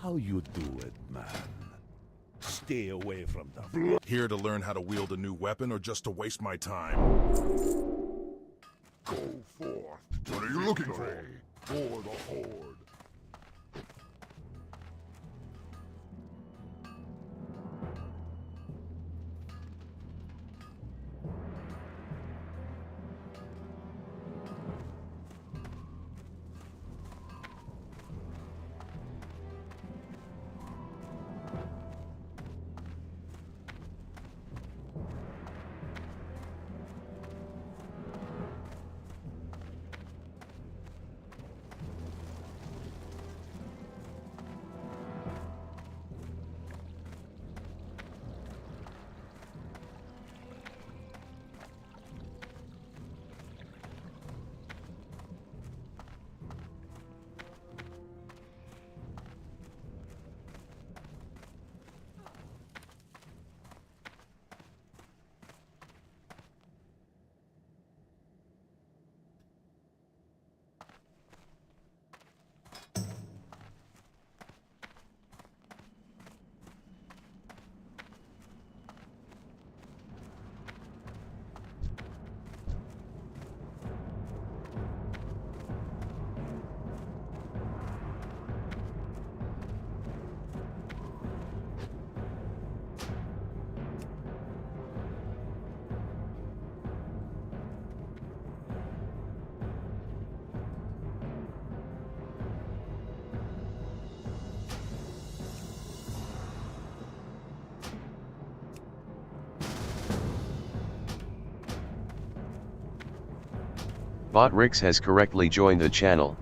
How you do it, man? Stay away from the blood. Here to learn how to wield a new weapon or just to waste my time? Go forth. What are you looking for? For the Horde. Botrix has correctly joined the channel.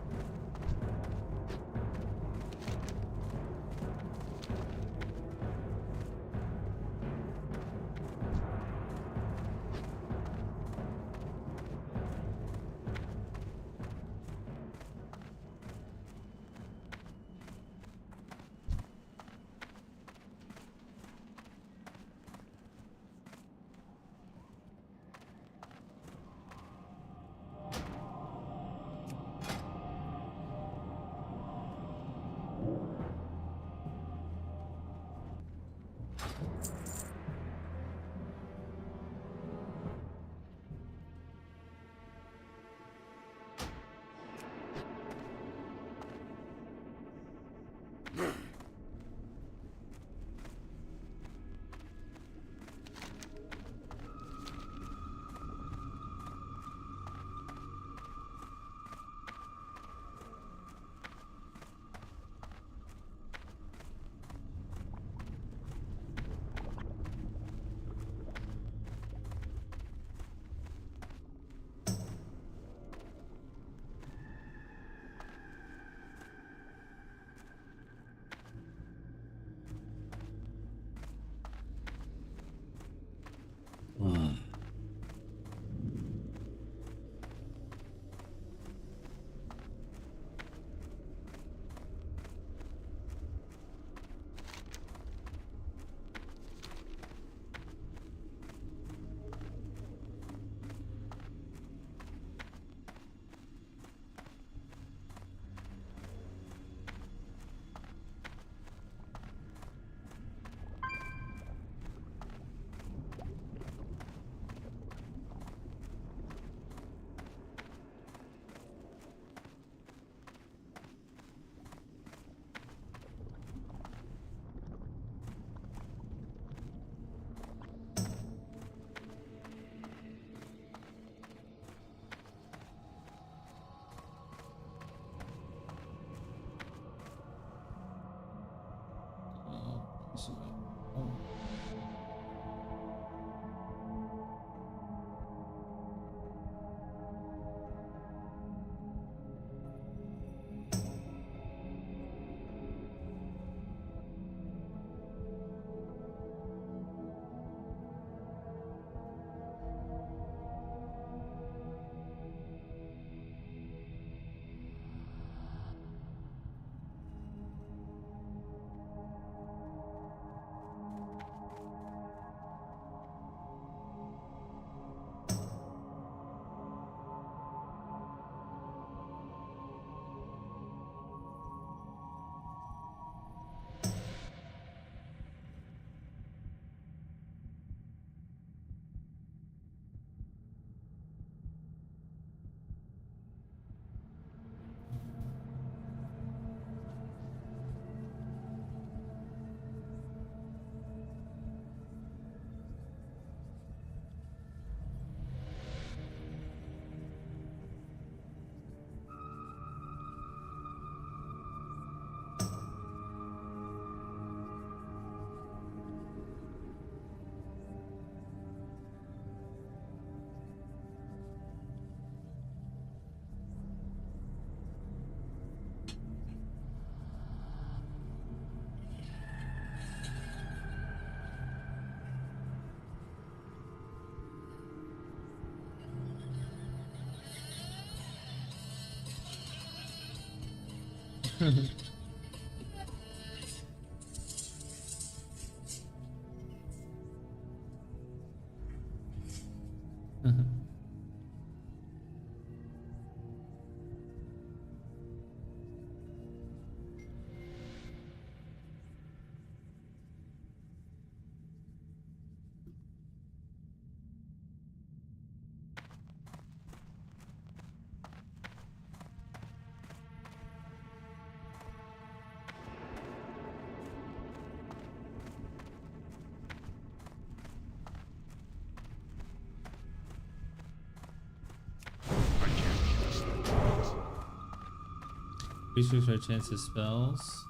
Increases our chance of spells.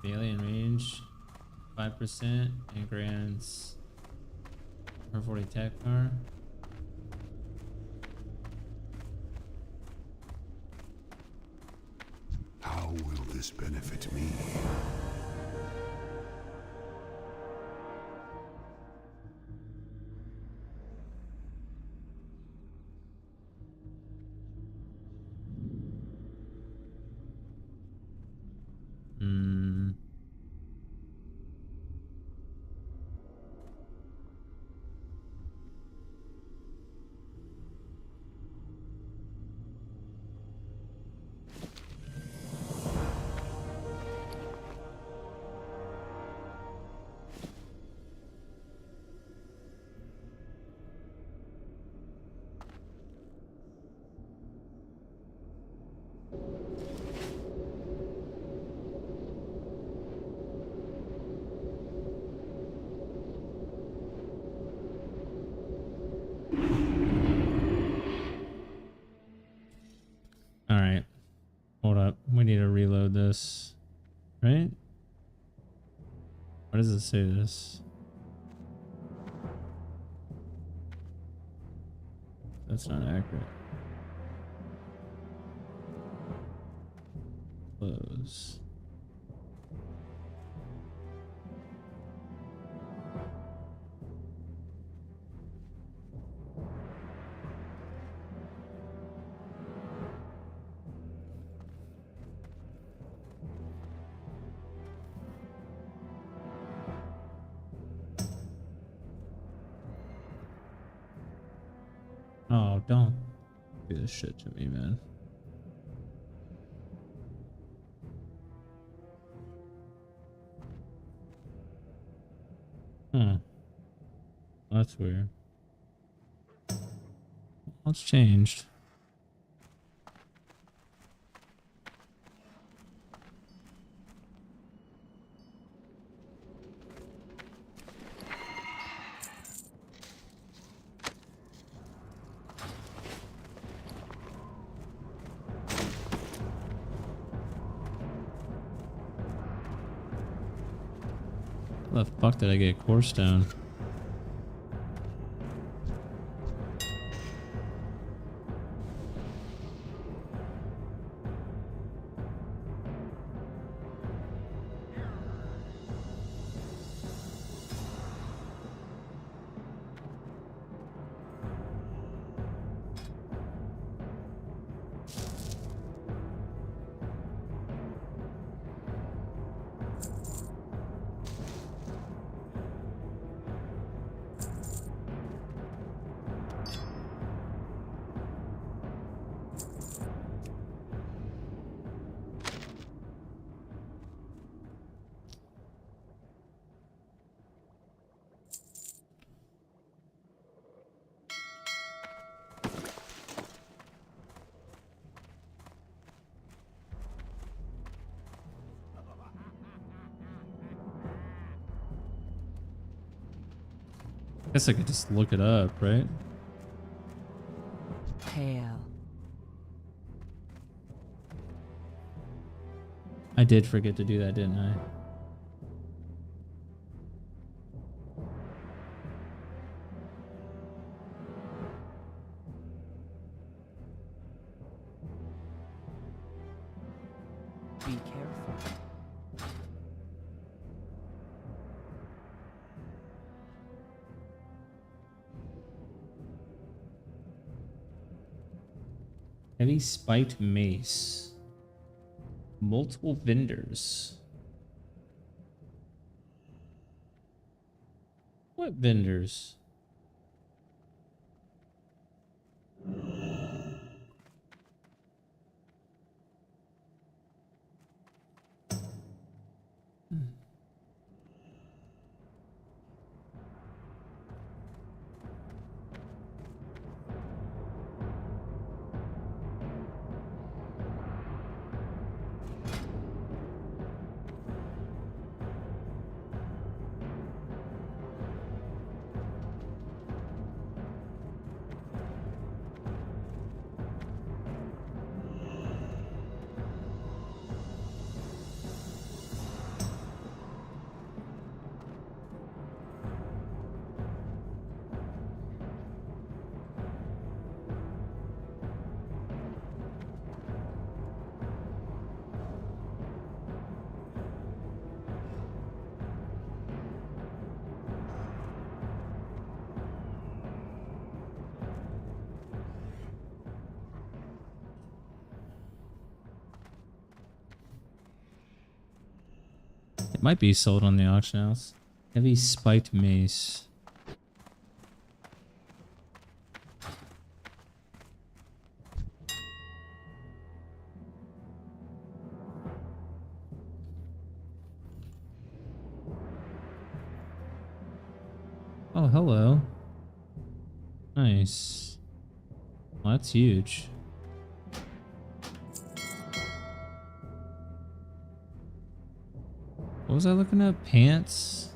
Melee and range 5% and grants her 40 attack power. How will this benefit me? All right, hold up. We need to reload this, right? What does it say this? That's not accurate. Close. Oh, don't do this shit to me, man. Huh. That's weird. What's changed? How the fuck did I get core stone? Guess I could just look it up, right? Hail. I did forget to do that, didn't I? Be careful. Heavy spiked mace. Multiple vendors. What vendors? It might be sold on the auction house. Heavy spiked mace. Oh, hello. Nice. Well, that's huge. What was I looking at? Pants?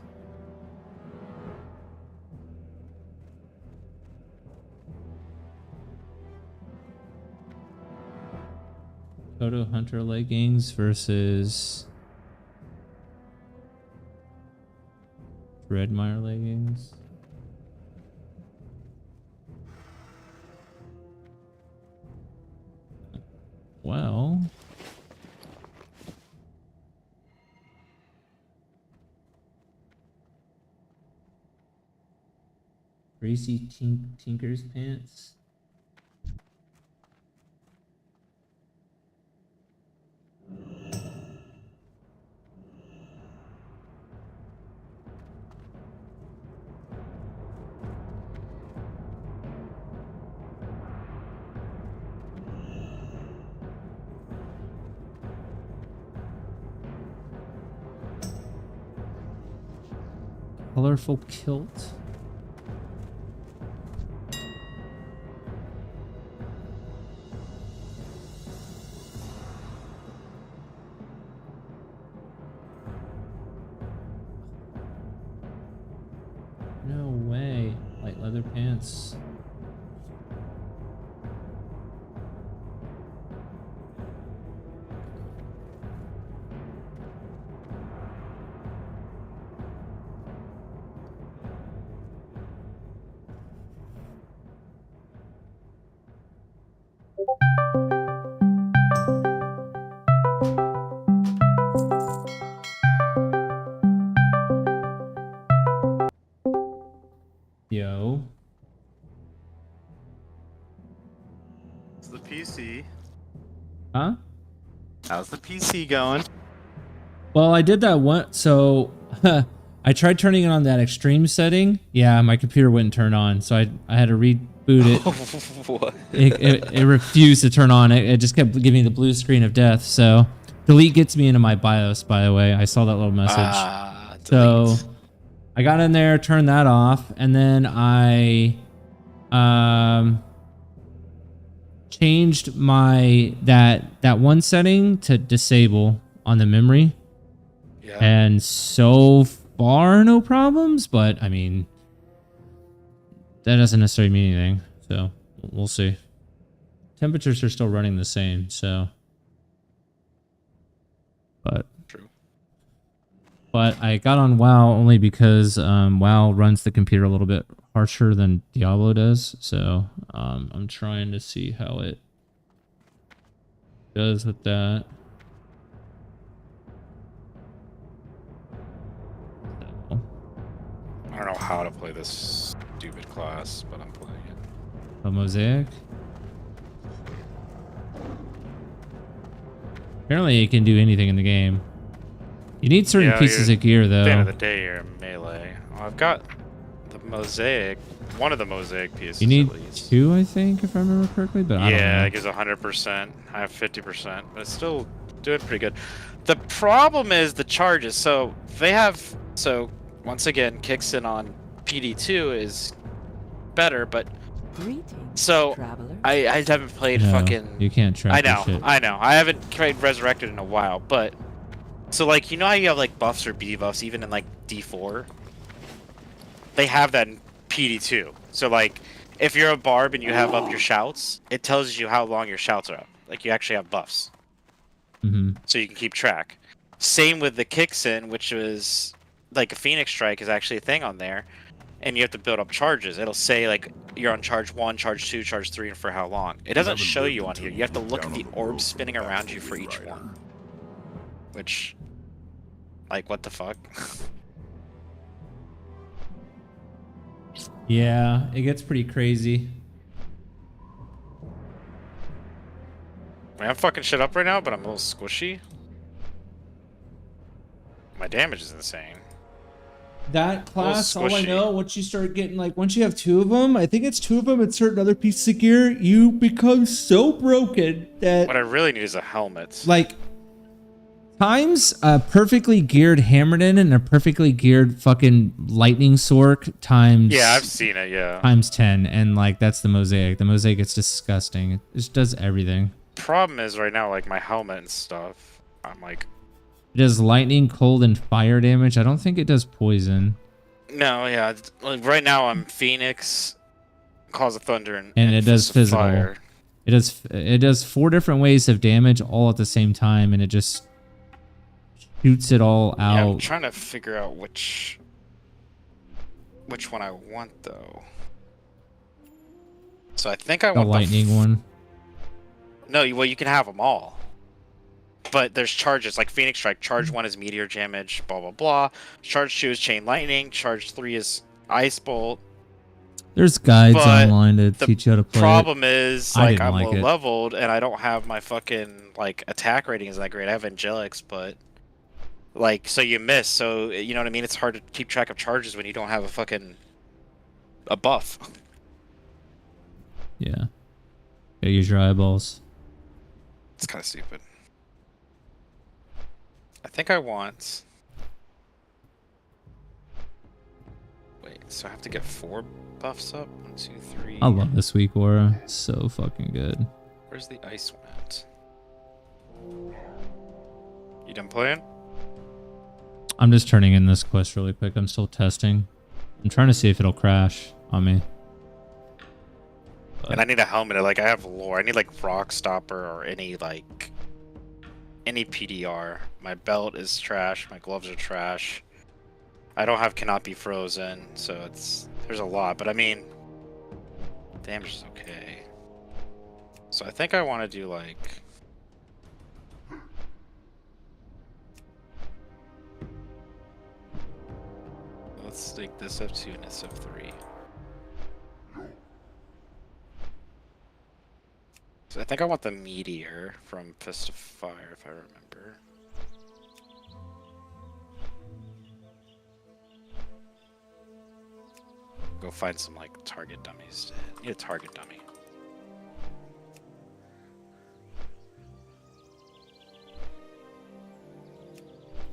Photo hunter leggings versus Redmire leggings. Well, Gracie Tinker's pants. Colorful kilt. No way. Light leather pants. Yo. It's the PC. Huh? How's the PC going? Well, I did that one. So I tried turning it on that extreme setting. Yeah, my computer wouldn't turn on. So I had to reboot it. What? It refused to turn on. It just kept giving me the blue screen of death. So delete gets me into my BIOS, by the way. I saw that little message. So I got in there, turned that off, and then I changed my that one setting to disable on the memory. Yeah. And so far no problems, but I mean that doesn't necessarily mean anything. So we'll see. Temperatures are still running the same, so but I got on WoW only because WoW runs the computer a little bit harsher than Diablo does. So I'm trying to see how it does with that. So. I don't know how to play this stupid class, but I'm playing it. A mosaic. Apparently, it can do anything in the game. You need certain Yeah, pieces you're- of gear, At the end of though. the day, you're in melee. Well, I've got the mosaic, one of the mosaic pieces You need at least. 2, I think, if I remember correctly, but I don't Yeah, know. it gives 100%. I have 50%, but it's still doing pretty good. The problem is the charges. So they have. So once again, kicks in on PD2 is better, but Greetings, so traveler. I haven't played No, fucking. you can't track I your know, shit. I know. I haven't tried Resurrected in a while, but so like you know how you have like buffs or debuffs even in like D4. They have that in PD2. So like if you're a barb and you have up your shouts, it tells you how long your shouts are up. Like you actually have buffs. Mm-hmm. So you can keep track. Same with the kicks in, which was like a Phoenix Strike is actually a thing on there, and you have to build up charges. It'll say like you're on charge 1, charge 2, charge 3, and for how long. It doesn't Haven't show lived you on until here. you You have to get look down at the on the road orbs spinning with around that you for each rider. one. Which, like, what the fuck? Yeah, it gets pretty crazy. I mean, I'm fucking shit up right now, but I'm a little squishy. My damage is insane. That class, all I squishy. know, once you start getting like, once you have 2 of them, I think it's 2 of them and certain other pieces of gear, you become so broken that What I really need is a helmet. like times a perfectly geared Hammerden and a perfectly geared fucking lightning sork times Yeah, I've seen it, yeah. times 10, and like that's the mosaic. The mosaic is disgusting. It just does everything. Problem is right now, like my helmet and stuff, I'm like, It does lightning, cold, and fire damage. I don't think it does poison. no, yeah. Like right now, I'm Phoenix, Cause of Thunder, and And it does Fist of physical. Fire. It does 4 different ways of damage all at the same time, and it just shoots it all Yeah, I'm out. trying to figure out which one I want though. So I think I The want lightning one. No, well you can have them all. But there's charges like Phoenix Strike. Charge 1 is meteor damage, blah blah blah. Charge 2 is chain lightning. Charge 3 is ice bolt. There's guides But online to the teach you how to play it. Problem is, I like, didn't I'm like low it. leveled and I don't have my fucking like attack rating is that great. I have angelics, but like, so you miss. So you know what I mean? It's hard to keep track of charges when you don't have a buff. Yeah. Yeah, use your eyeballs. It's kind of stupid. I think I want. Wait, so I have to get 4 buffs up? 1, 2, 3. I love this week aura. It's so fucking good. Where's the ice one at? You done playing? I'm just turning in this quest really quick. I'm still testing. I'm trying to see if it'll crash on me. And I need a helmet. Like I have lore. I need like rock stopper or any PDR. My belt is trash. My gloves are trash. I don't have cannot be frozen, so there's a lot. But I mean, damage is okay. So I think I want to do like. Let's take this F2 and this F3. So I think I want the meteor from Fist of Fire, if I remember. Go find some like target dummies. Need a target dummy.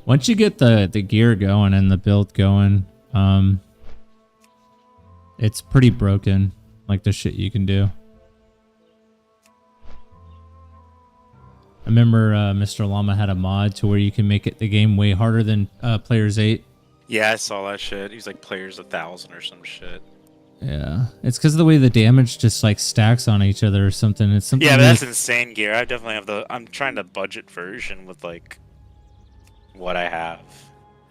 Once you get the gear going and the build going, it's pretty broken, like the shit you can do. I remember Mr. Llama had a mod to where you can make it the game way harder than Players 8. Yeah, I saw that shit. He was like players 1,000 or some shit. Yeah, it's because of the way the damage just like stacks on each other or something. It's something. Yeah, but really- that's insane gear. I definitely have I'm trying to budget version with like what I have.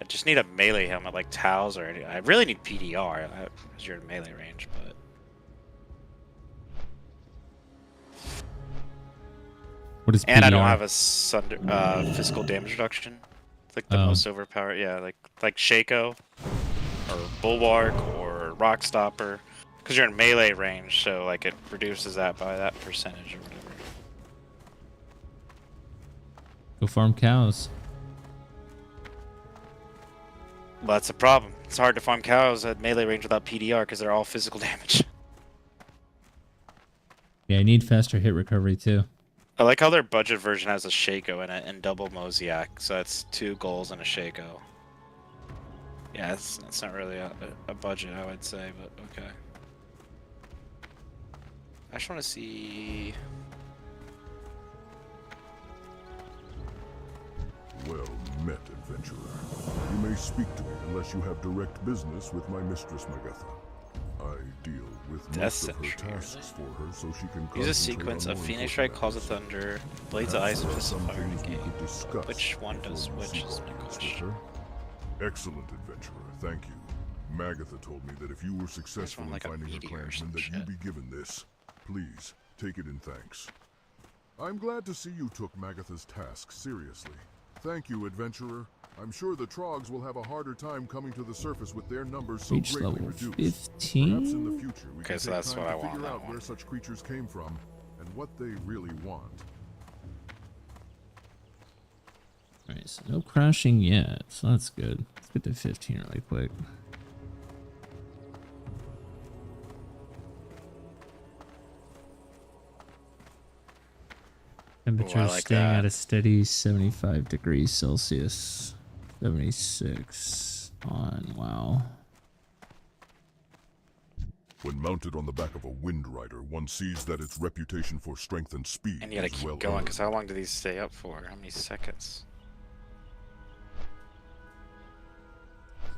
I just need a melee helmet like Tao's or anything. I really need PDR because you're in melee range, but. What is And I don't PDR? have a physical damage reduction. It's like the Oh. most overpowered. Yeah, like Shaco or Bulwark or Rock Stopper, because you're in melee range, so like it reduces that by that percentage or whatever. Go farm cows. Well, that's the problem. It's hard to farm cows at melee range without PDR because they're all physical damage. Yeah, I need faster hit recovery too. I like how their budget version has a Shaco in it and double Mosaic, so that's 2 goals and a Shaco. Yeah, that's not really a budget, I would say, but okay. I just want to see... Well met, adventurer. You may speak to me unless you have direct business with my mistress, Magatha. I deal with most of her tasks for her so she can use a sequence of Phoenix Strike, Calls of Thunder, Blades of Ice, and Fist of Fire in the game. Which one does which is my question. Excellent, adventurer. Thank you. Magatha told me that if you were successful in like a finding her meteor or clansmen, some that shit. you be given this. Please, take it in thanks. I'm glad to see you took Magatha's task seriously. Thank you, adventurer. I'm sure the Trogs will have a harder time coming to the surface with their numbers so Reach greatly level reduced. 15. Perhaps in the future we Okay, can so take that's time what I to want, figure that out one. where such creatures came from and what they really want. Alright, so no crashing yet, so that's good. Let's get to 15 really quick. Temperature like staying that. at a steady 75 degrees Celsius. 76 on, wow. When mounted on the back of a wind rider, one sees that its reputation for strength and speed And you gotta is keep well going, earned. because how long do these stay up for? How many seconds?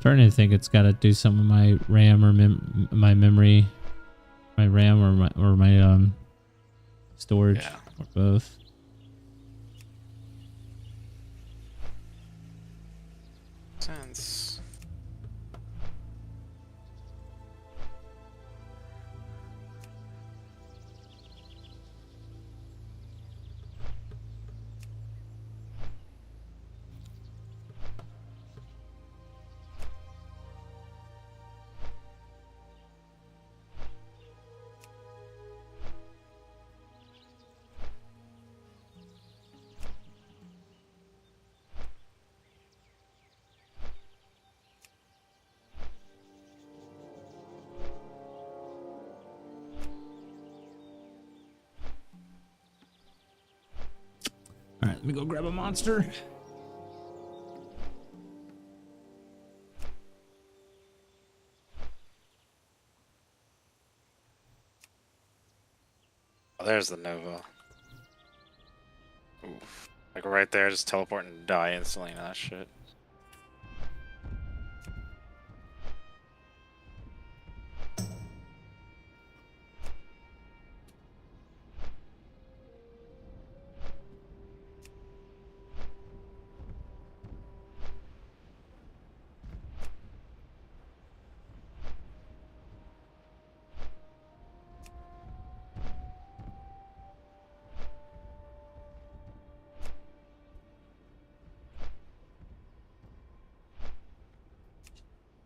Starting to think it's got to do something with my RAM or my memory, my RAM or my storage, Yeah. or both. Sense. All right, let me go grab a monster. Oh, there's the Nova. Oof. Like right there, just teleport and die instantly and that shit.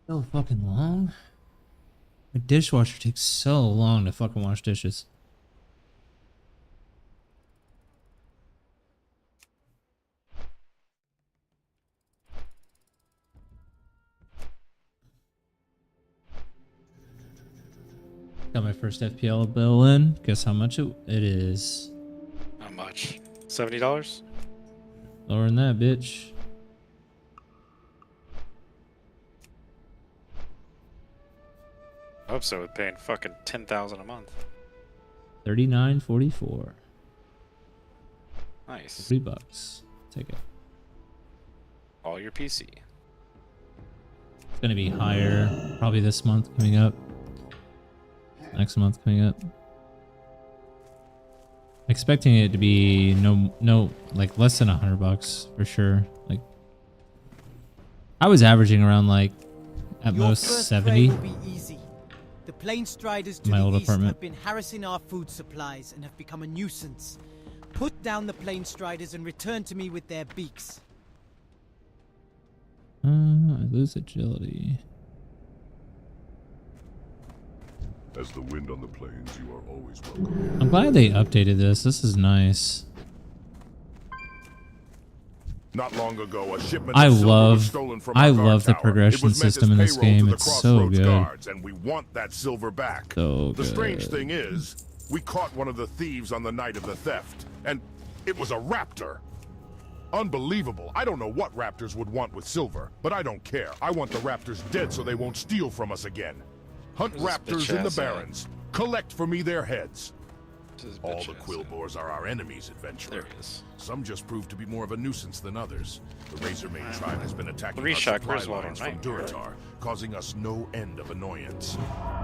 So fucking long. My dishwasher takes so long to fucking wash dishes. Got my first FPL bill in. Guess how much it is? Not much. $70? Lower than that, bitch. I hope so, with paying fucking $10,000 a month. $39.44. Nice. $3. Take it. All your PC. It's gonna be higher probably this month coming up. Next month coming up. Expecting it to be no like less than $100 for sure. Like I was averaging around like at Your most first 70. prey will be easy. The plane striders to My the old east apartment. have been harassing our food supplies and have become a nuisance. Put down the plane striders and return to me with their beaks. I lose agility. As the wind on the plains, you are always welcome. I'm glad they updated this. This is nice. Not long ago, a shipment I of silver love- was stolen from I our guard love the tower. progression It was meant system as in this payroll game. to the It's so Crossroads good. Guards, and we want that silver back. So The strange good. thing is, we caught one of the thieves on the night of the theft, and it was a raptor. Unbelievable. I don't know what raptors would want with silver, but I don't care. I want the raptors dead so they won't steal from us again. Hunt Where's this raptors in the bitch ass at? barrens. Collect for me their heads. This All bitch the ass. Quillbores are our enemies, adventurer. There he is. Some just prove to be more of a nuisance than others. The Razormane tribe has been attacking our Reshak, supply where's Water lines from Knight? Duratar, causing us no end of annoyance.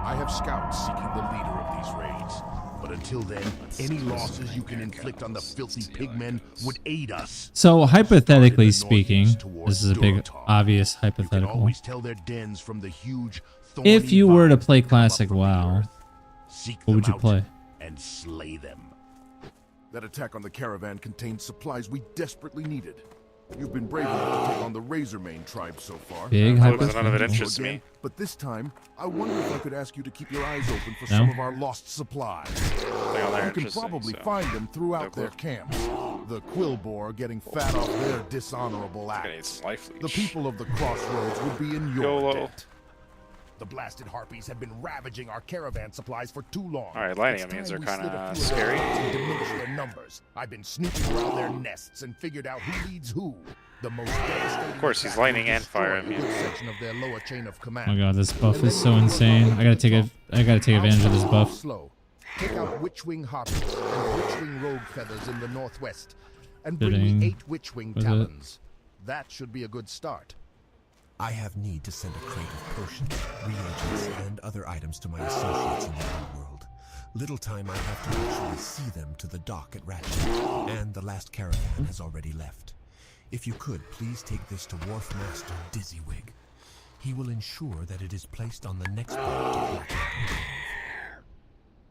I have scouts seeking the leader of these raids. But until then, any losses you can inflict on the filthy pigmen would aid us. So hypothetically Start in the speaking, northeast towards this is a big, Duratar. obvious You can hypothetical. always tell their dens from the huge thorny If you were to vines play that come up Classic from the WoW, earth. Seek what would them you out play? and slay them. That attack on the caravan contained supplies we desperately needed. You've been brave enough to take on the Razormane tribe so far. Big None of it hypothetical. interests me. Again, but this time, I wonder if I could ask you to keep your eyes open for No? some of our lost supplies. Nothing on there You can interesting, probably so. find them throughout No clue. their camps. The Quillbore getting fat off their dishonorable I'm gonna need acts. some life leech. The people of the Crossroads would be in your YOLO. debt. The blasted harpies have been ravaging our caravan supplies for too long. Alright, lightning It's means time they're we slid a kinda few of their scary. arrows and diminished their numbers. I've been snooping around their nests and figured out who leads who. The most devastating Of course, he's attack lightning will and fire destroy a immune. good section of their lower chain of command. Oh my god, this buff is so insane. I gotta take advantage of this buff. Slow. Take out Witchwing harpies and Witchwing rogue feathers in the northwest, and bring Fitting. me 8 Witchwing Was it? talons. That should be a good start. I have need to send a crate of potions, reagents, and other items to my associates in the underworld. Little time I have to actually see them to the dock at Ratchet, and the last caravan has already left. If you could, please take this to Wharf Master Dizzywig. He will ensure that it is placed on the next boat to Port Cove.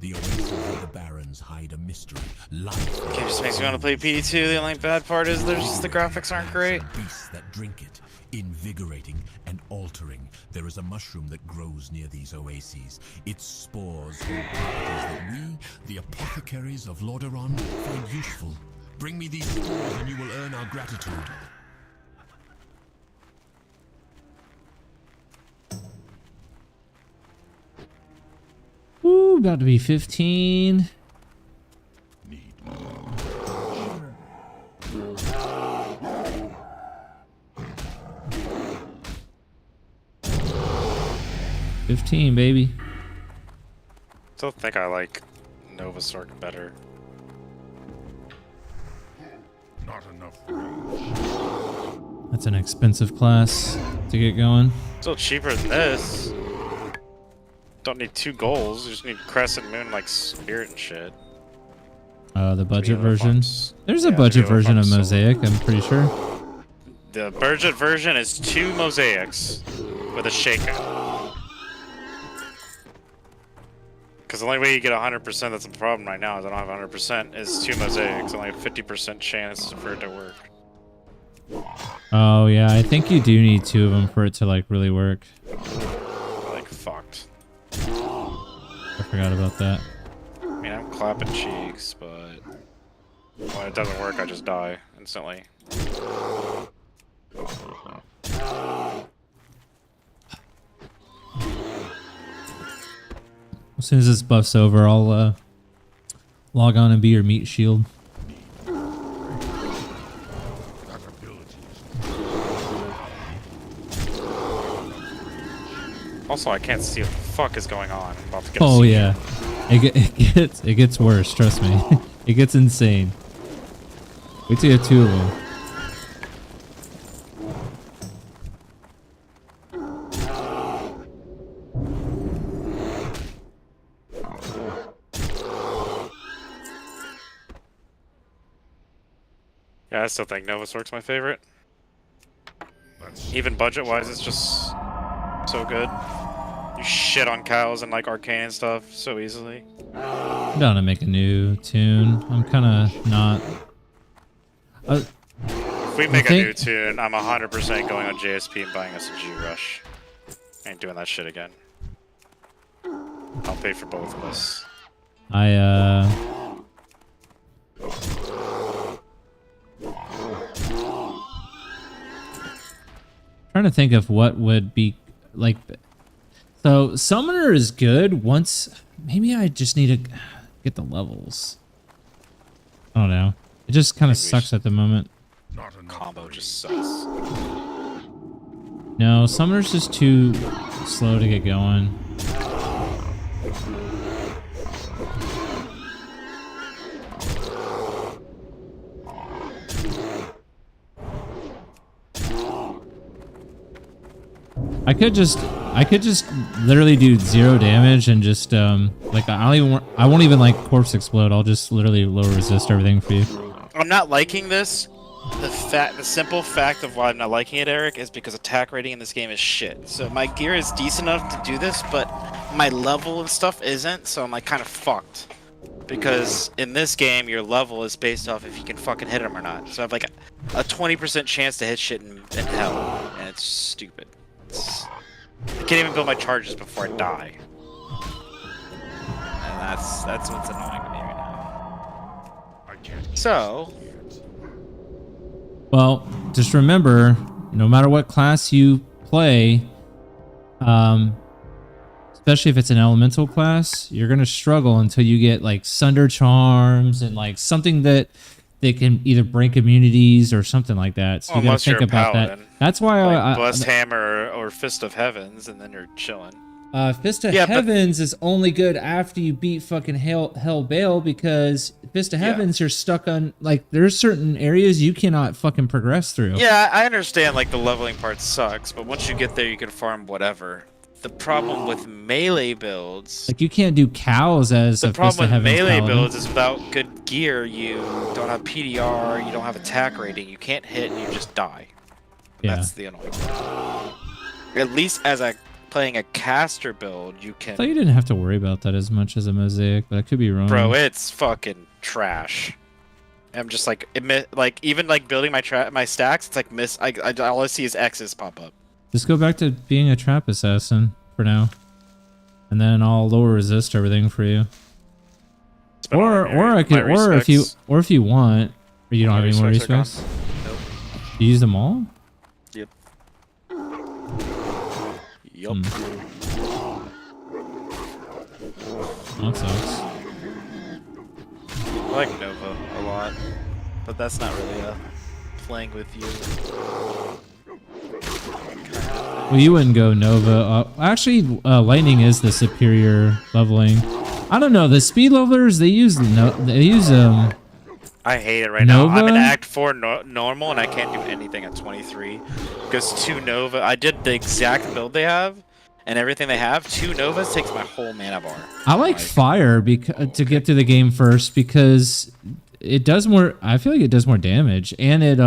The oasis of the Barrens hide a mystery. Life Game just makes me want to play PD2. The only bad part is the graphics aren't great. Beasts that drink it, invigorating and altering. There is a mushroom that grows near these oases. Its spores hold properties that we, the apothecaries of Lordaeron, find useful. Bring me these spores and you will earn our gratitude. Ooh, about to be 15. Need 15, baby. Still think I like Nova Sork better. not enough. That's an expensive class to get going. Still cheaper than this. Don't need 2 goals. You just need Crescent Moon like Spirit and shit. The budget other version. farms. There's a Yeah, budget the other version of farms solo. Mosaic, I'm pretty sure. The budget version is 2 mosaics with a shakeout. Because the only way you get 100% that's a problem right now is I don't have 100% is 2 mosaics. Only a 50% chance for it to work. Oh yeah, I think you do need 2 of them for it to like really work. Like fucked. I forgot about that. I mean, I'm clapping cheeks, but when it doesn't work, I just die instantly. As soon as this buff's over, I'll log on and be your meat shield. Also, I can't see what the fuck is going on. I'm about to get a Oh seizure. yeah, it gets worse. Trust me, it gets insane. Wait till you have 2 of them. Yeah, I still think Nova Sork's my favorite. Even budget-wise, it's just so good. You shit on cows and like arcane and stuff so easily. I'm down to make a new tune. I'm kind of not. If we make a think- new tune, I'm 100% going on JSP and buying us a G-Rush. Ain't doing that shit again. I'll pay for both of us. trying to think of what would be like. So Summoner is good once. Maybe I just need to get the levels. I don't know. It just kind of sucks at the moment. Combo just sucks. No, Summoner's just too slow to get going. I could just literally do 0 damage and just like I won't even like corpse explode. I'll just literally low resist everything for you. I'm not liking this. The simple fact of why I'm not liking it, Eric, is because attack rating in this game is shit. So my gear is decent enough to do this, but my level and stuff isn't, so I'm like kind of fucked. Because in this game, your level is based off if you can fucking hit them or not. So I have like a 20% chance to hit shit in hell, and it's stupid. I can't even build my charges before I die. And that's what's annoying to me right now. So, well, just remember, no matter what class you play, especially if it's an elemental class, you're gonna struggle until you get like Sunder Charms and like something that they can either break immunities or something like that. So you gotta think about that. That's why like Blessed Hammer or Fist of Heavens, and then you're chilling. Fist of Heavens is only good after you beat fucking Hell Bale, because Fist of Heavens you're stuck on, like, there's certain areas you cannot fucking progress through. Yeah, I understand like the leveling part sucks, but once you get there you can farm whatever. The problem with melee builds, like, you can't do cows as the a Fist of problem with Heavens melee paladin. builds is without good gear, you don't have PDR, you don't have attack rating, you can't hit, and you just die. Yeah. That's the annoying part. At least as playing a caster build, you can. I thought you didn't have to worry about that as much as a Mosaic, but I could be wrong. Bro, it's fucking trash. I'm just like, even like building my stacks, it's like all I see is X's pop up. Just go back to being a trap assassin for now, and then I'll lower resist everything for you. Or if you want, or you don't have any more respects. Nope. You use them all? Yep. Yup. That sucks. I like Nova a lot, but that's not really playing with you. Well, you wouldn't go Nova. Actually, Lightning is the superior leveling. I don't know. The speed levelers, they use I hate it right Nova? now. I'm in Act 4 normal, and I can't do anything at 23. Because 2 Nova, I did the exact build they have, and everything they have. 2 Novas takes my whole mana bar. I like fire to get through the game first, because it does more. I feel like it does more damage, and it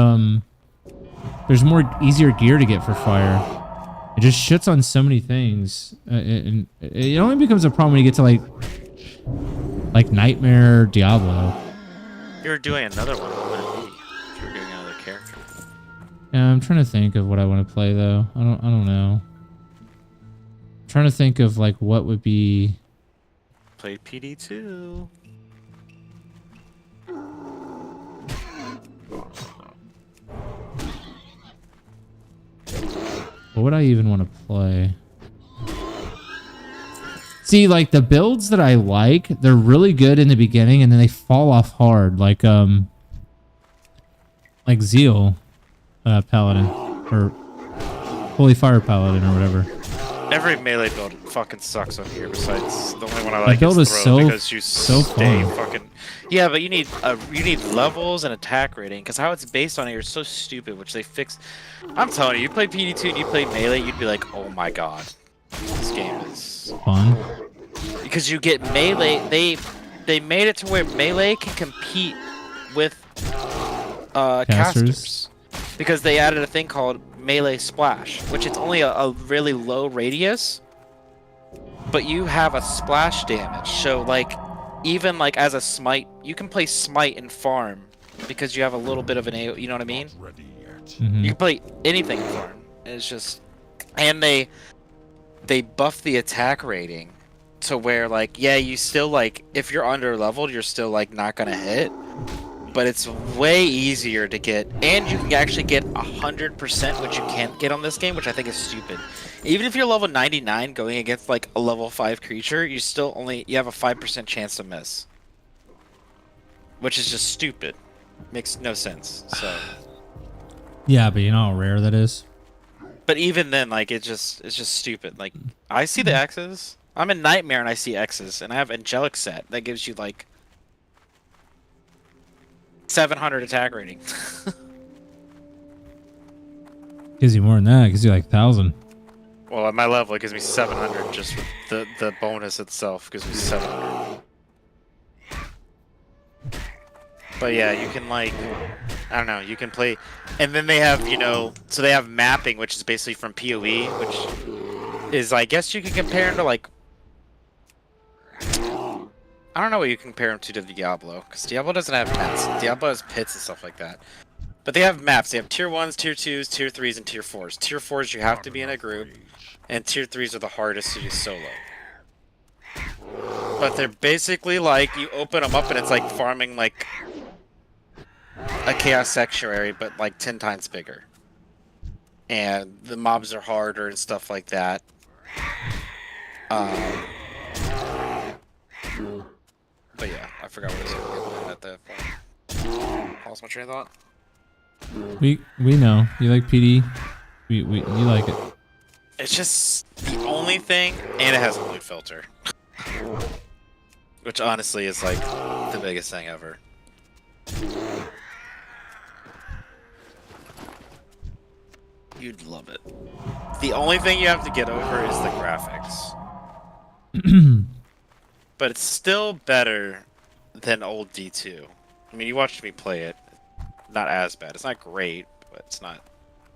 there's more easier gear to get for fire. It just shits on so many things, and it only becomes a problem when you get to like Nightmare Diablo. If you were doing another one, what would it be? If you were doing another character. Yeah, I'm trying to think of what I want to play though. I don't know. I'm trying to think of like what would be. Play PD2. What would I even want to play? See, like the builds that I like, they're really good in the beginning, and then they fall off hard. Like Zeal Paladin, or Holy Fire Paladin, or whatever. Every melee build fucking sucks on here. Besides the only one I like build is is Throw, so- because you so stay fun. fucking. Yeah, but you need levels and attack rating, because how it's based on here is so stupid, which they fixed. I'm telling you, you play PD2 and you play melee, you'd be like, oh my god, this game is Fun. because you get melee. They made it to where melee can compete with casters, because they added a thing called melee splash, which it's only a really low radius, but you have a splash damage. So like, even like as a smite, you can play smite and farm because you have a little bit of an you know what I mean? Mhm. You can play anything in farm. It's just, and they buff the attack rating to where like, yeah, you still like, if you're under leveled, you're still like not gonna hit, but it's way easier to get, and you can actually get 100%, which you can't get on this game, which I think is stupid. Even if you're level 99 going against like a level 5 creature, you have a 5% chance to miss, which is just stupid. Makes no sense. So. Yeah, but you know how rare that is. But even then, like it's just stupid. Like I see the X's. I'm in Nightmare and I see X's, and I have Angelic set that gives you like 700 attack rating. Gives you more than that. Gives you like 1,000. Well, at my level, it gives me 700. Just with the bonus itself gives me 700. But yeah, you can like, I don't know, you can play, and then they have, you know, so they have mapping, which is basically from PoE, which is, I guess you can compare them to like, I don't know what you compare them to Diablo, because Diablo doesn't have maps. Diablo has pits and stuff like that. But they have maps. They have tier 1s, tier 2s, tier 3s, and tier 4s. Tier 4s you have to be in a group, and tier 3s are the hardest to do solo. But they're basically like, you open them up and it's like farming like a Chaos Sanctuary, but like 10 times bigger. And the mobs are harder and stuff like that. But yeah, I forgot what I was going at that point. Lost my train of thought. We know you like PD. You like it. It's just the only thing, and it has a blue filter, which honestly is like the biggest thing ever. You'd love it. The only thing you have to get over is the graphics. But it's still better than old D2. I mean, you watched me play it. Not as bad. It's not great, but it's not.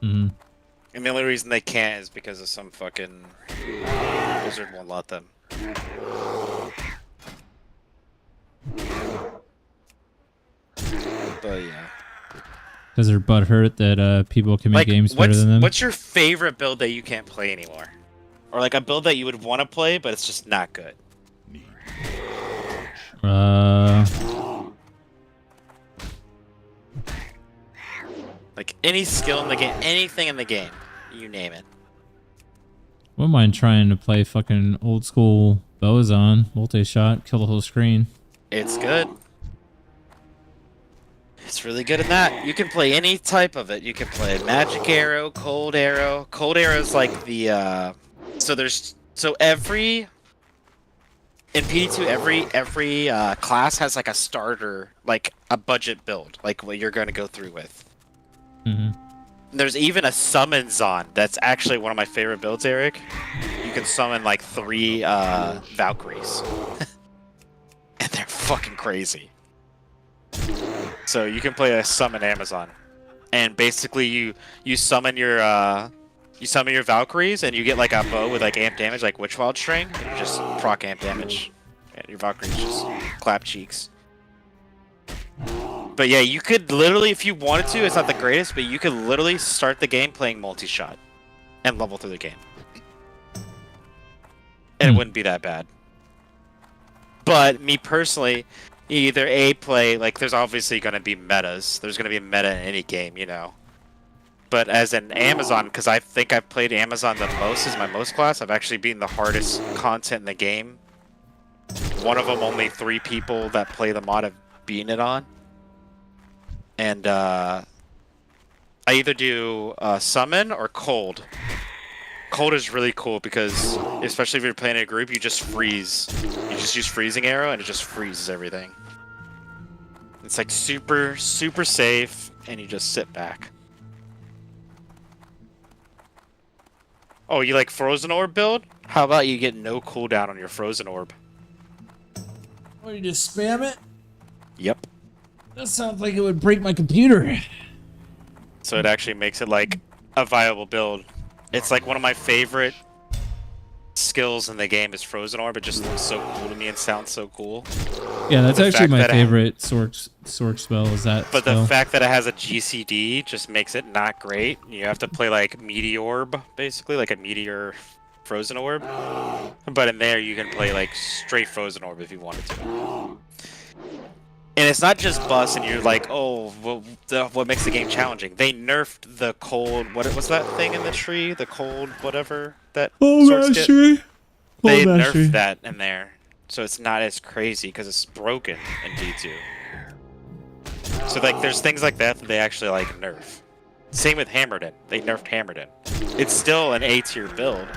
Mm-hmm. And the only reason they can't is because of some fucking Blizzard won't let them. But yeah. Because they're butthurt that people can make Like, games better than them. What's your favorite build that you can't play anymore? Or like a build that you would want to play, but it's just not good? Like any skill in the game, anything in the game, you name it. Wouldn't mind trying to play fucking old school Bozon, multi-shot, kill the whole screen. It's good. It's really good in that. You can play any type of it. You can play Magic Arrow, Cold Arrow. Cold Arrow is like the in PD2 every class has like a starter, like a budget build, like what you're going to go through with. Mm-hmm. There's even a summon Zon that's actually one of my favorite builds, Eric. You can summon like 3 Valkyries. And they're fucking crazy. So you can play a summon Amazon. And basically you summon your Valkyries and you get like a bow with like amp damage, like Witchwild String, and you just proc amp damage. And your Valkyries just clap cheeks. But yeah, you could literally, if you wanted to, it's not the greatest, but you could literally start the game playing multi-shot and level through the game. And it wouldn't be that bad. But me personally, either play, like there's obviously going to be metas. There's going to be a meta in any game, you know. But as an Amazon, because I think I've played Amazon the most as my most class, I've actually beaten the hardest content in the game. One of them, only 3 people that play the mod have beaten it on. And I either do summon or cold. Cold is really cool because, especially if you're playing in a group, you just freeze. You just use freezing arrow and it just freezes everything. It's like super, super safe, and you just sit back. Oh, you like Frozen Orb build? How about you get no cooldown on your Frozen Orb? Oh, you just spam it? Yep. That sounds like it would break my computer. So it actually makes it like a viable build. It's like one of my favorite skills in the game is Frozen Orb. It just looks so cool to me and sounds so cool. Yeah, that's actually my favorite Sork spell is that But spell. the fact that it has a GCD just makes it not great. You have to play like Meteorb, basically, like a Meteor Frozen Orb. But in there you can play like straight Frozen Orb if you wanted to. And it's not just bus, and you're like, oh, what makes the game challenging? They nerfed the cold. What's that thing in the tree? The cold whatever that. Swords get? They nerfed that in there, so it's not as crazy because it's broken in D2. So like, there's things like that they actually like nerf. Same with Hammerden. They nerfed Hammerden. It's still an A tier build,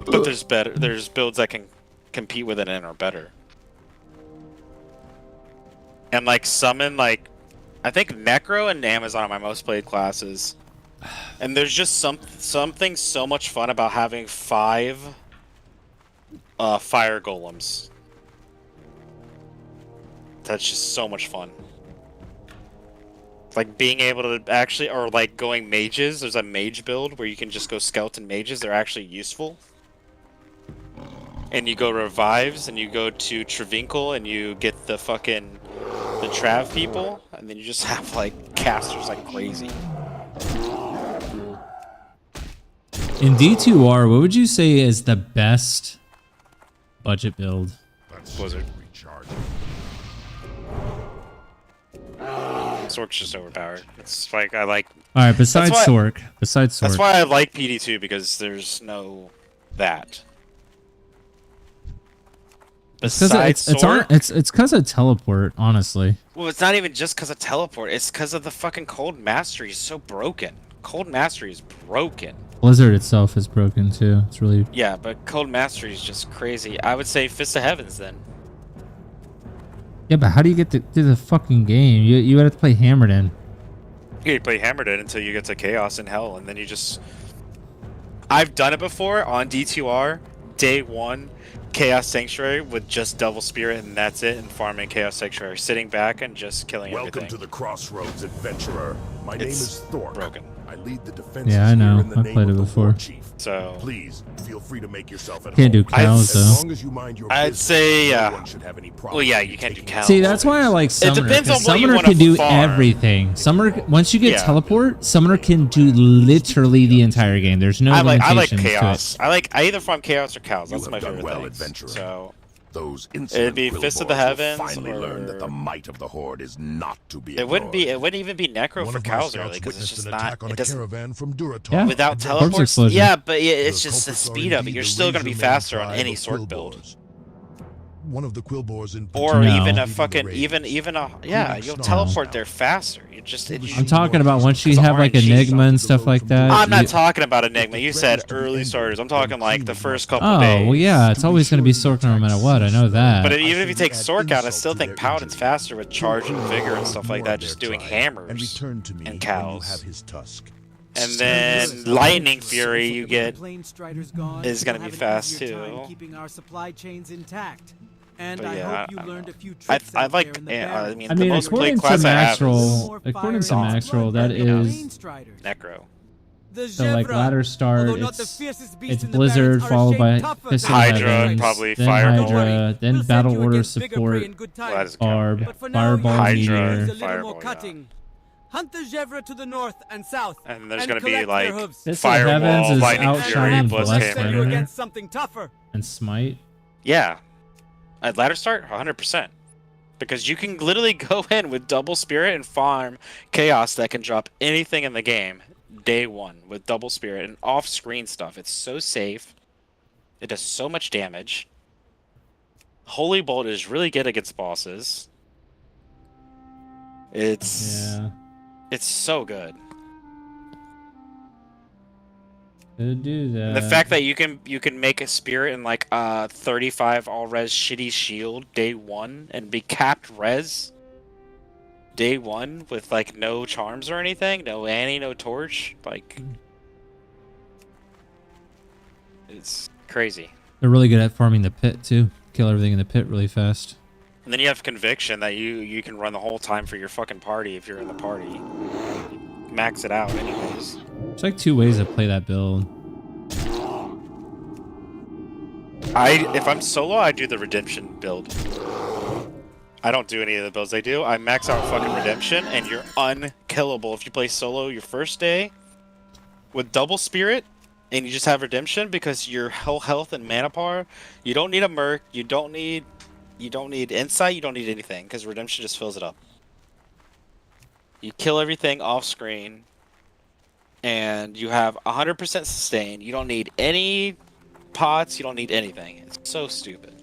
but there's builds that can compete with it and are better. And like summon, like I think Necro and Amazon are my most played classes. And there's just something so much fun about having 5 fire golems. That's just so much fun. Like being able to actually, or like going mages. There's a mage build where you can just go skeleton mages. They're actually useful. And you go revives, and you go to Travinkle, and you get the fucking the Trav people, and then you just have like casters like crazy. In D2R, what would you say is the best budget build? Blizzard. Sork's just overpowered. It's like I like. All right, besides Sork. That's why I like PD2 because there's no that. Besides Sork, it's because of teleport, honestly. well, it's not even just because of teleport. It's because of the fucking cold mastery is so broken. Cold mastery is broken. Blizzard itself is broken too. It's really Yeah, but cold mastery is just crazy. I would say Fist of Heavens then. yeah. But how do you get to the fucking game? You have to play Hammerden. Yeah, you play Hammerden until you get to Chaos and Hell, and then you just. I've done it before on D2R, day 1, Chaos Sanctuary with just Devil Spirit, and that's it, and farming Chaos Sanctuary, sitting back and just killing everything. Welcome to the Crossroads, adventurer. My name is Thorpe. Broken. I lead the defenses Yeah, I know. here in the I've name played of it the before. War Chief. So Please feel free to make yourself at Can't do home. cows As though. long as you mind your I'd business, say, no one should have any problem well, yeah, with you can't do taking cows. See, that's why I like Summoner. depends on 'cause what you Summoner wanna can do farm. everything. Summoner, once you get Yeah. teleport, Summoner can do literally the entire game. There's no I like limitations Chaos. to it. I either farm Chaos or cows. You That's have my done favorite well, things. adventurer. So Those it'd be Fist of the Quillboars will Heavens, finally learn that the or might of the Horde is not to be it wouldn't be. ignored. It wouldn't even be Necro One for of my cows scouts really, because it's witnessed just an not. attack on It a doesn't. caravan from Duratar. Yeah. Without And Corpse teleports, explosion. yeah, but The it's just the culprits are speed of it. indeed You're the still gonna be razor-main faster on tribe any of sword build, Quillboars. One of the Quillboars in or No. even a leading the fucking raids. even a yeah. Including You'll snarls teleport now. there faster. You just. I'm talking about once you Because have like RNG Enigma and sucks. stuff like that. I'm not you- talking about Enigma. You said threatens to be early ended, starters. I'm then talking like the clean first must couple days. Oh well, yeah. It's always going to be Sork no matter what. I know that. But I even if you say take add Sork out, I insult still to think their Paladin's injury. faster with charge and vigor and stuff like More that, of just their doing tribe, hammers and return to me and when you cows. have his tusk. And then Lightning Fury, you get. Plane Striders gone, is gonna we'll be have an fast, easier time too. keeping our supply chains intact. And But I yeah, hope you I don't learned know. a few I tricks I out like. there in the I barrens. mean, I the mean, most played according to class I have is Maxroll, according to Maxroll, that is Necro. so like ladder start. It's It's Blizzard followed by Fist of Hydra, Heavens, probably then Fireball. Hydra, then Battle Order support, Well, that is Barb, yeah. Fireball, Hydra. Meteor. Fireball, yeah. Hunt the Gevra to the north and south. And there's gonna be collect like their hooves. Fist of Firewall, Heavens is Lightning outshining Fury, Blessed Bloodhammer. Hammer against something tougher. and Smite. Yeah. At ladder start, 100%. Because you can literally go in with double spirit and farm chaos that can drop anything in the game day 1 with double spirit and off-screen stuff. It's so safe. It does so much damage. Holy Bolt is really good against bosses. It's so good. Could do that. The fact that you can make a spirit in like 35 all res shitty shield day 1 and be capped res day 1 with like no charms or anything, no Annie, no torch, like it's crazy. They're really good at farming the pit too. Kill everything in the pit really fast. And then you have conviction that you can run the whole time for your fucking party if you're in the party. Max it out anyways. There's like 2 ways to play that build. If I'm solo, I do the redemption build. I don't do any of the builds they do. I max out fucking redemption, and you're unkillable if you play solo your first day with double spirit, and you just have redemption because your whole health and mana power. You don't need a merc. You don't need You don't need insight, you don't need anything, because redemption just fills it up. You kill everything off screen, and you have 100% sustain. You don't need any pots, you don't need anything. It's so stupid.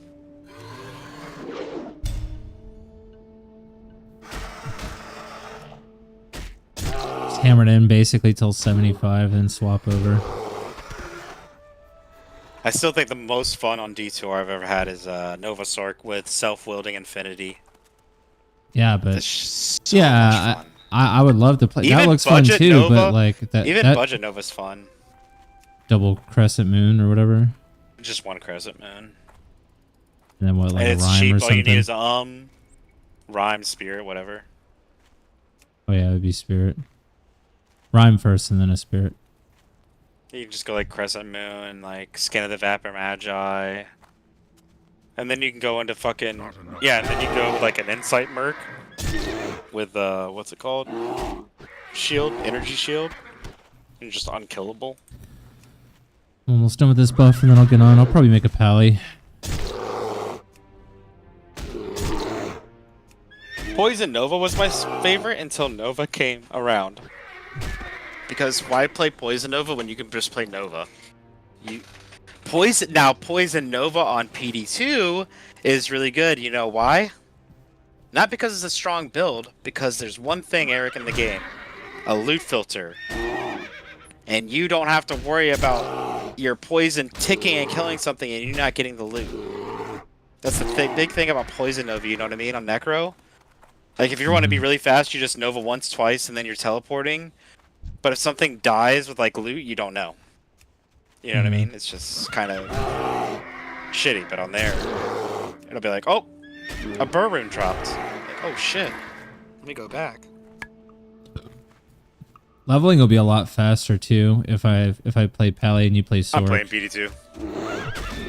Just hammer it in basically till 75, then swap over. I still think the most fun on D2R I've ever had is Nova Sork with self-wielding Infinity. Yeah, but It's so much fun. I would love to play. Even that looks fun budget too, Nova, but like that budget Nova's fun. double crescent moon or whatever. Just one crescent moon. And then what, like And a it's rhyme cheap. or All something? you need is rhyme, spirit, whatever. Oh yeah, it would be spirit. Rhyme first and then a spirit. You can just go like crescent moon, like skin of the vapor magi, and then you can go into fucking and then you go with like an insight merc with what's it called? Shield, energy shield, and just unkillable. I'm almost done with this buff and then I'll get on. I'll probably make a pally. Poison Nova was my favorite until Nova came around. Because why play Poison Nova when you can just play Nova? Poison Nova on PD2 is really good. You know why? Not because it's a strong build, because there's one thing, Eric, in the game. A loot filter. And you don't have to worry about your poison ticking and killing something and you're not getting the loot. That's the big thing about Poison Nova, you know what I mean, on Necro? Like, if you want to be really fast, you just Nova once, twice, and then you're teleporting. But if something dies with, like, loot, you don't know. You know what I mean? It's just kind of shitty, but on there, it'll be like, oh, a burr rune dropped. Like, oh, shit. Let me go back. Leveling will be a lot faster too if I play pally and you play sword. I'm playing PD2.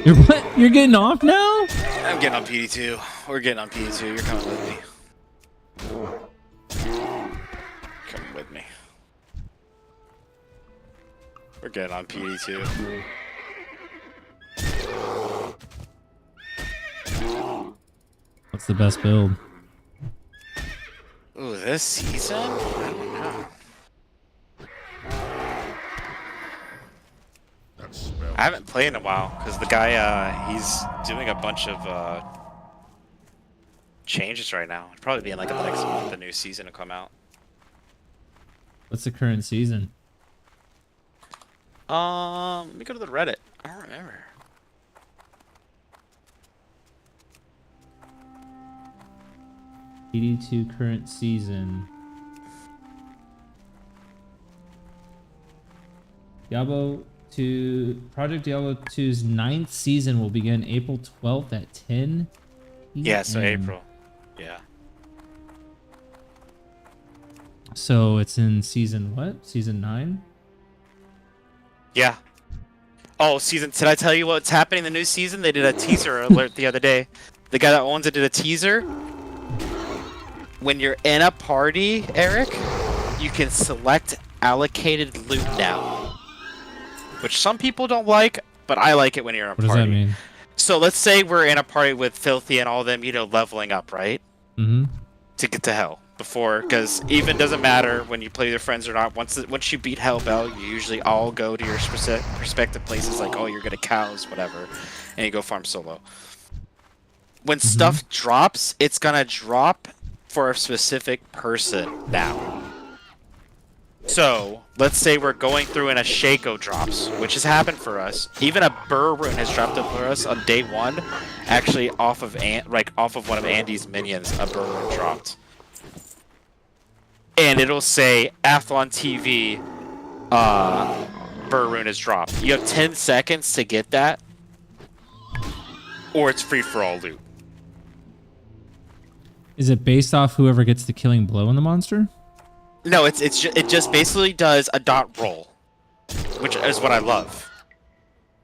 You're what? You're getting off now? I'm getting on PD2. We're getting on PD2. You're coming with me. Come with me. We're getting on PD2. What's the best build? Ooh, this season? I don't know. I haven't played in a while because the guy he's doing a bunch of changes right now. It'll probably be in like the next month the new season will come out. What's the current season? Let me go to the Reddit. I don't remember. PD2 current season. Project Diablo 2's 9th season will begin April 12th at 10 p.m. Yeah, so April. Yeah. So it's in season what? Season 9? Yeah. Oh, did I tell you what's happening in the new season? They did a teaser alert the other day. The guy that owns it did a teaser. When you're in a party, Eric, you can select allocated loot now. Which some people don't like, but I like it when you're in a party. What does that mean? So let's say we're in a party with Filthy and all them, you know, leveling up, right? Mm-hmm. To get to hell. Before, because even doesn't matter when you play with your friends or not. Once you beat Hellbell, you usually all go to your respective places, like, oh, you're good at cows, whatever, and you go farm solo. When stuff drops, it's gonna drop for a specific person now. So, let's say we're going through and a Shaco drops, which has happened for us. Even a Burr rune has dropped up for us on day 1. Actually, off of one of Andy's minions, a Burr rune dropped. And it'll say Athlon TV Burr rune is dropped. You have 10 seconds to get that, or it's free for all loot. Is it based off whoever gets the killing blow on the monster? No, it just basically does a dot roll, which is what I love.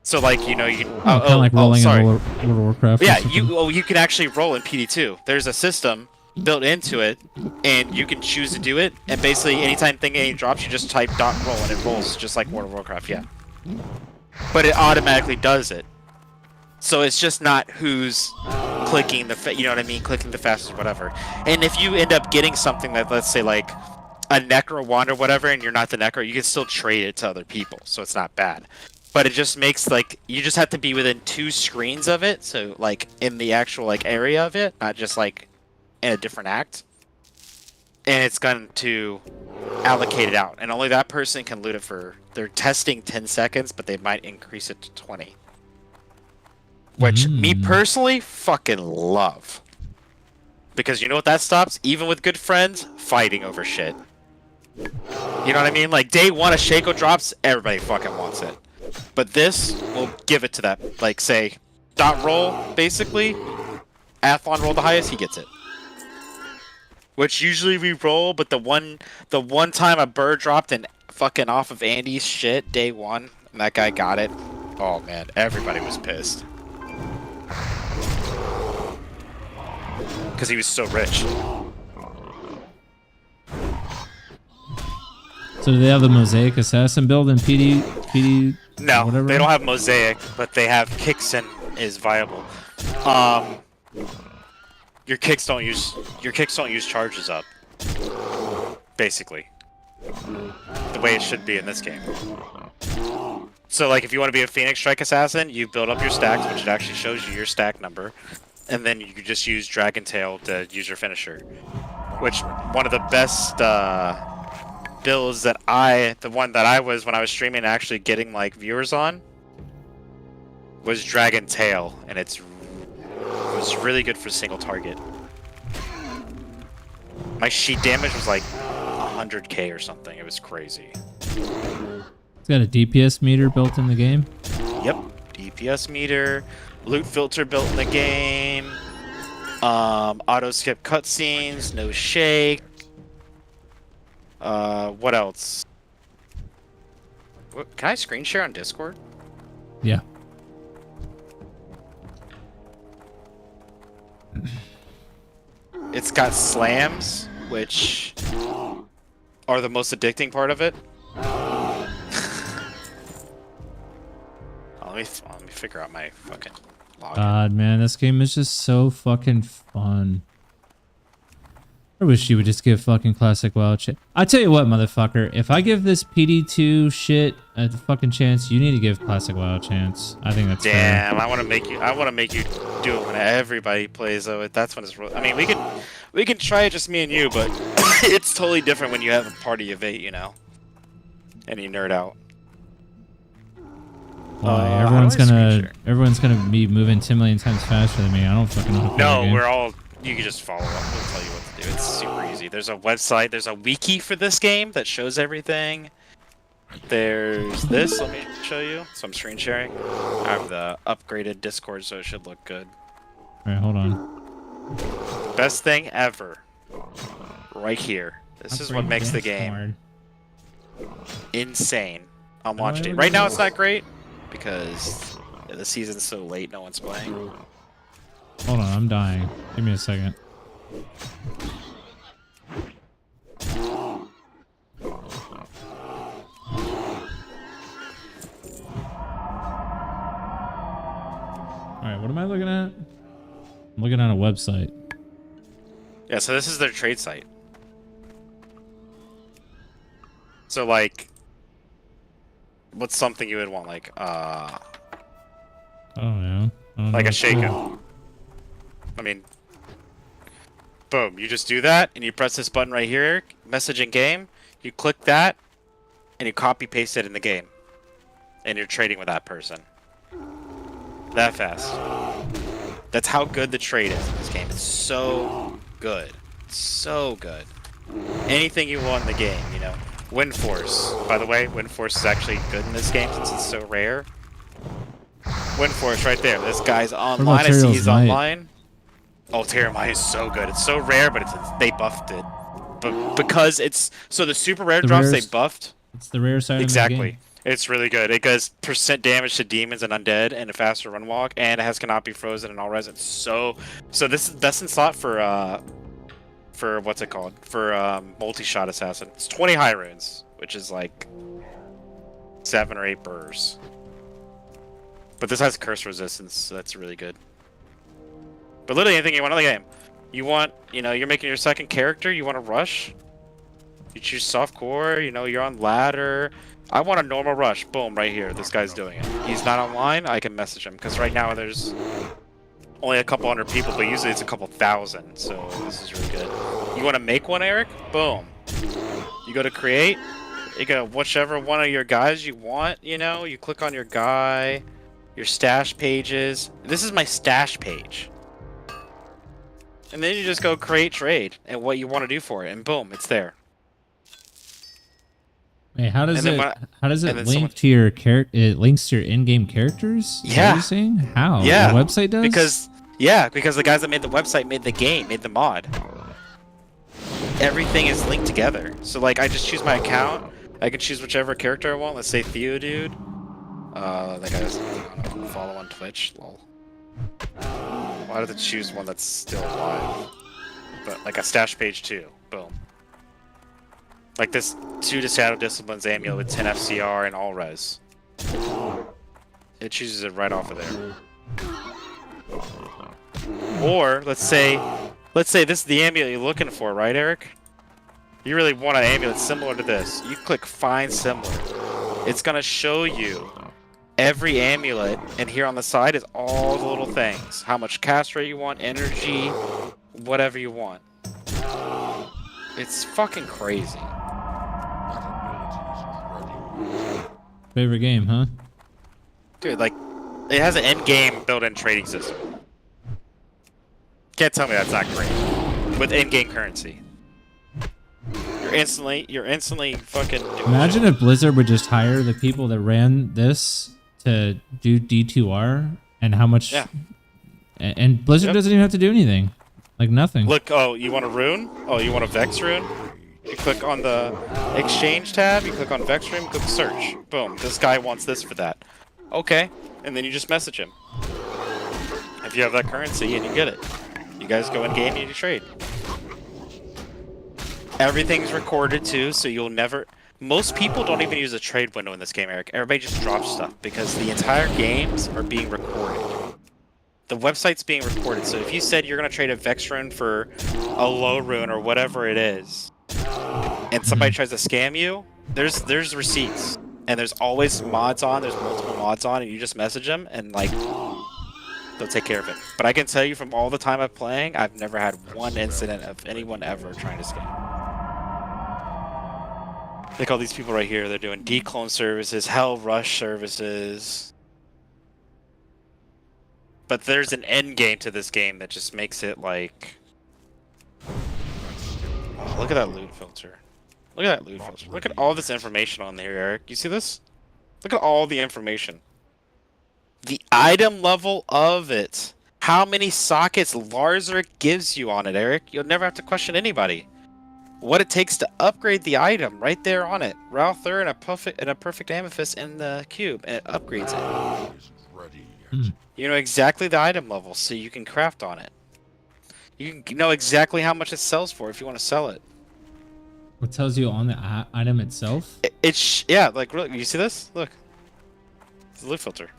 So like, you know, you can kind of like rolling in World of Warcraft. Yeah, you can actually roll in PD2. There's a system built into it, and you can choose to do it. And basically, anytime thing drops, you just type dot roll, and it rolls just like World of Warcraft. Yeah, but it automatically does it. So it's just not who's clicking you know what I mean, clicking the fastest, whatever. And if you end up getting something that, let's say like a necro wand or whatever, and you're not the necro, you can still trade it to other people, so it's not bad. But it just makes like you just have to be within 2 screens of it, so like in the actual like area of it, not just like in a different act. And it's going to allocate it out, and only that person can loot it for. They're testing 10 seconds, but they might increase it to 20. Which me personally fucking love, because you know what that stops? Even with good friends, fighting over shit. You know what I mean? Like day 1 a Shaco drops, everybody fucking wants it. But this will give it to that, like say, dot roll, basically. Athlon roll the highest, he gets it. Which usually we roll, but the one time a bird dropped and fucking off of Andy's shit, day 1, and that guy got it. Oh man, everybody was pissed. Because he was so rich. So do they have the Mosaic Assassin build in PD? No, whatever? they don't have Mosaic, but they have Kixen is viable. Your kicks don't use charges up. Basically. The way it should be in this game. So like if you want to be a Phoenix Strike Assassin, you build up your stacks, which it actually shows you your stack number. And then you could just use Dragon Tail to use your finisher. Which one of the best builds that the one that I was when I was streaming actually getting like viewers on was Dragon Tail, and it was really good for single target. My sheet damage was like 100k or something. It was crazy. It's got a DPS meter built in the game. Yep, DPS meter, loot filter built in the game, auto skip cutscenes, no shake. What else? Can I screen share on Discord? Yeah. It's got slams, which are the most addicting part of it. Let me figure out my fucking login. God, man, this game is just so fucking fun. I wish you would just give fucking classic WoW shit. I tell you what, motherfucker, if I give this PD2 shit a fucking chance, you need to give classic WoW a chance. I think that's fair. Damn, I want to make you do it when everybody plays though. That's when it's real. I mean, we can try it just me and you, but it's totally different when you have a party of 8, you know, and you nerd out. Why? Everyone's gonna be moving 10 million times faster than me. I don't fucking know how to play the game. We're all. You can just follow up. We'll tell you what to do. It's super easy. There's a website. There's a wiki for this game that shows everything. There's this. Let me show you. So I'm screen sharing. I have the upgraded Discord, so it should look good. All right, hold on. Best thing ever. Right here. This is what makes the game insane on launch date. Right now it's not great because the season's so late. No one's playing. Hold on, I'm dying. Give me a second. Alright, what am I looking at? I'm looking at a website. Yeah, so this is their trade site. So like, what's something you would want? Like, I don't know. Like a Shaco. I mean, boom, you just do that, and you press this button right here, message in game, you click that, and you copy paste it in the game. And you're trading with that person. That fast. That's how good the trade is in this game. It's so good. So good. Anything you want in the game, you know. Wind Force. By the way, Wind Force is actually good in this game since it's so rare. Wind Force right there. This guy's online. I see he's online. Oh, Terramite is so good. It's so rare, but they buffed it. But because it's so the super rare drops they buffed. It's the rare side exactly. of the game. It's really good. It does % damage to demons and undead and a faster run walk, and it has cannot be frozen and all res. It's so this is best in slot for what's it called? For multi-shot assassin. It's 20 high runes, which is like 7 or 8 burrs. But this has curse resistance, so that's really good. But literally anything you want in the game. You want, you know, you're making your second character, you want to rush? You choose softcore, you know, you're on ladder. I want a normal rush. Boom, right here. This guy's doing it. He's not online, I can message him. Because right now there's only a couple hundred people, but usually it's a couple thousand. So this is really good. You want to make one, Eric? Boom. You go to create. You go whichever one of your guys you want, you know. You click on your guy, your stash pages. This is my stash page. And then you just go create trade and what you want to do for it. And boom, it's there. Wait, how does it link someone... to your character? It links to your in-game characters? Yeah. Is that what you're saying? How? Yeah. The website does? Because the guys that made the website made the game, made the mod. Everything is linked together. So like I just choose my account. I can choose whichever character I want. Let's say Theo dude. That guy's follow on Twitch. Lol. Why did I choose one that's still alive? But like a stash page too. Boom. Like this 2 to Shadow Disciplines amulet with 10 FCR and all res. It chooses it right off of there. Or let's say this is the amulet you're looking for, right, Eric? You really want an amulet similar to this. You click find similar. It's gonna show you every amulet, and here on the side is all the little things. How much cast rate you want, energy, whatever you want. It's fucking crazy. Favorite game, huh? Dude, like, it has an end-game built-in trading system. Can't tell me that's not great. With in-game currency. You're instantly fucking doing Imagine shit. if Blizzard would just hire the people that ran this to do D2R and how much... Yeah. And Blizzard doesn't even have to do anything. Like nothing. Look, oh, you want a rune? Oh, you want a Vex rune? You click on the exchange tab, you click on Vex rune, click search. Boom, this guy wants this for that. Okay, and then you just message him. If you have that currency and you get it. You guys go in game and you trade. Everything's recorded too, so you'll never... Most people don't even use a trade window in this game, Eric. Everybody just drops stuff because the entire games are being recorded. The website's being recorded, so if you said you're going to trade a Vex rune for a low rune or whatever it is, and somebody tries to scam you, there's receipts. And there's always mods on, there's multiple mods on, and you just message them, and like, they'll take care of it. But I can tell you from all the time I'm playing, I've never had one incident of anyone ever trying to scam. Like all these people right here, they're doing declone services, hell rush services. But there's an end game to this game that just makes it like... Oh, look at that loot filter. Look at that loot filter. Look at all this information on there, Eric. You see this? Look at all the information. The item level of it. How many sockets Larzark gives you on it, Eric. You'll never have to question anybody. What it takes to upgrade the item right there on it. Routher and a perfect amethyst in the cube, and it upgrades it. You know exactly the item level, so you can craft on it. You can know exactly how much it sells for if you want to sell it. What tells you on the item itself? Yeah, like look, you see this? Look, it's the loot filter.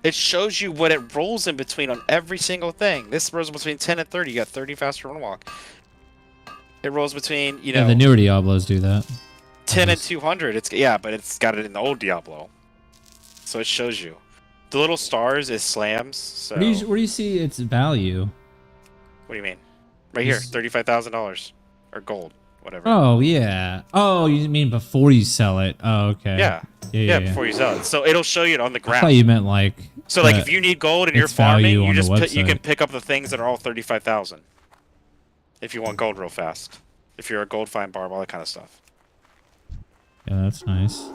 It shows you what it rolls in between on every single thing. This rolls between 10 and 30. You got 30 faster run walk. It rolls between, you know. Yeah, the newer Diablos do that. 10 and 200. But it's got it in the old Diablo. So it shows you. The little stars is slams. So. Where do you see its value? What do you mean? Right here, $35,000 or gold, whatever. Oh yeah. Oh, you mean before you sell it? Oh, okay. Yeah. Before you sell it. So it'll show you it on the ground. I thought you meant like. So like if you need gold and you're farming, you can pick up the things that are all 35,000. If you want gold real fast. If you're a gold find barb, all that kind of stuff. Yeah, that's nice.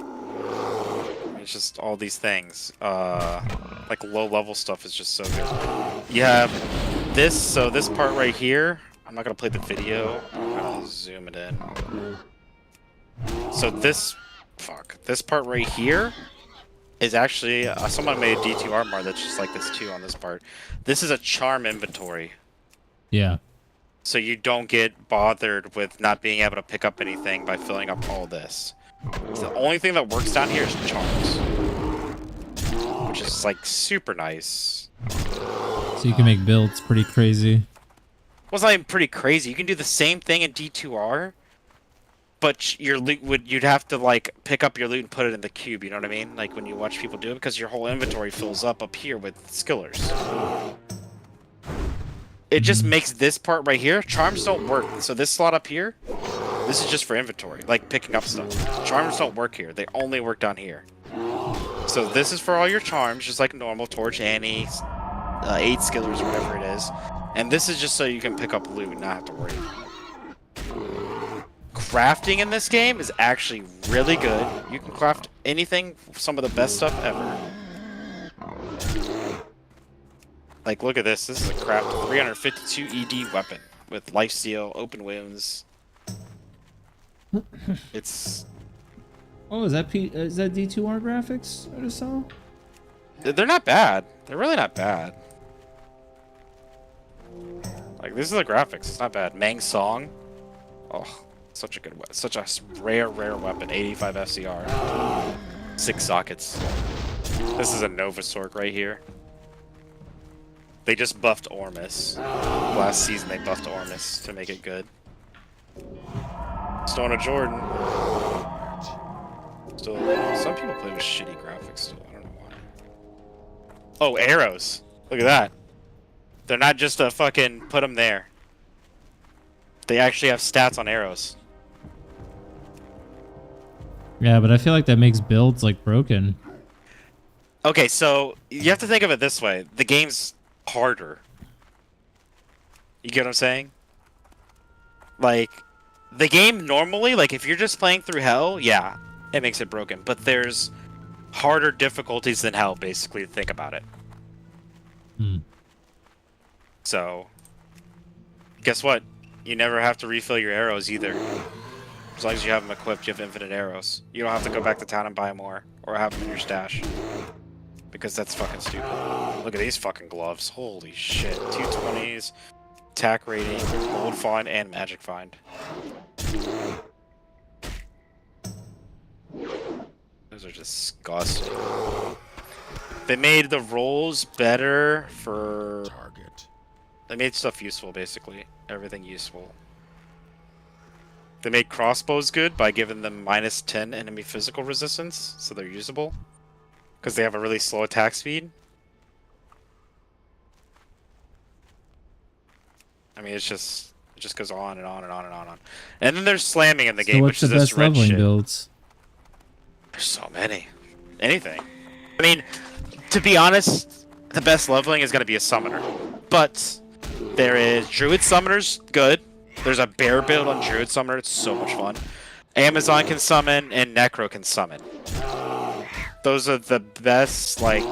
It's just all these things. Like low level stuff is just so good. You have this, so this part right here, I'm not gonna play the video. I'm gonna zoom it in. So this part right here is actually, someone made a D2R mod that's just like this too on this part. This is a charm inventory. Yeah. So you don't get bothered with not being able to pick up anything by filling up all this. So the only thing that works down here is charms. Which is like super nice. So you can make builds pretty crazy. Well, it's not even pretty crazy. You can do the same thing in D2R, but your loot you'd have to like pick up your loot and put it in the cube. You know what I mean? Like when you watch people do it, because your whole inventory fills up here with skillers. It just makes this part right here. Charms don't work. So this slot up here, this is just for inventory, like picking up stuff. Charms don't work here. They only work down here. So this is for all your charms, just like normal Torch, Annie, 8 skillers, whatever it is. And this is just so you can pick up loot and not have to worry. Crafting in this game is actually really good. You can craft anything, some of the best stuff ever. Like, look at this. This is a craft 352 ED weapon with lifesteal, open wounds. It's... Oh, is that D2R graphics I just saw? They're not bad. They're really not bad. Like, this is the graphics. It's not bad. Mang's Song. Oh, such a good weapon. Such a rare weapon. 85 FCR. 6 sockets. This is a Nova Sork right here. They just buffed Ormus. Last season they buffed Ormus to make it good. Stone of Jordan. Still, some people play with shitty graphics still. I don't know why. Oh, arrows. Look at that. They're not just a fucking put them there. They actually have stats on arrows. Yeah, but I feel like that makes builds like broken. Okay, so you have to think of it this way. The game's harder. You get what I'm saying? Like, the game normally, like if you're just playing through hell, yeah, it makes it broken. But there's harder difficulties than hell, basically, to think about it. So, guess what? You never have to refill your arrows either. As long as you have them equipped, you have infinite arrows. You don't have to go back to town and buy more, or have them in your stash. Because that's fucking stupid. Look at these fucking gloves. Holy shit. 220s, attack rating, gold find, and magic find. Those are disgusting. They made the rolls better for... Target. They made stuff useful, basically. Everything useful. They made crossbows good by giving them -10 enemy physical resistance, so they're usable. Because they have a really slow attack speed. I mean, it just goes on and on and on and on and on. And then there's slamming in the game, which is this red shit. Builds? There's so many. Anything. I mean, to be honest, the best leveling is going to be a summoner. But there is Druid Summoner's good. There's a bear build on Druid Summoner. It's so much fun. Amazon can summon, and Necro can summon. Those are the best, like,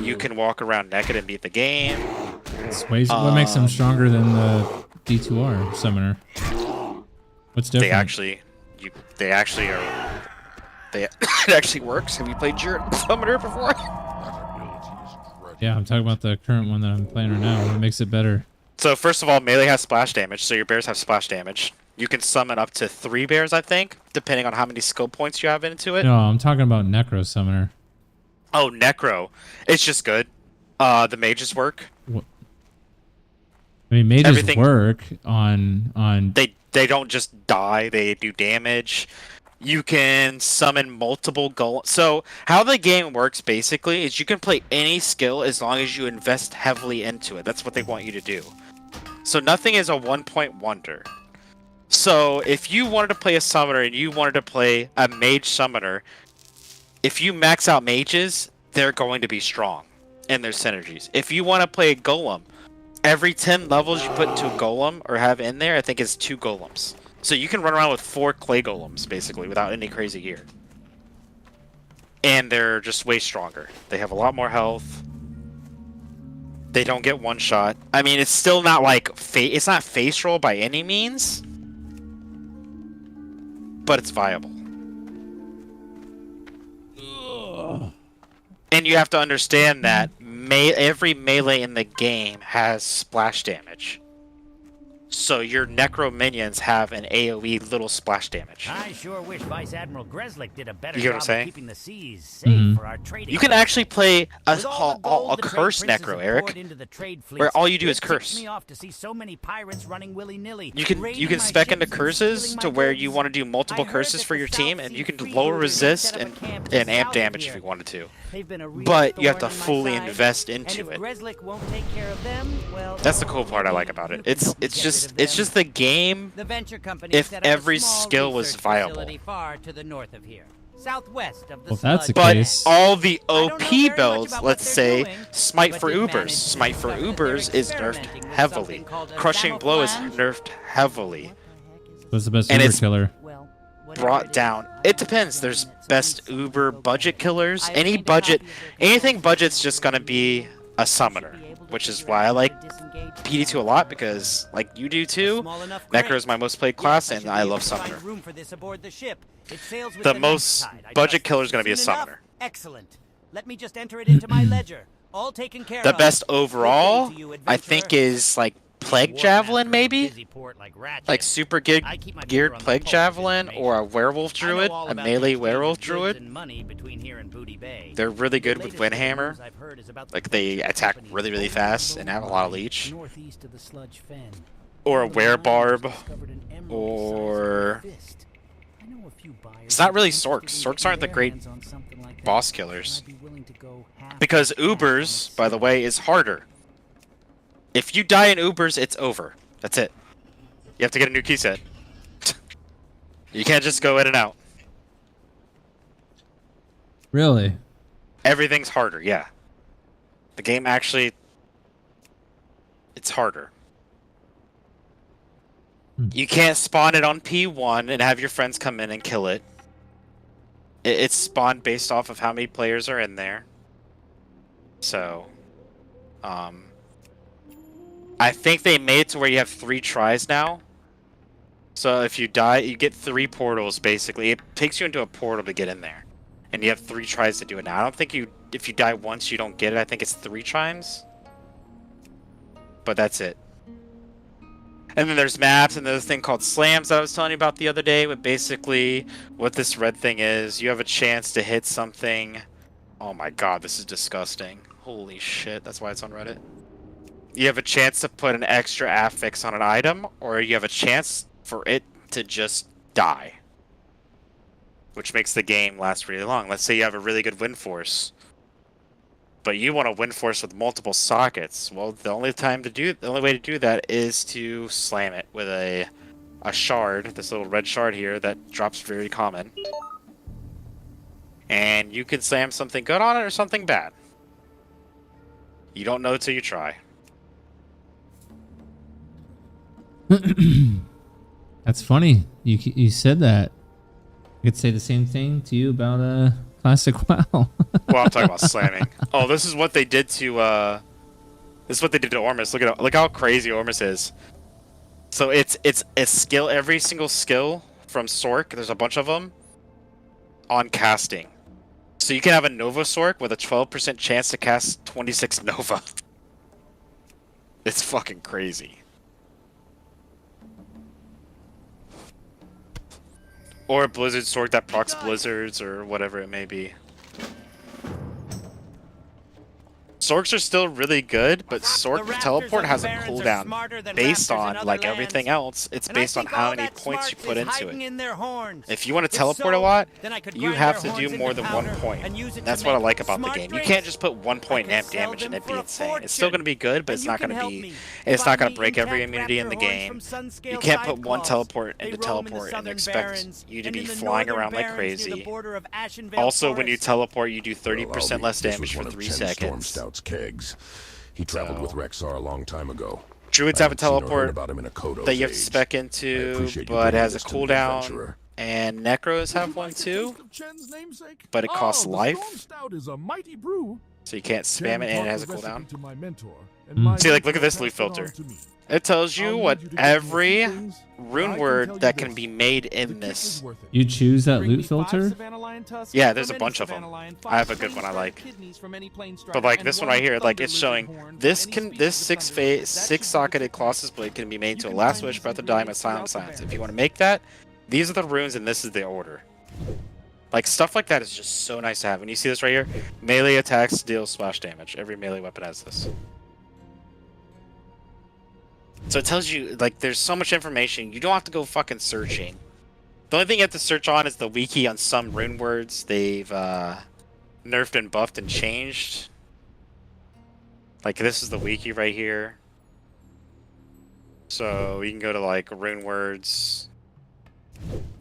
you can walk around naked and beat the game. What makes them stronger than the D2R summoner? What's different? They actually are... it actually works. Have you played Druid Summoner before? Yeah, I'm talking about the current one that I'm playing right now. What makes it better? So first of all, melee has splash damage, so your bears have splash damage. You can summon up to 3 bears, I think, depending on how many skill points you have into it. No, I'm talking about Necro Summoner. Oh, Necro. It's just good. The mages work. What? I mean, mages work on... They don't just die, they do damage. You can summon multiple golems. So how the game works basically is you can play any skill as long as you invest heavily into it. That's what they want you to do. So nothing is a one-point wonder. So if you wanted to play a summoner and you wanted to play a mage summoner, if you max out mages, they're going to be strong in their synergies. If you want to play a golem, every 10 levels you put into a golem or have in there, I think it's 2 golems. So you can run around with 4 clay golems, basically, without any crazy gear. And they're just way stronger. They have a lot more health. They don't get one shot. I mean, it's still not like... it's not face roll by any means. But it's viable. Ugh. And you have to understand that every melee in the game has splash damage. So your Necro minions have an AoE little splash damage. I sure wish Vice Admiral Greslick did a better You get what I'm job of saying? keeping the seas safe for our trading. You can actually play a With all the gold the trade curse princes Necro, have Eric, poured into the trade fleets, where all you do it is ticks curse. me off to see so many pirates running willy-nilly, You can raiding my spec into ships and curses stealing to my where goods. you want to do multiple I heard curses that for the your South team, and Sea you can freebooters lower have resist set up a and camp just amp south of damage here. if you wanted to. They've been a real But you have to thorn in my fully side, invest and into if it. Greslick won't take care of them, well, That's the cool part I like about it. It's just the game. the venture company If set up every a small skill was research viable. facility far to the north of here, southwest of the Well, if that's the sludge. But case. all the I don't know OP very much builds, about let's what say, they're doing, Smite but for did Ubers. manage to Smite for discover that they're Ubers is nerfed experimenting with heavily. something called a Crushing Blow is camouflage. nerfed heavily. What's the best And Uber it's killer? Well, whatever Brought it down. is, It depends. There's best Uber budget killers. Any budget, anything budget's just gonna be a summoner, which is why I like PD2 a lot, because like you do too. Necro is my most played class, and I love summoner. The most budget killer is gonna be a summoner. Excellent. Let me just enter it into my ledger. All taken care The of. best Good day overall, to you, I adventurer. think, is like Plague Javelin, maybe? Like super geared Plague Javelin, or a Werewolf Druid, a melee Werewolf Druid. They're really good with Windhammer. Like they attack really, really fast and have a lot of leech. Or a Werebarb, or... It's not really Sorks. Sorks aren't the great boss killers. Because Ubers, by the way, is harder. If you die in Ubers, it's over. That's it. You have to get a new key set. You can't just go in and out. Really? Everything's harder, yeah. The game actually... It's harder. You can't spawn it on P1 and have your friends come in and kill it. It's spawned based off of how many players are in there. So... I think they made it to where you have 3 tries now. So if you die, you get 3 portals, basically. It takes you into a portal to get in there. And you have 3 tries to do it now. I don't think if you die once, you don't get it. I think it's 3 times. But that's it. And then there's maps, and there's a thing called slams that I was telling you about the other day. But basically, what this red thing is, you have a chance to hit something. Oh my god, this is disgusting. Holy shit, that's why it's on Reddit. You have a chance to put an extra affix on an item, or you have a chance for it to just die. Which makes the game last really long. Let's say you have a really good wind force, but you want a wind force with multiple sockets. Well, the only way to do that is to slam it with a shard, this little red shard here that drops very common. And you can slam something good on it or something bad. You don't know till you try. That's funny. You said that. I could say the same thing to you about Classic WoW. Well, I'm talking about slamming. Oh, this is what they did to Ormus. Look how crazy Ormus is. So it's a skill, every single skill from Sork, there's a bunch of them, on casting. So you can have a Nova Sork with a 12% chance to cast 26 Nova. It's fucking crazy. Or a Blizzard Sork that procs Blizzards, or whatever it may be. Sorks are still really good, but Sork Teleport has a cooldown based on, like everything else, it's based on how many points you put into it. If you want to teleport a lot, you have to do more than 1 point. That's what I like about the game. You can't just put 1 point in amp damage and it'd be insane. It's still going to be good, but it's not going to break every immunity in the game. You can't put 1 teleport into teleport and expect you to be flying around like crazy. Also, when you teleport, you do 30% less damage for 3 seconds. Kegs. He traveled with Rexar a long time ago. Druids have a teleport that you have to spec into, but it has a cooldown, and Necros have one too, but it costs life, so you can't spam it, and it has a cooldown. See, like, look at this loot filter. It tells you what every rune word that can be made in this. You choose that loot filter? Yeah, there's a bunch of them. I have a good one I like. But like this one right here, like it's showing this six-socketed Colossus blade can be made to a Last Wish, Breath of Diamond, Silent Science. If you want to make that, these are the runes and this is the order. Like stuff like that is just so nice to have. And you see this right here, melee attacks deal splash damage. Every melee weapon has this. So it tells you, like, there's so much information. You don't have to go fucking searching. The only thing you have to search on is the wiki on some rune words. They've nerfed and buffed and changed. Like, this is the wiki right here. So you can go to, like, rune words.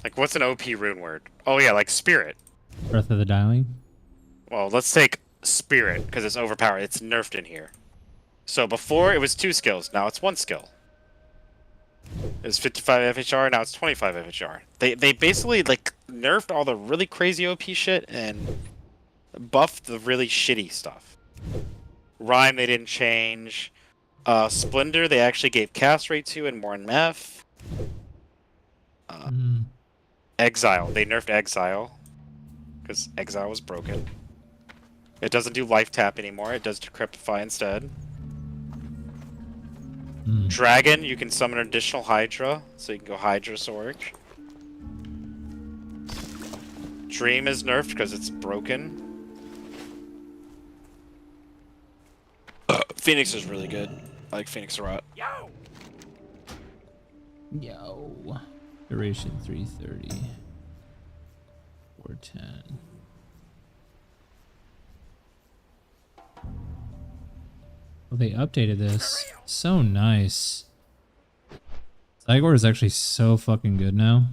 Like, what's an OP rune word? Oh, yeah, like Spirit. Breath of the Dying? Well, let's take Spirit, because it's overpowered. It's nerfed in here. So before, it was 2 skills. Now it's 1 skill. It was 55 FHR, now it's 25 FHR. They basically, like, nerfed all the really crazy OP shit and buffed the really shitty stuff. Rhyme, they didn't change. Splendor, they actually gave cast rate to and more in meth. Exile, they nerfed Exile. Because Exile was broken. It doesn't do life tap anymore, it does Decrepify instead. Dragon, you can summon an additional Hydra, so you can go Hydra Sword. Dream is nerfed because it's broken. Phoenix is really good. I like Phoenix Rot. Yo. Duration 330. 410. Well, they updated this. So nice. Zygor is actually so fucking good now.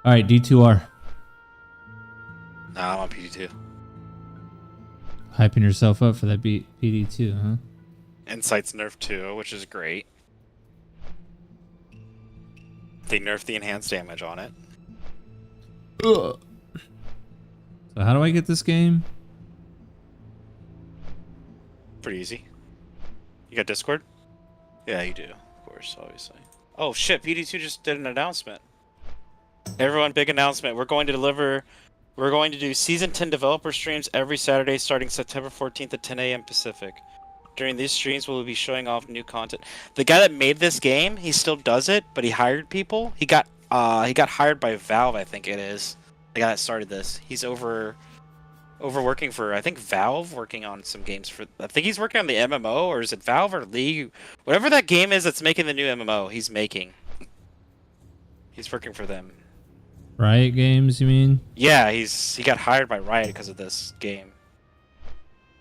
Alright, D2R. Nah, I'm on PD2. Hyping yourself up for that PD2, huh? Insight's nerfed too, which is great. They nerfed the enhanced damage on it. Ugh. So how do I get this game? Pretty easy. You got Discord? Yeah, you do. Of course, obviously. Oh shit, PD2 just did an announcement. Everyone, big announcement. We're going to do Season 10 developer streams every Saturday starting September 14th at 10 a.m. Pacific. During these streams, we'll be showing off new content. The guy that made this game, he still does it, but he hired people. He got hired by Valve, I think it is. The guy that started this. He's over working for, I think, Valve, working on some games for... I think he's working on the MMO, or is it Valve or League? Whatever that game is that's making the new MMO, he's making. He's working for them. Riot Games, you mean? Yeah, he got hired by Riot because of this game.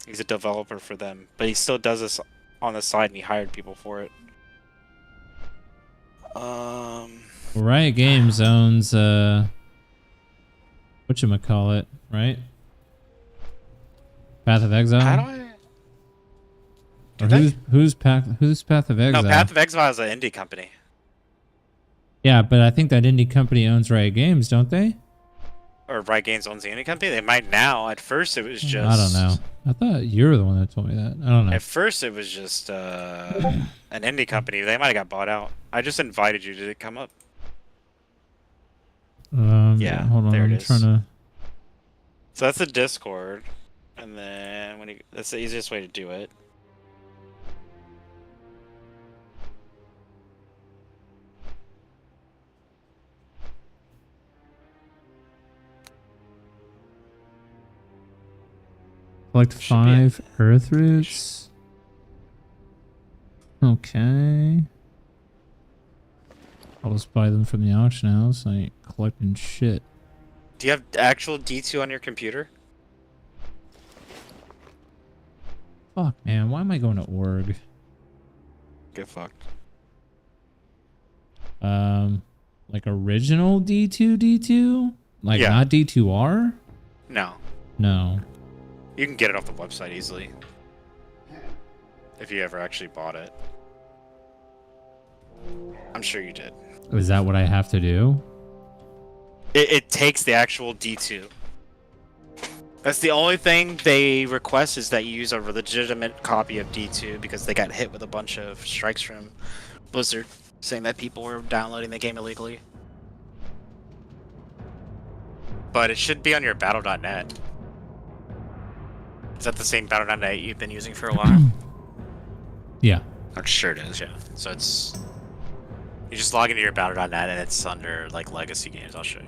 He's a developer for them, but he still does this on the side, and he hired people for it. Well, Riot Games owns whatchamacallit, right? Path of Exile? How do I... Who's Path of Exile? No, Path of Exile is an indie company. Yeah, but I think that indie company owns Riot Games, don't they? Or Riot Games owns the indie company? They might now. At first, it was just... I don't know. I thought you were the one that told me that. I don't know. At first, it was just an indie company. They might have got bought out. I just invited you. Did it come up? Yeah, hold on. there I'm it is. trying to... So that's the Discord. And then that's the easiest way to do it. Collect 5 earth roots. Okay. I'll just buy them from the auction house. I ain't collecting shit. Do you have actual D2 on your computer? Fuck, man. Why am I going to org? Get fucked. Like original D2? Like Yeah. not D2R? No. No. You can get it off the website easily. If you ever actually bought it. I'm sure you did. Is that what I have to do? It takes the actual D2. That's the only thing they request, is that you use a legitimate copy of D2 because they got hit with a bunch of strikes from Blizzard. saying that people were downloading the game illegally. But it should be on your battle.net. Is that the same battle.net you've been using for a while? Yeah. I'm sure it is, yeah. So it's... You just log into your battle.net and it's under, like, legacy games. I'll show you.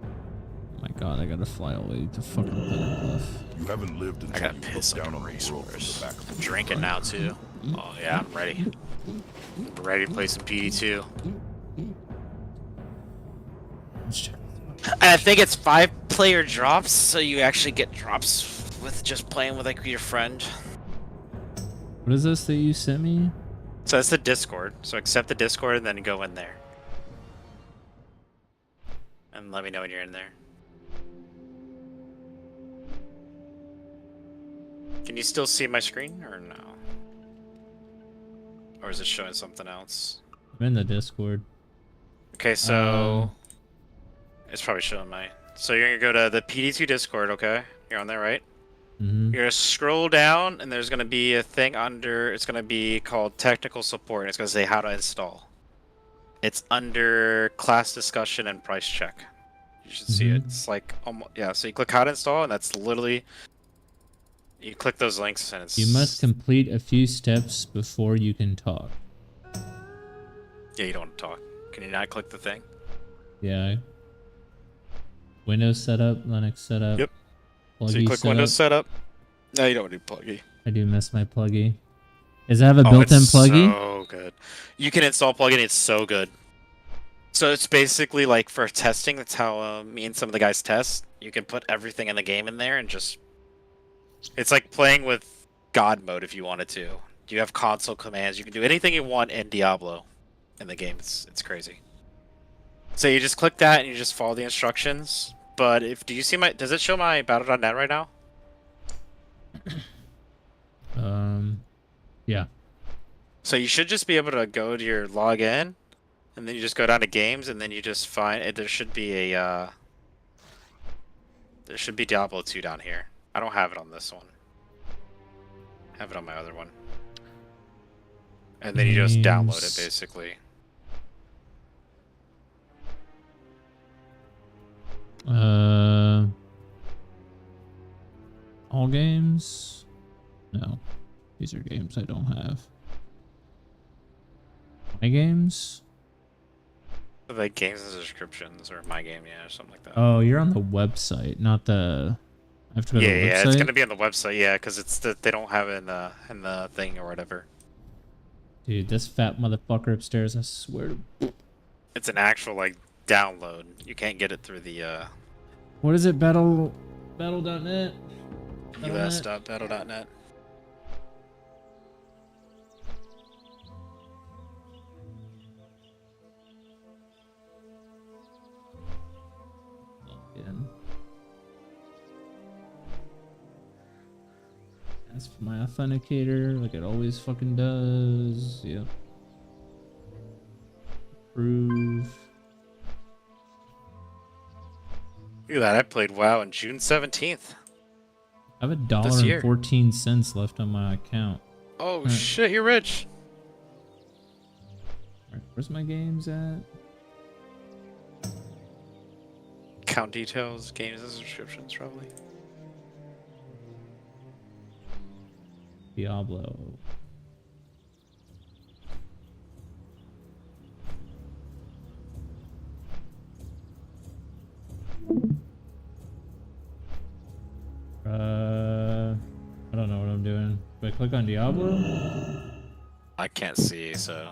Oh my god, I gotta fly all the way to fucking Thundercliff. You haven't lived I until gotta you piss look like down a on the world from racehorse. the back of I'm the drinking now, too. Oh, yeah, I'm ready. I'm ready to play some PD2. Let's check. And I think it's 5-player drops, so you actually get drops with just playing with, like, your friend. What is this that you sent me? So it's the Discord. So accept the Discord and then go in there. And let me know when you're in there. Can you still see my screen or no? Or is it showing something else? I'm in the Discord. Okay, so it's probably showing my. So you're gonna go to the PD2 Discord, okay? You're on there, right? Mm-hmm. You're gonna scroll down, and there's gonna be a thing under. It's gonna be called technical support. And it's gonna say how to install. It's under class discussion and price check. You should see it. It's like almost, yeah. So you click how to install, and that's literally. You click those links, and it's. You must complete a few steps before you can talk. Yeah, you don't want to talk. Can you not click the thing? Yeah. Windows setup, Linux setup. Yep. Pluggy So you click setup. Windows setup. No, you don't do pluggy. I do miss my pluggy. Does it have a built-in it's pluggy? so good. You can install plugin. It's so good. So it's basically like for testing. That's how me and some of the guys test. You can put everything in the game in there and just. It's like playing with God mode if you wanted to. You have console commands. You can do anything you want in Diablo, in the game. It's crazy. So you just click that and you just follow the instructions. But if do you see my? Does it show my battle.net right now? Yeah. So you should just be able to go to your login, and then you just go down to games, and then you just find it. There should be a there should be Diablo 2 down here. I don't have it on this one. I have it on my other one. And then you just download it basically. All games? No. These are games I don't have. My games? Like games and subscriptions or my game, yeah, or something like that. Oh, you're on the website, not the. I have to go to the website. Yeah, it's gonna be on the website, yeah, because it's they don't have it in the thing or whatever. Dude, this fat motherfucker upstairs, I swear to. It's an actual like download. You can't get it through the What is it? Battle.net? us.battle.net. In. As for my authenticator, like it always fucking does. Yep. Approve. Look at that! I played WoW on June 17th. I have This year. $1.14 left on my account. Oh shit! You're rich. Alright, where's my games at? Account details, games and subscriptions, probably. Diablo. I don't know what I'm doing. Do I click on Diablo? I can't see, so.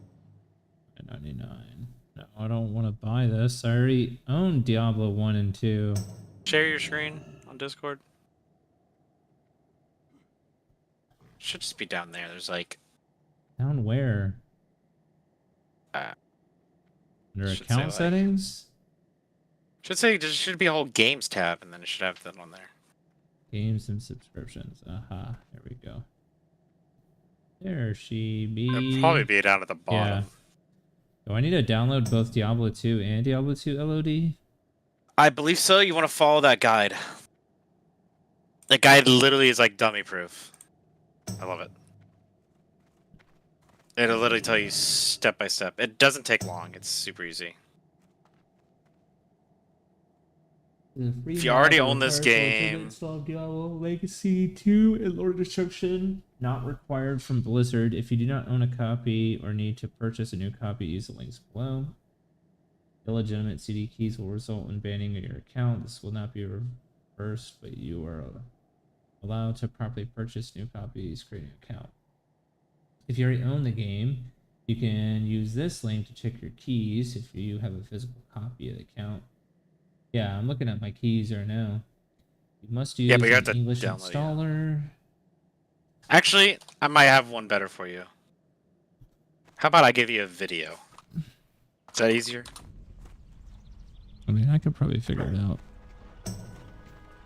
99. No, I don't want to buy this. I already own Diablo 1 and 2. Share your screen on Discord. Should just be down there. There's like. Down where? Under should account say, like- settings? Should say there should be a whole games tab, and then it should have that on there. Games and subscriptions. Aha, there we go. There she be. It'll probably be down at the bottom. Yeah. Do I need to download both Diablo 2 and Diablo 2 LOD? I believe so. You want to follow that guide. That guide literally is like dummy proof. I love it. It'll literally tell you step by step. It doesn't take long. It's super easy. If you already own this game, install Diablo Legacy 2 and Lord of Destruction, not required from Blizzard. If you do not own a copy or need to purchase a new copy, use the links below. Illegitimate CD keys will result in banning of your account. This will not be reversed, but you are allowed to properly purchase new copies, create an account. If you already own the game, you can use this link to check your keys if you have a physical copy of the account. Yeah, I'm looking at my keys right now. You must use but you have an to English download it. installer. Actually, I might have one better for you. How about I give you a video? Is that easier? I mean, I could probably figure it out.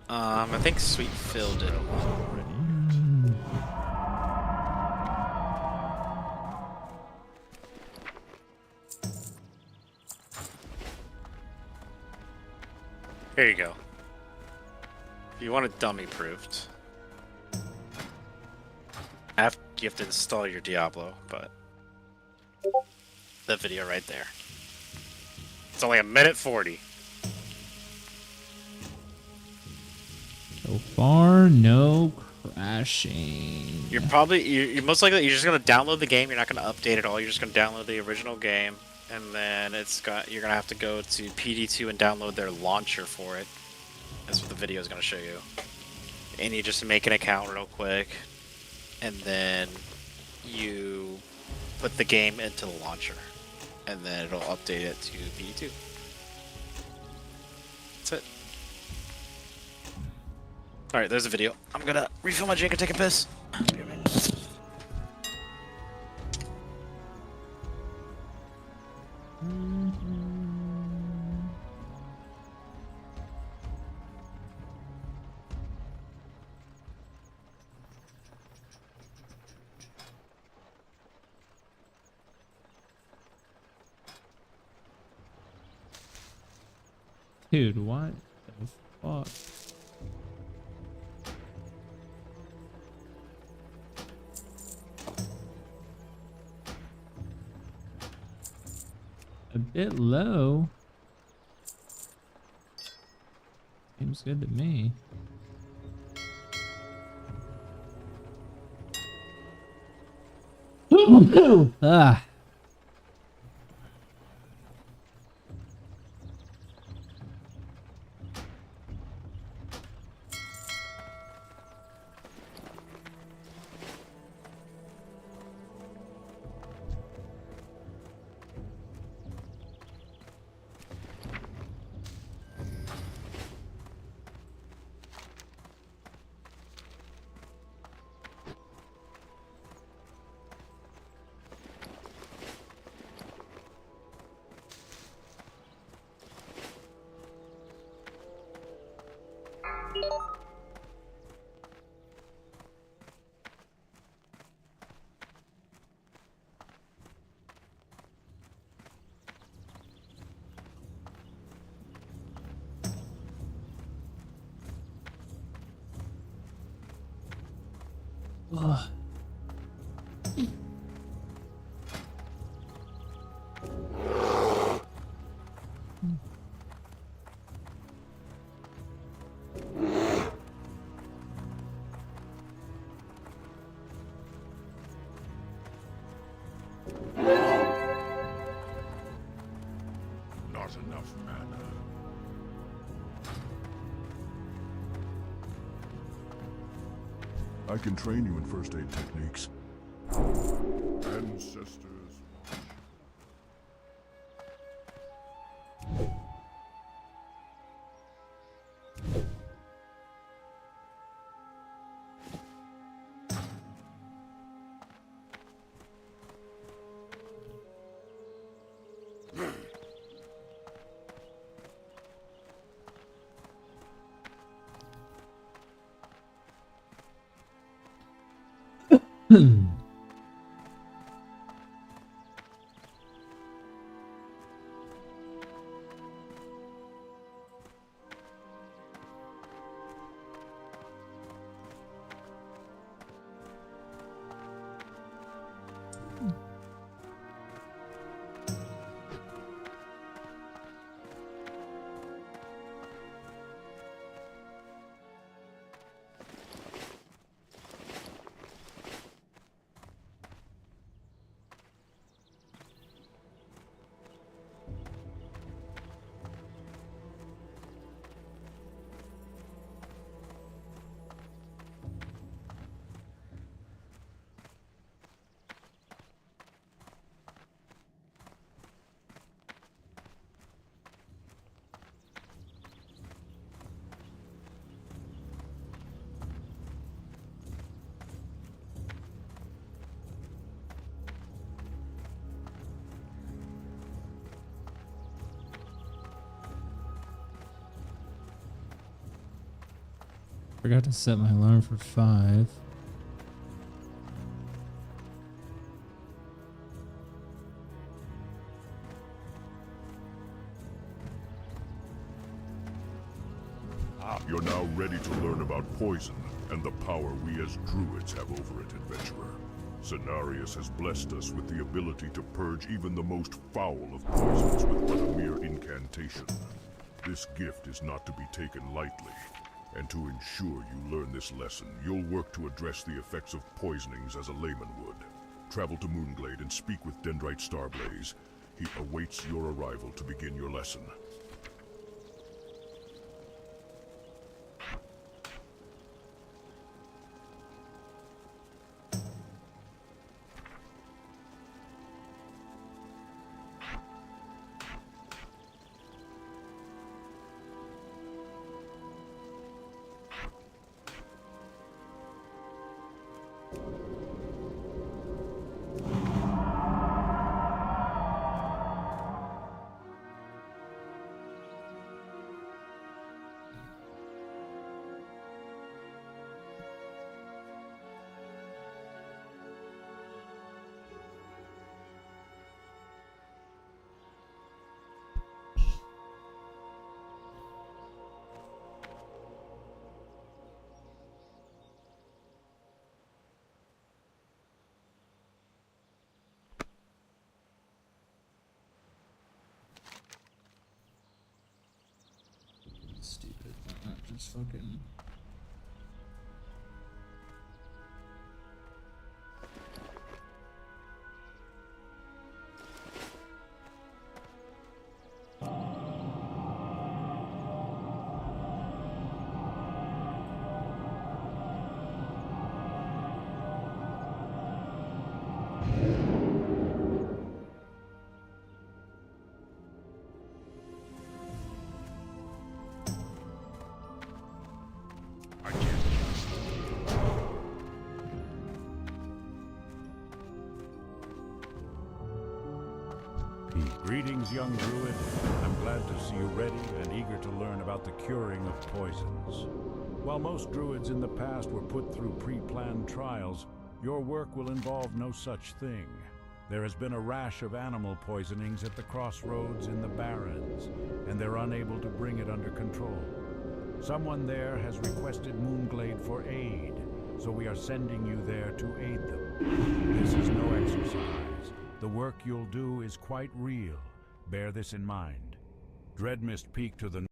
I think Sweet Phil did one already. Here you go. If you want it dummy proofed, you have to install your Diablo, but the video right there. It's only 1:40. So far, no crashing. You're most likely you're just gonna download the game. You're not gonna update it all. You're just gonna download the original game, and then you're gonna have to go to PD2 and download their launcher for it. That's what the video is gonna show you. And you just make an account real quick, and then you put the game into the launcher, and then it'll update it to PD2. That's it. Alright, there's a video. I'm gonna refill my drink and take a piss. Dude, what the fuck? A bit low. Seems good to me. Ah. Ugh. Not enough mana. I can train you in first aid techniques. Ancestors. Forgot to set my alarm for 5. You're now ready to learn about poison and the power we as druids have over it, adventurer. Cenarius has blessed us with the ability to purge even the most foul of poisons with but a mere incantation. This gift is not to be taken lightly, and to ensure you learn this lesson, you'll work to address the effects of poisonings as a layman would. Travel to Moonglade and speak with Dendrite Starblaze. He awaits your arrival to begin your lesson. Stupid. Just fucking. Greetings, young druid. I'm glad to see you ready and eager to learn about the curing of poisons. While most druids in the past were put through pre-planned trials, your work will involve no such thing. There has been a rash of animal poisonings at the crossroads in the Barrens, and they're unable to bring it under control. Someone there has requested Moonglade for aid, so we are sending you there to aid them. This is no exercise. The work you'll do is quite real. Bear this in mind. Dreadmist Peak to the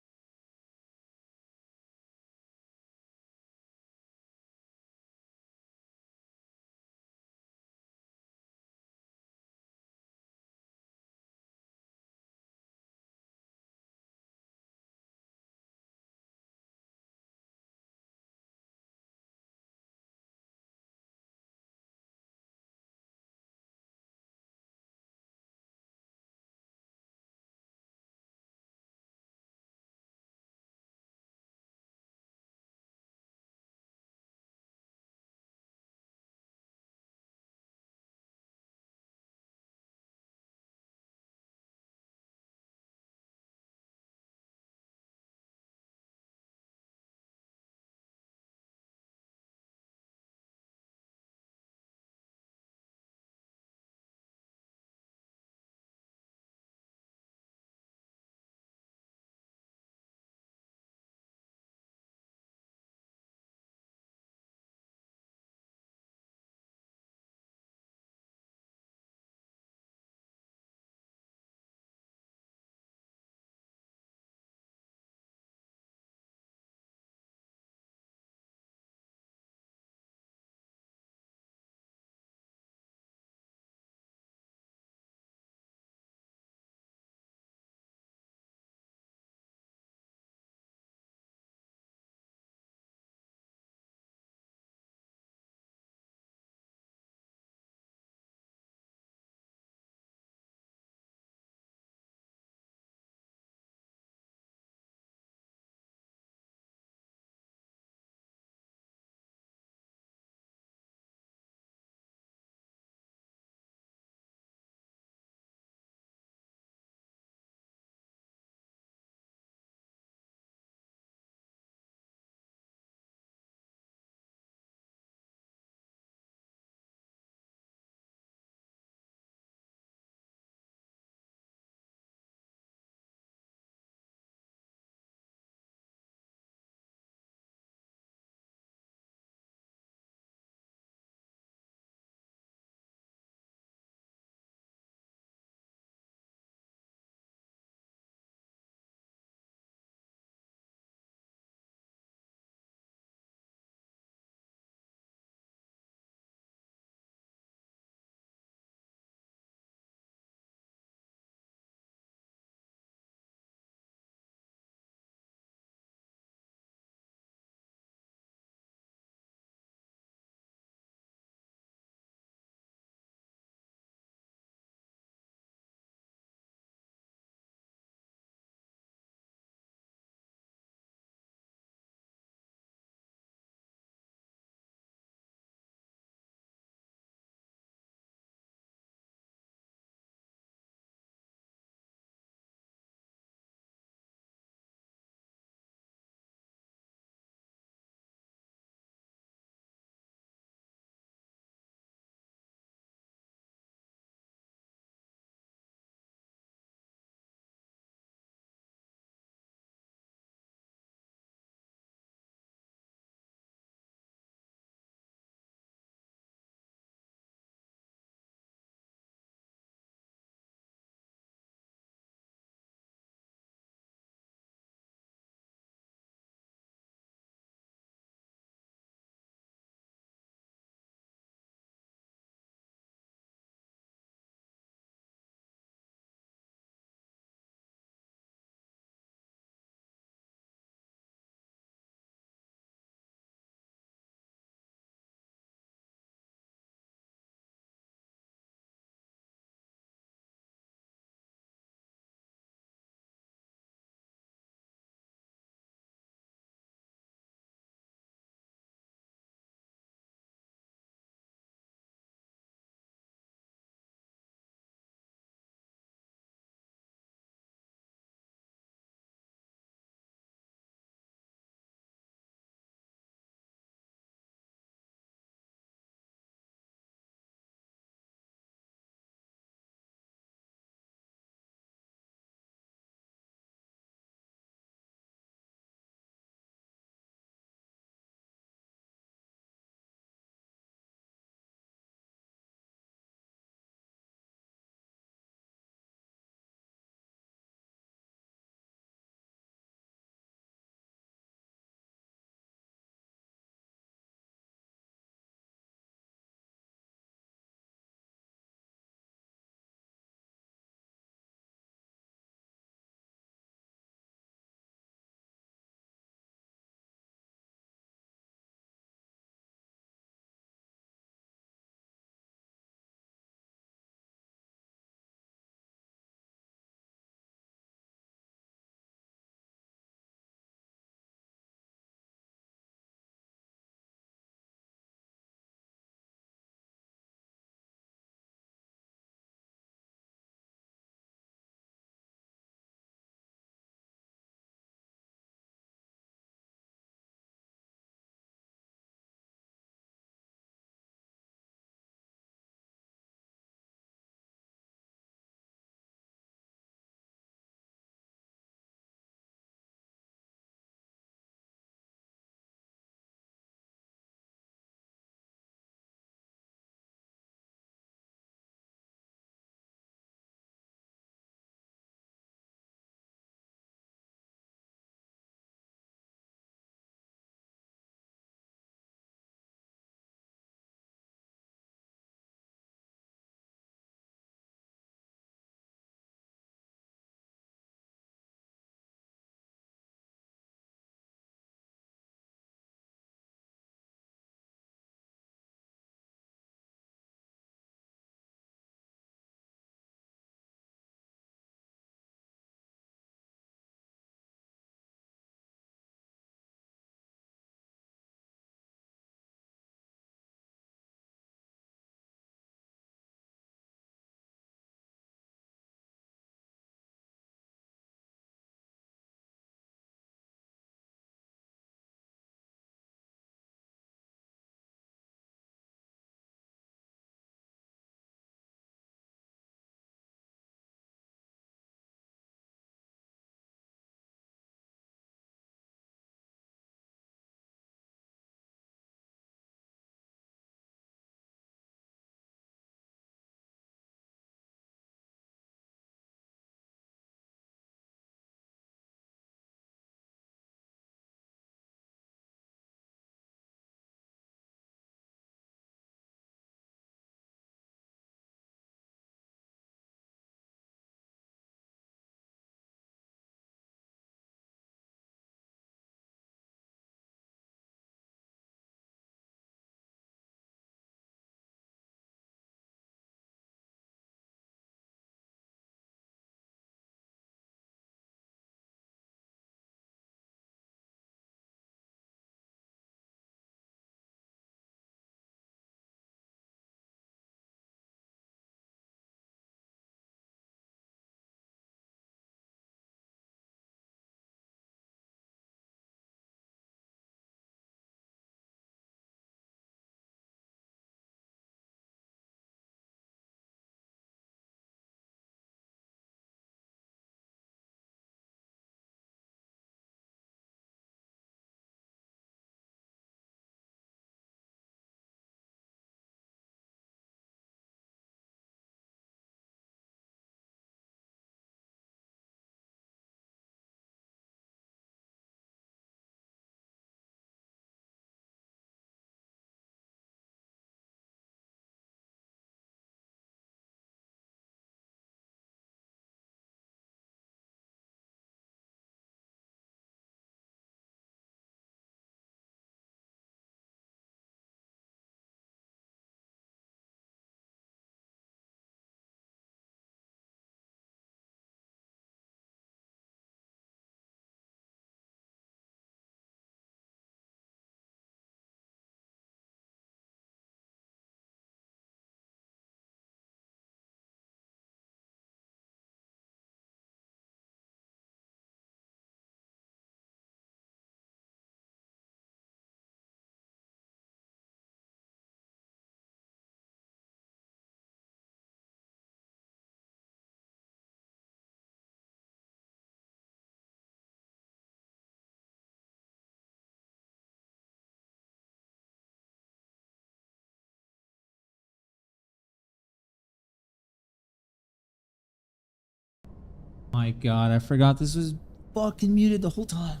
My God, I forgot this was fucking muted the whole time.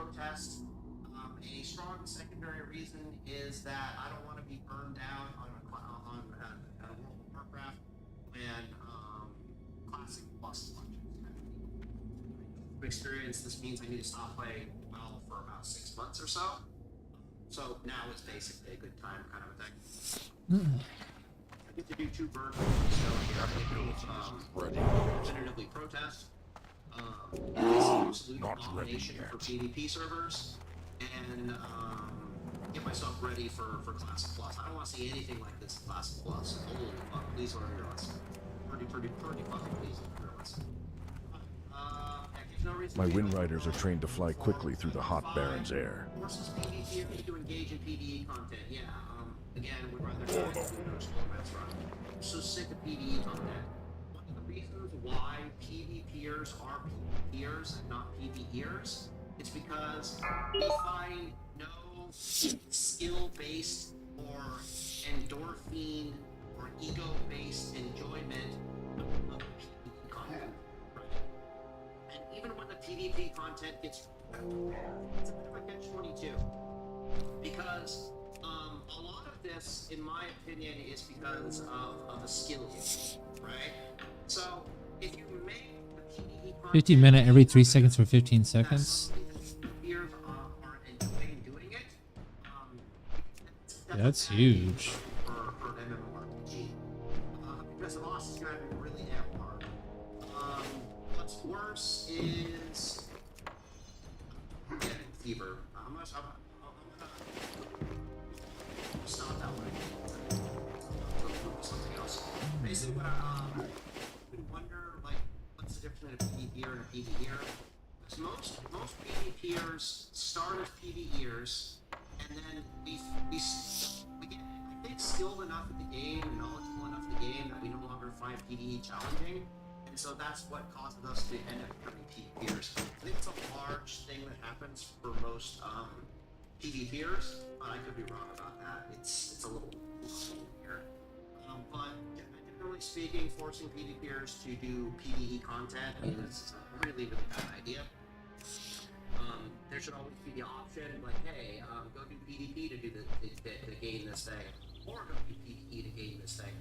protest. A strong secondary reason is that I don't want to be burned down on World of Warcraft when Classic Plus launches. Experience, this means I need to stop playing WoW for about 6 months or so. So now is basically a good time, kind of a thing. I get to do 2 birds with one stone here. I get to definitively protest. It's an absolute abomination for PvP servers, and get myself ready for Classic Plus. I don't want to see anything like this in Classic Plus. Holy fuck, please learn your lesson. Pretty fucking please learn your lesson. My wind riders are trained to fly quickly through the hot Baron's air. Versus PvP, if you need to engage in PvE content, yeah. Again, we'd rather do those formats run. I'm so sick of PvE content. One of the reasons why PvPers are PvPers and not PvEers is because we find no skill-based or endorphin or ego-based enjoyment of PvE content. And even when the PvP content gets, it's a bit of a catch-22, because a lot of this, in my opinion, is because of a skill issue, right? So if you make the PvE content 15 minute every 3 seconds for 15 seconds. Peers are enjoying doing it. Yeah, that's huge. For an MMORPG, because the boss is going to be really damn hard. What's worse is I'm getting fever. I'm gonna stop that way. Something else. Basically, what I wonder, like, what's the difference between a PvPer and a PvEer? Because most PvPers start as PvEers, and then we get, I think, skilled enough at the game and knowledgeable enough of the game that we no longer find PvE challenging. And so that's what causes us to end up becoming PvPers. I think it's a large thing that happens for most PvPers, but I could be wrong about that. It's a little weird. But generally speaking, forcing PvPers to do PvE content is a really, really bad idea. There should always be the option, like, hey, go do PvP to do to gain this thing, or go do PvE to gain this thing.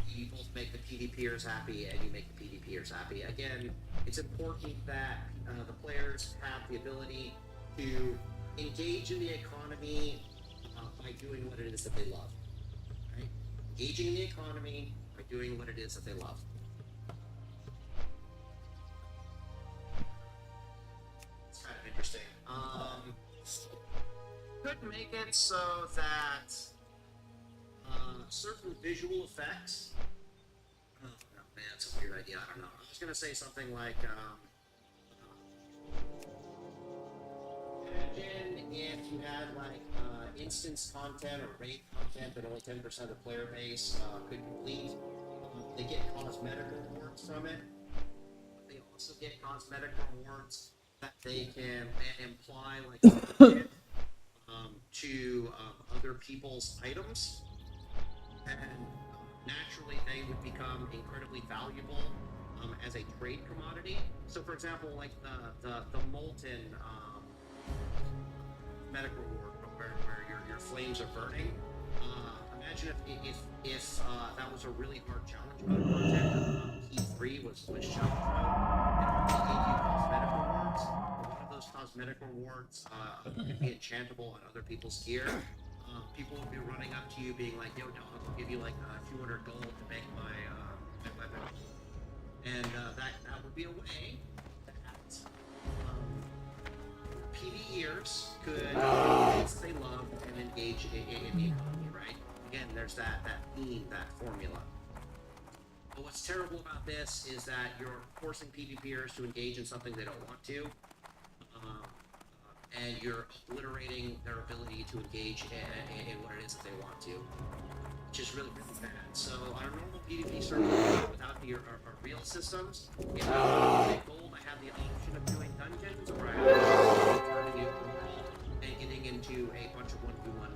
You both make the PvPers happy, and you make the PvPers happy. Again, it's important that the players have the ability to engage in the economy by doing what it is that they love. Right? Engaging in the economy by doing what it is that they love. It's kind of interesting. Could make it so that certain visual effects. Oh man, it's a weird idea. I don't know. I was gonna say something like, imagine if you had like instance content or raid content that only 10% of the player base could complete. They get cosmetic rewards from it. They also get cosmetic rewards that they can imply like to other people's items. And naturally they would become incredibly valuable as a trade commodity. So for example, like the molten medical reward where your flames are burning. Imagine if that was a really hard challenge mode content. Key 3 was challenge mode, and only gave you cosmetic rewards. One of those cosmetic rewards could be enchantable on other people's gear. People would be running up to you being like, yo dog, I'll give you like a few hundred gold to make my weapon. And that would be a way that PvEers could do things they love and engage in the economy, right? Again, there's that theme, that formula. But what's terrible about this is that you're forcing PvPers to engage in something they don't want to. And you're obliterating their ability to engage in what it is that they want to, which is really, really bad. So on a normal PvP server without the real systems, if I get gold, I have the option of doing dungeons, or I have the option of turning it world and getting into a bunch of 1v1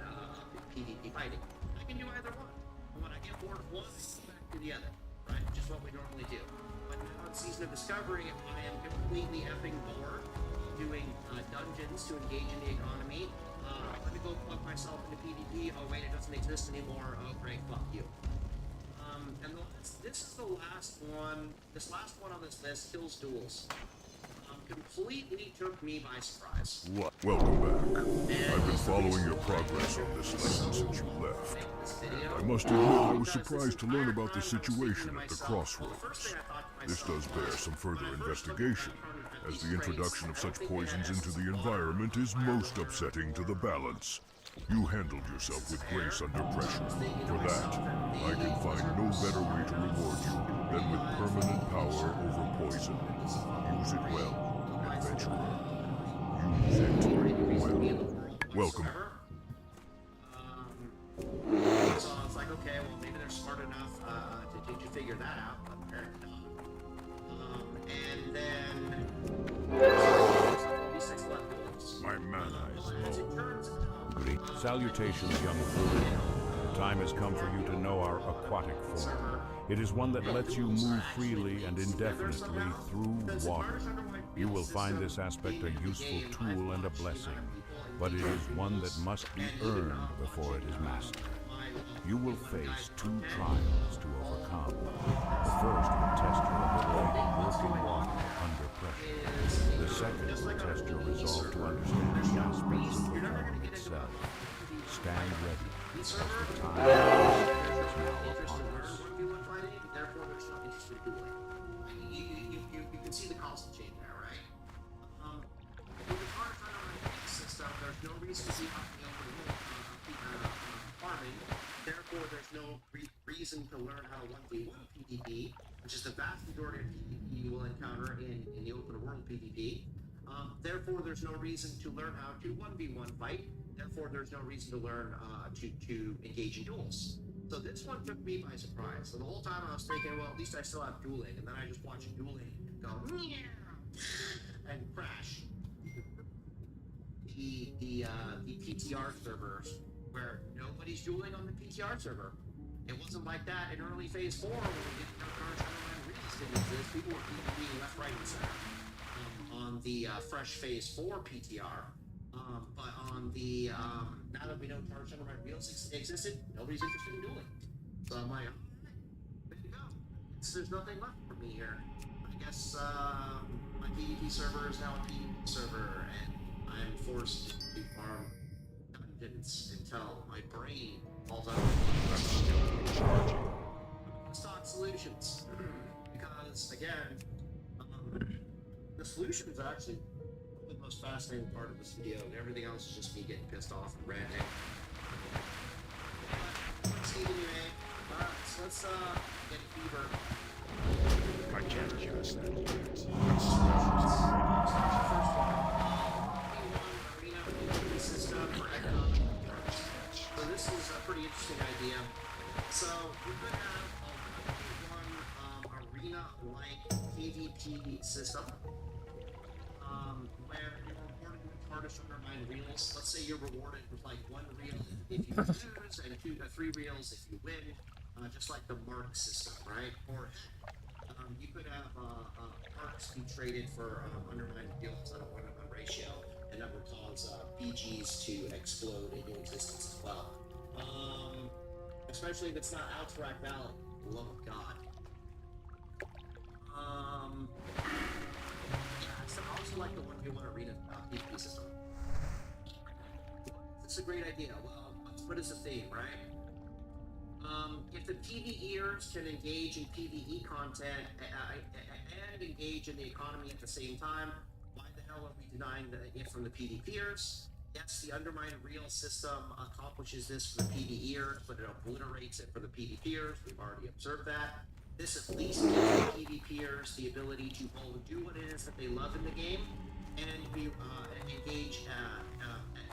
PvP fighting. I can do either one. And when I get bored of one, I go back to the other, right? Which is what we normally do. But now in Season of Discovery, I am completely effing bored doing dungeons to engage in the economy. Let me go plug myself into PvP. Oh wait, it doesn't exist anymore. Oh great, fuck you. And this is the last one. This last one on this list, Kills Duels. Completely took me by surprise. What? Welcome back. I've been following your progress on this lesson since you left. I must admit I was surprised to learn about the situation at the crossroads. This does bear some further investigation, as the introduction of such poisons into the environment is most upsetting to the balance. You handled yourself with grace under pressure. For that, I can find no better way to reward you than with permanent power over poison. Use it well, adventurer. Use it well. Welcome. So I was like, okay, well maybe they're smart enough to figure that out, but apparently not. And then My mana is low. Great. Salutations, young druid. The time has come for you to know our aquatic form. It is one that lets you move freely and indefinitely through water. You will find this aspect a useful tool and a blessing, but it is one that must be earned before it is mastered. You will face 2 trials to overcome. The first will test your ability to work in water under pressure. The second will test your resolve to understand the aspects of the form itself. Stand ready, as the time is now upon us. Therefore, there's no interest in dueling. You can see the constant change there, right? With the card system, there's no reason to be farming. Therefore, there's no reason to learn how to 1v1 PvP, which is the vast majority of PvP you will encounter in the open world PvP. Therefore, there's no reason to learn how to 1v1 fight. Therefore, there's no reason to learn to engage in duels. So this one took me by surprise. So the whole time I was thinking, well, at least I still have dueling, and then I just watch dueling go and crash. The PTR servers where nobody's dueling on the PTR server. It wasn't like that in early phase 4 when we didn't know cards and reels didn't exist. People were PvPing left, right, and center on the fresh phase 4 PTR. But on the now that we know cards and reels existed, nobody's interested in dueling. So I'm like, good to go. There's nothing left for me here. I guess my PvP server is now a PvP server, and I'm forced to farm dungeons until my brain falls out of Let's talk solutions. Because, again, the solutions are actually the most fascinating part of this video, and everything else is just me getting pissed off and ranting. Let's see anyway. Alright, so let's get a fever. I can't just So this is a pretty interesting idea. So we're going to have a 1v1 arena-like PvP system, where you're rewarded with hardest undermined reels. Let's say you're rewarded with like 1 reel if you lose, and 2 to 3 reels if you win, just like the mark system, right? Or you could have marks be traded for undermined reels at a 1-to-1 ratio, and that would cause BGs to explode into existence as well. Especially if it's not Alterac Valley. Love of God. I also like the 1v1 arena PvP system. It's a great idea. Well, what is the theme, right? If the PvEers can engage in PvE content and engage in the economy at the same time, why the hell are we denying it from the PvPers? Yes, the undermined reel system accomplishes this for the PvEers, but it obliterates it for the PvPers. We've already observed that. This at least gives the PvPers the ability to both do what it is that they love in the game and be engage,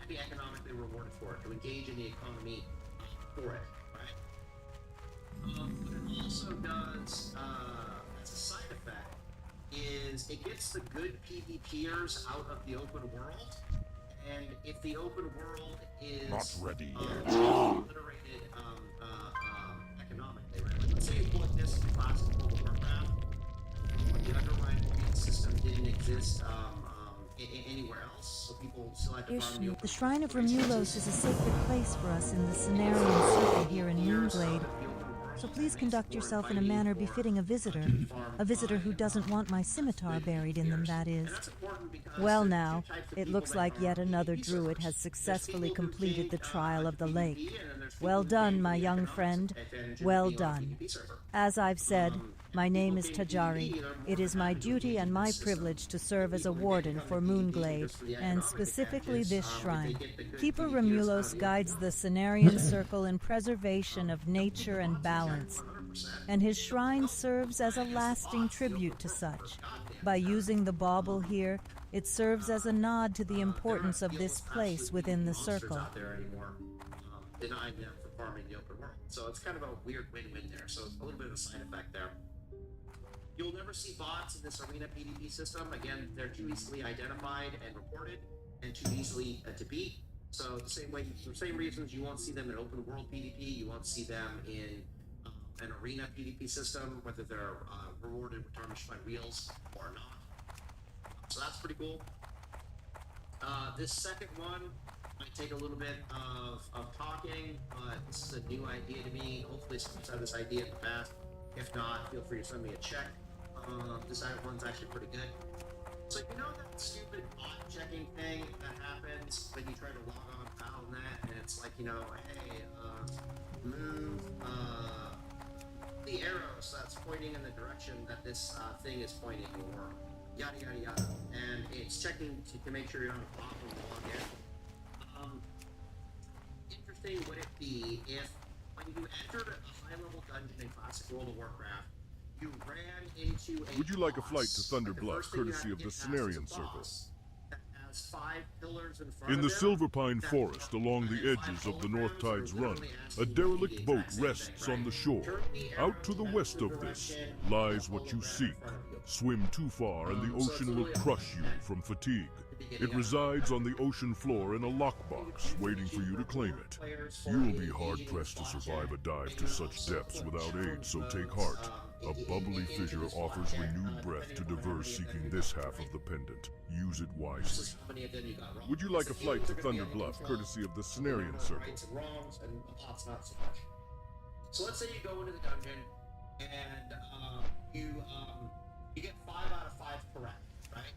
be economically rewarded for it, to engage in the economy for it, right? What it also does as a side effect is it gets the good PvPers out of the open world. And if the open world is not ready yet, obliterated economically, right? Like, let's say you put this classic World of Warcraft, the undermined system didn't exist anywhere else, so people still have to farm Ishnu, the Shrine of Romulos is a sacred place for us in the Cenarian Circle here in Moonglade. So please conduct yourself in a manner befitting a visitor who doesn't want my scimitar buried in them, that is. Well now, it looks like yet another druid has successfully completed the trial of the lake. Well done, my young friend. Well done. As I've said, my name is Tajari. It is my duty and my privilege to serve as a warden for Moonglade, and specifically this shrine. Keeper Romulos guides the Cenarian Circle in preservation of nature and balance, and his shrine serves as a lasting tribute to such. By using the bauble here, it serves as a nod to the importance of this place within the circle. Denying them for farming the open world. So it's kind of a weird win-win there. So it's a little bit of a side effect there. You'll never see bots in this arena PvP system. Again, they're too easily identified and reported, and too easily to beat. So the same way, for the same reasons, you won't see them in open world PvP. You won't see them in an arena PvP system, whether they're rewarded with tarnished by wheels or not. So that's pretty cool. This second one might take a little bit of talking, but this is a new idea to me. Hopefully someone's had this idea in the past. If not, feel free to send me a check. This one's actually pretty good. So you know that stupid bot checking thing that happens when you try to log on Battle.net, and it's like, you know, hey, move the arrows that's pointing in the direction that this thing is pointing, or yada yada yada, and it's checking to make sure you're on a bot when you log in. Interesting would it be if, when you entered a high-level dungeon in Classic World of Warcraft, you ran into a Would you like a flight to boss, Thunder like the Bluff, first thing you courtesy have of to the get past is a Cenarian Circle? boss that has 5 pillars in front In of the him Silverpine that Forest along the and 5 edges of the holograms North Tide's are Run, literally a asking derelict you the boat exact same rests thing, on the right? shore. Turn the Out to the arrow west that of this direction lies the what you hologram seek. in front of you. Swim too far and the So it's ocean will literally crush you from fatigue. It resides on the ocean floor in a lockbox, waiting for you to claim it. You'll be hard-pressed to survive a dive to such depths without aid, so take heart. A bubbly fissure offers renewed breath to divers seeking this half of the pendant. Use it wisely. Would you like a flight to Thunder Bluff, courtesy of the Cenarian Circle? Rights and wrongs, and the bot's not so much. So let's say you go into the dungeon, and you get 5 out of 5 correct, right?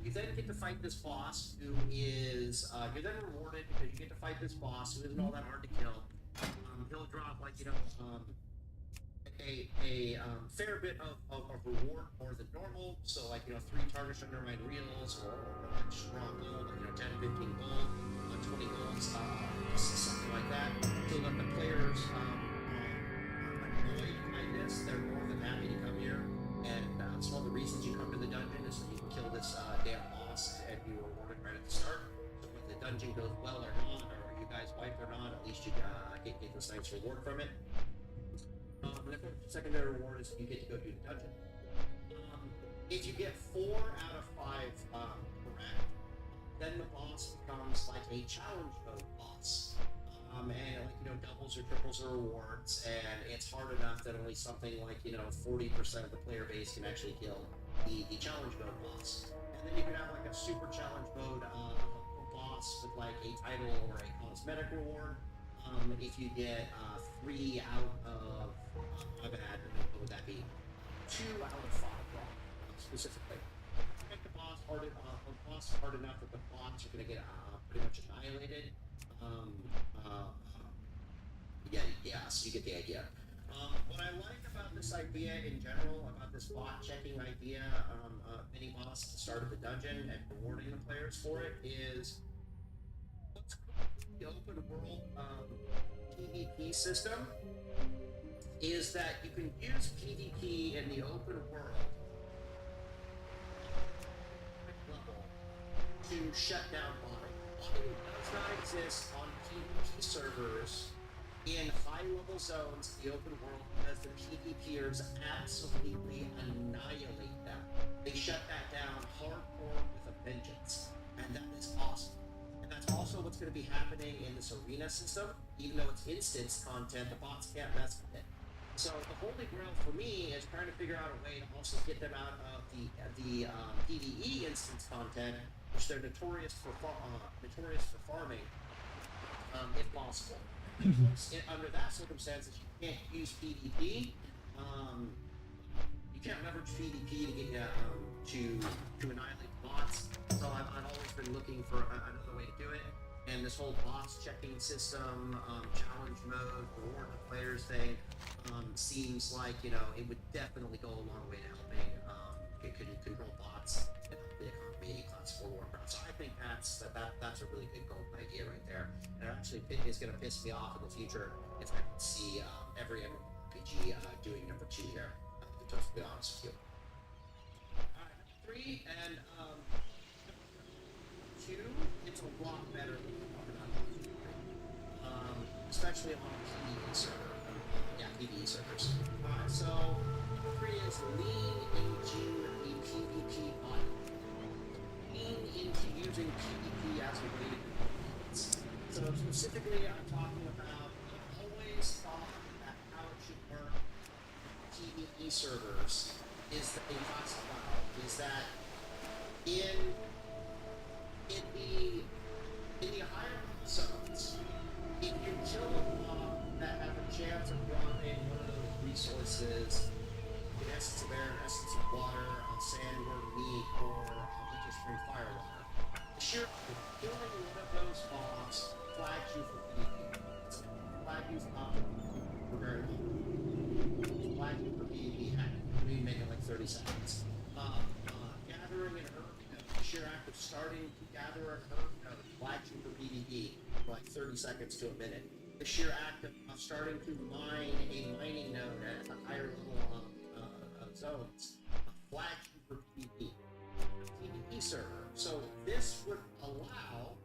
You then get to fight this boss, who is you're then rewarded because you get to fight this boss, who isn't all that hard to kill. He'll drop, like, you know, a fair bit of reward more than normal. So, like, you know, 3 tarnished undermined reels, or like strong gold, like, you know, 10, 15 gold, 20 gold, something like that. So that the players are annoyed by this, they're more than happy to come here. And it's one of the reasons you come to the dungeon is so you can kill this damn boss and be rewarded right at the start. So if the dungeon goes well or not, or you guys wipe or not, at least you get this nice reward from it. And the secondary reward is you get to go do the dungeon. If you get 4 out of 5 correct, then the boss becomes like a challenge mode boss. And, like, you know, doubles or triples the rewards, and it's hard enough that only something like, you know, 40% of the player base can actually kill the challenge mode boss. And then you can have like a super challenge mode boss with like a title or a cosmetic reward. If you get 3 out of, my bad, what would that be? 2 out of 5, specifically. Make the boss hard enough that the bots are going to get pretty much annihilated. So you get the idea. What I like about this idea in general, about this bot checking idea, mini boss at the start of the dungeon and rewarding the players for it, is what's cool with the open world PvP system is that you can use PvP in the open world level to shut down botting. Botting does not exist on PvP servers in high-level zones in the open world because the PvPers absolutely annihilate them. They shut that down hardcore with a vengeance, and that is awesome. And that's also what's going to be happening in this arena system. Even though it's instance content, the bots can't mess with it. So the holy grail for me is trying to figure out a way to also get them out of the PvE instance content which they're notorious for farming, if possible. Of course, under that circumstances, you can't use PvP. You can't leverage PvP to get to annihilate bots. So I've always been looking for another way to do it. And this whole boss checking system, challenge mode, reward the players thing, seems like it would definitely go a long way to helping control bots and the economy, class 4 Warcraft. So I think that's a really good golden idea right there. And it actually is going to piss me off in the future if I don't see every MMORPG doing number 2 here. To be honest with you. Alright, number 3 and 2, it's a lot better than the especially on PvE server. PvE servers. Alright, so number 3 is lean into the PvP bot. Lean into using PvP as a way to do things. So specifically, I'm talking about, I've always thought that how it should work PvE servers is that in classic WoW is that in the higher zones, if you kill a mob that have a chance of dropping one of those resources, in essence of air, in essence of water, sand or meat, or just spring fire water, sure, killing one of those mobs flags you for PvP. Flag you for very long. Flag you for PvP. I mean, make it like 30 seconds. Gathering an herb node, the sheer act of starting to gather an herb node flags you for PvP for like 30 seconds to a minute. The sheer act of starting to mine a mining node at a higher level of zones flags you for PvP. PvE server. So this would allow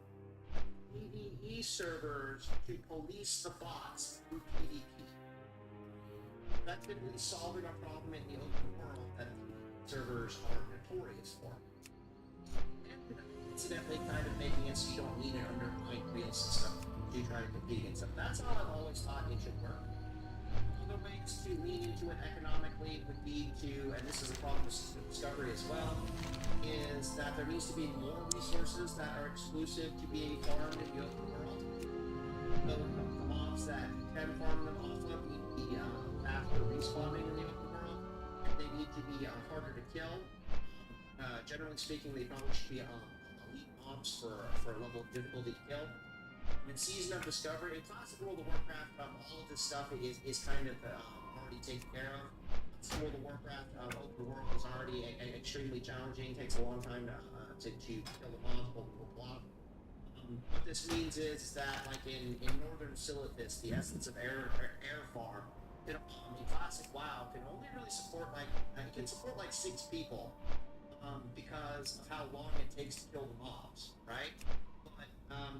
PvE servers to police the bots through PvP. Effectively solving a problem in the open world that servers are notorious for. And incidentally kind of making it so you don't need an underlying real system to try to compete against them. That's how I've always thought it should work. Other ways to lean into it economically would be to, and this is a problem with system discovery as well, is that there needs to be more resources that are exclusive to being farmed in the open world. So the mobs that can farm them off of need to be after respawning in the open world, and they need to be harder to kill. Generally speaking, they probably should be elite mobs for a level of difficulty to kill. In Season of Discovery, in Classic World of Warcraft, all of this stuff is kind of already taken care of. World of Warcraft open world is already extremely challenging. Takes a long time to kill the mobs, multiple block. What this means is that, like in Northern Silithus, the essence of air farm, in Classic WoW can only really support it can support like 6 people because of how long it takes to kill the mobs, right?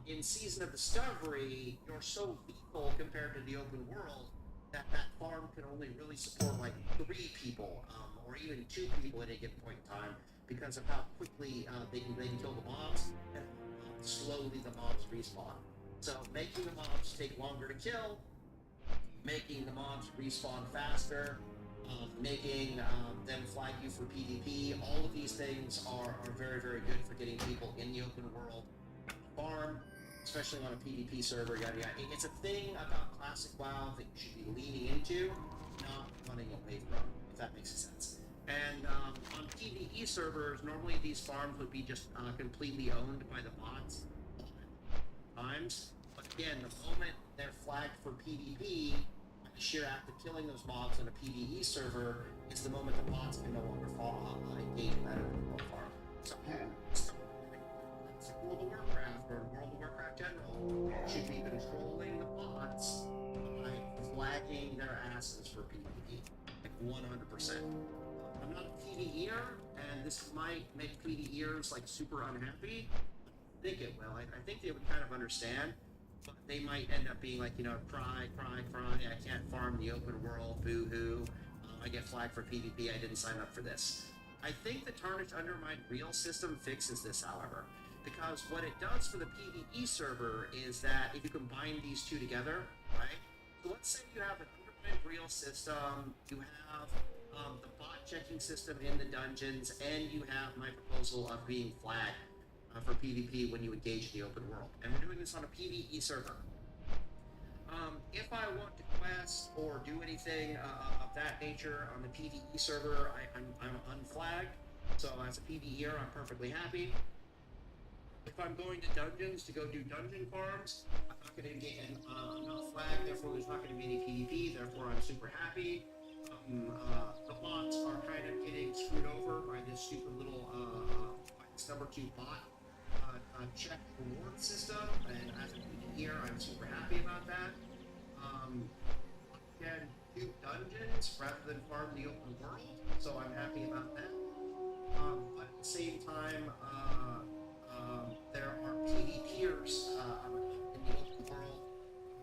In Season of Discovery, you're so lethal compared to the open world that farm can only really support like 3 people, or even 2 people at a given point in time, because of how quickly they can kill the mobs and how slowly the mobs respawn. So making the mobs take longer to kill, making the mobs respawn faster, making them flag you for PvP, all of these things are very, very good for getting people in the open world farm, especially on a PvP server, yada yada. It's a thing about Classic WoW that you should be leaning into, not running away from, if that makes sense. And on PvE servers, normally these farms would be just completely owned by the bots times. But again, the moment they're flagged for PvP, the sheer act of killing those mobs on a PvE server is the moment the bots can no longer engage in that open farm. So World of Warcraft or World of Warcraft General should be controlling the bots by flagging their asses for PvP, like 100%. I'm not a PvEer, and this might make PvEers like super unhappy. I think it will. I think they would kind of understand, but they might end up being like, cry, I can't farm the open world, boo-hoo. I get flagged for PvP, I didn't sign up for this. I think the Tarnished Undermined Real system fixes this, however. Because what it does for the PvE server is that if you combine these two together, right? So let's say you have an Undermined Real system, you have the bot checking system in the dungeons, and you have my proposal of being flagged. for PvP when you engage in the open world. And we're doing this on a PvE server. If I want to quest or do anything of that nature on the PvE server, I'm unflagged. So as a PvEer, I'm perfectly happy. If I'm going to dungeons to go do dungeon farms, I'm not going to get, I'm not flagged, therefore there's not going to be any PvP, therefore I'm super happy. The bots are kind of getting screwed over by this stupid little number 2 bot check reward system, and as a PvEer, I'm super happy about that. Can do dungeons rather than farm the open world, so I'm happy about that. But at the same time, there are PvPers in the open world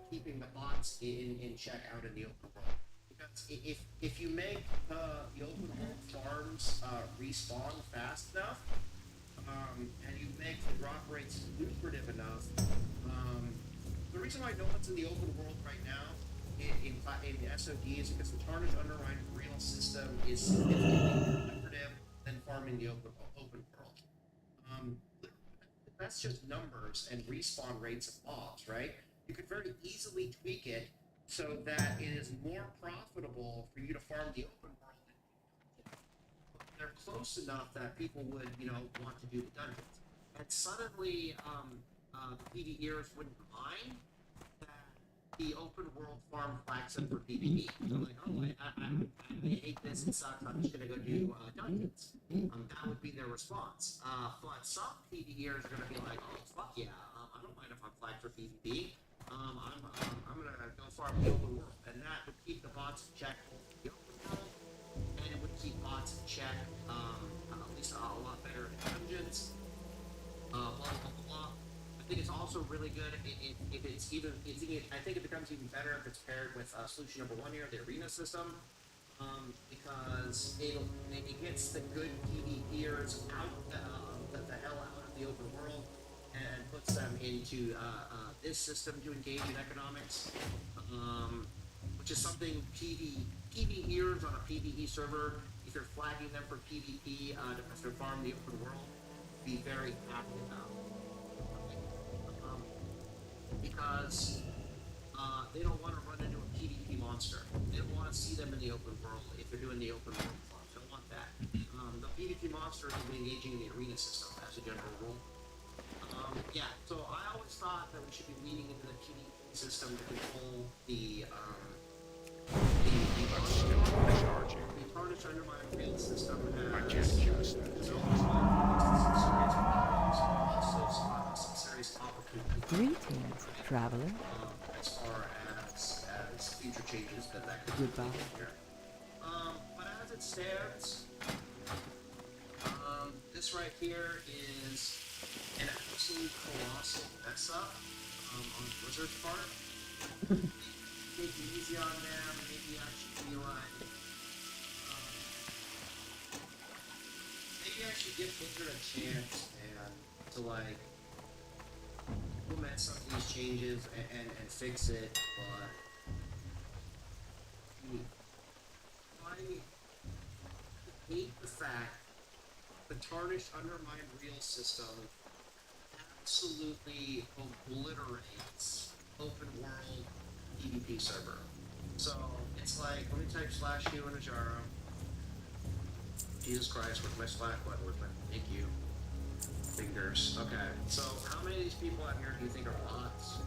keeping the bots in check out in the open world. Because if you make the open world farms respawn fast enough, and you make the drop rates lucrative enough, the reason why no one's in the open world right now in the SOD is because the Tarnished Undermine Real system is significantly more lucrative than farming the open world. That's just numbers and respawn rates of mobs, right? You could very easily tweak it so that it is more profitable for you to farm the open world. They're close enough that people would, want to do the dungeons. And suddenly, the PvEers wouldn't mind that the open world farm flags them for PvP. They're like, oh, I hate this, it sucks, I'm just gonna go do dungeons. That would be their response. But some PvEers are gonna be like, oh, fuck yeah, I don't mind if I'm flagged for PvP. I'm gonna go farm the open world. And that would keep the bots in check for the open world, and it would keep bots in check, at least a lot better in dungeons. Blah, blah, blah, blah. I think it's also really good if it's even, I think it becomes even better if it's paired with solution number 1 here, the arena system, because it gets the good PvPers out, the hell out of the open world, and puts them into this system to engage in economics, which is something PvEers on a PvE server, if you're flagging them for PvP to farm the open world, be very happy about. Because they don't want to run into a PvP monster. They don't want to see them in the open world if they're doing the open world farm. They don't want that. The PvP monsters will be engaging in the arena system as a general rule. Yeah, so I always thought that we should be leaning into the PvP system to control the Tarnished Undermine Real system has some serious opportunity. Greetings, traveler. As far as future changes that could Goodbye. be here. But as it stands, this right here is an absolute colossal mess up on Blizzard's part. Take it easy on them, maybe I should be like, maybe I should give Blizzard a chance and to like implement some of these changes and fix it, but I hate the fact the Tarnished Undermine Real system absolutely obliterates open world PvP server. So it's like, let me type /u in a Jaro. Jesus Christ, with my slack, what with my, thank you. Fingers. Okay, so how many of these people out here do you think are bots?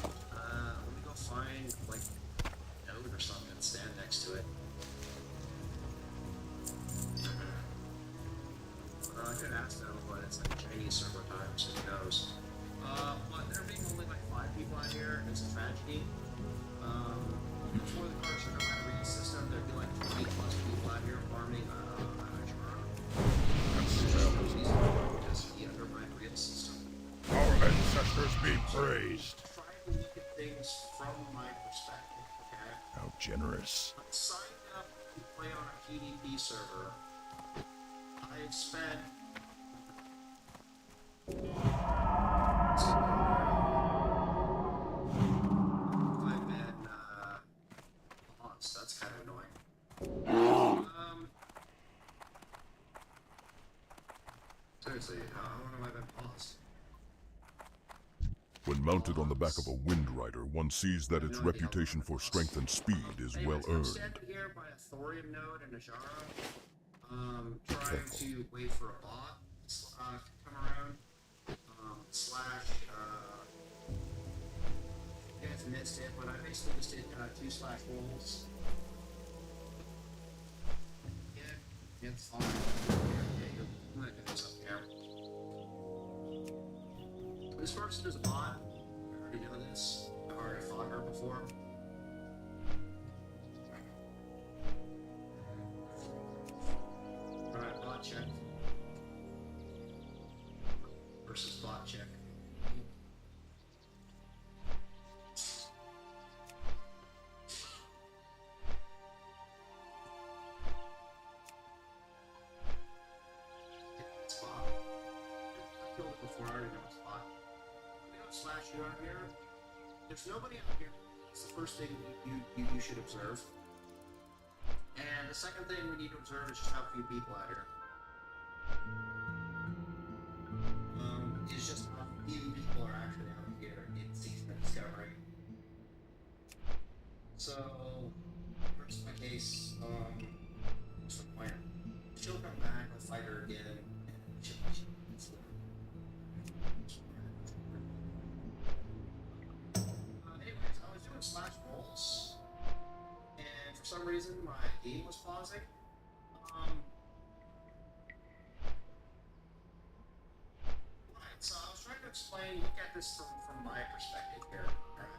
Let me go find, like, a node or something and stand next to it. I could ask them, but it's like Chinese server time, so who knows. But there being only like 5 people out here is a tragedy. Before the Tarnished Undermine Real system, there'd be like 20 plus people out here farming the Undermine Real system. Our ancestors be praised. Try to look at things from my perspective, okay? How generous. I signed up to play on a PvP server. I've spent I've been lost. That's kind of annoying. So seriously, how long have I been paused? When mounted on the back of a Wind Rider, one sees that its reputation for strength and speed is well I'm earned. standing here by a thorium node in Najara, trying to wait for a bot to come around, slash, you guys missed it, but I basically just did 2 slash rolls. Yeah, it's fine. Yeah, I'm gonna do this up here. This person is a bot. I already know this. I've already fought her before. Alright, bot check. Versus bot check. It's bot. I killed it before, I already know it's bot. We don't slash you out here. There's nobody out here. It's the first thing you should observe. And the second thing we need to observe is just how few people out here. It's just how few people are actually out here in Season of Discovery. So, first my case, what's the plan? She'll come back, I'll fight her again, and anyways, I was doing slash rolls, and for some reason my game was pausing. Right, so I was trying to explain, look at this from my perspective here, alright?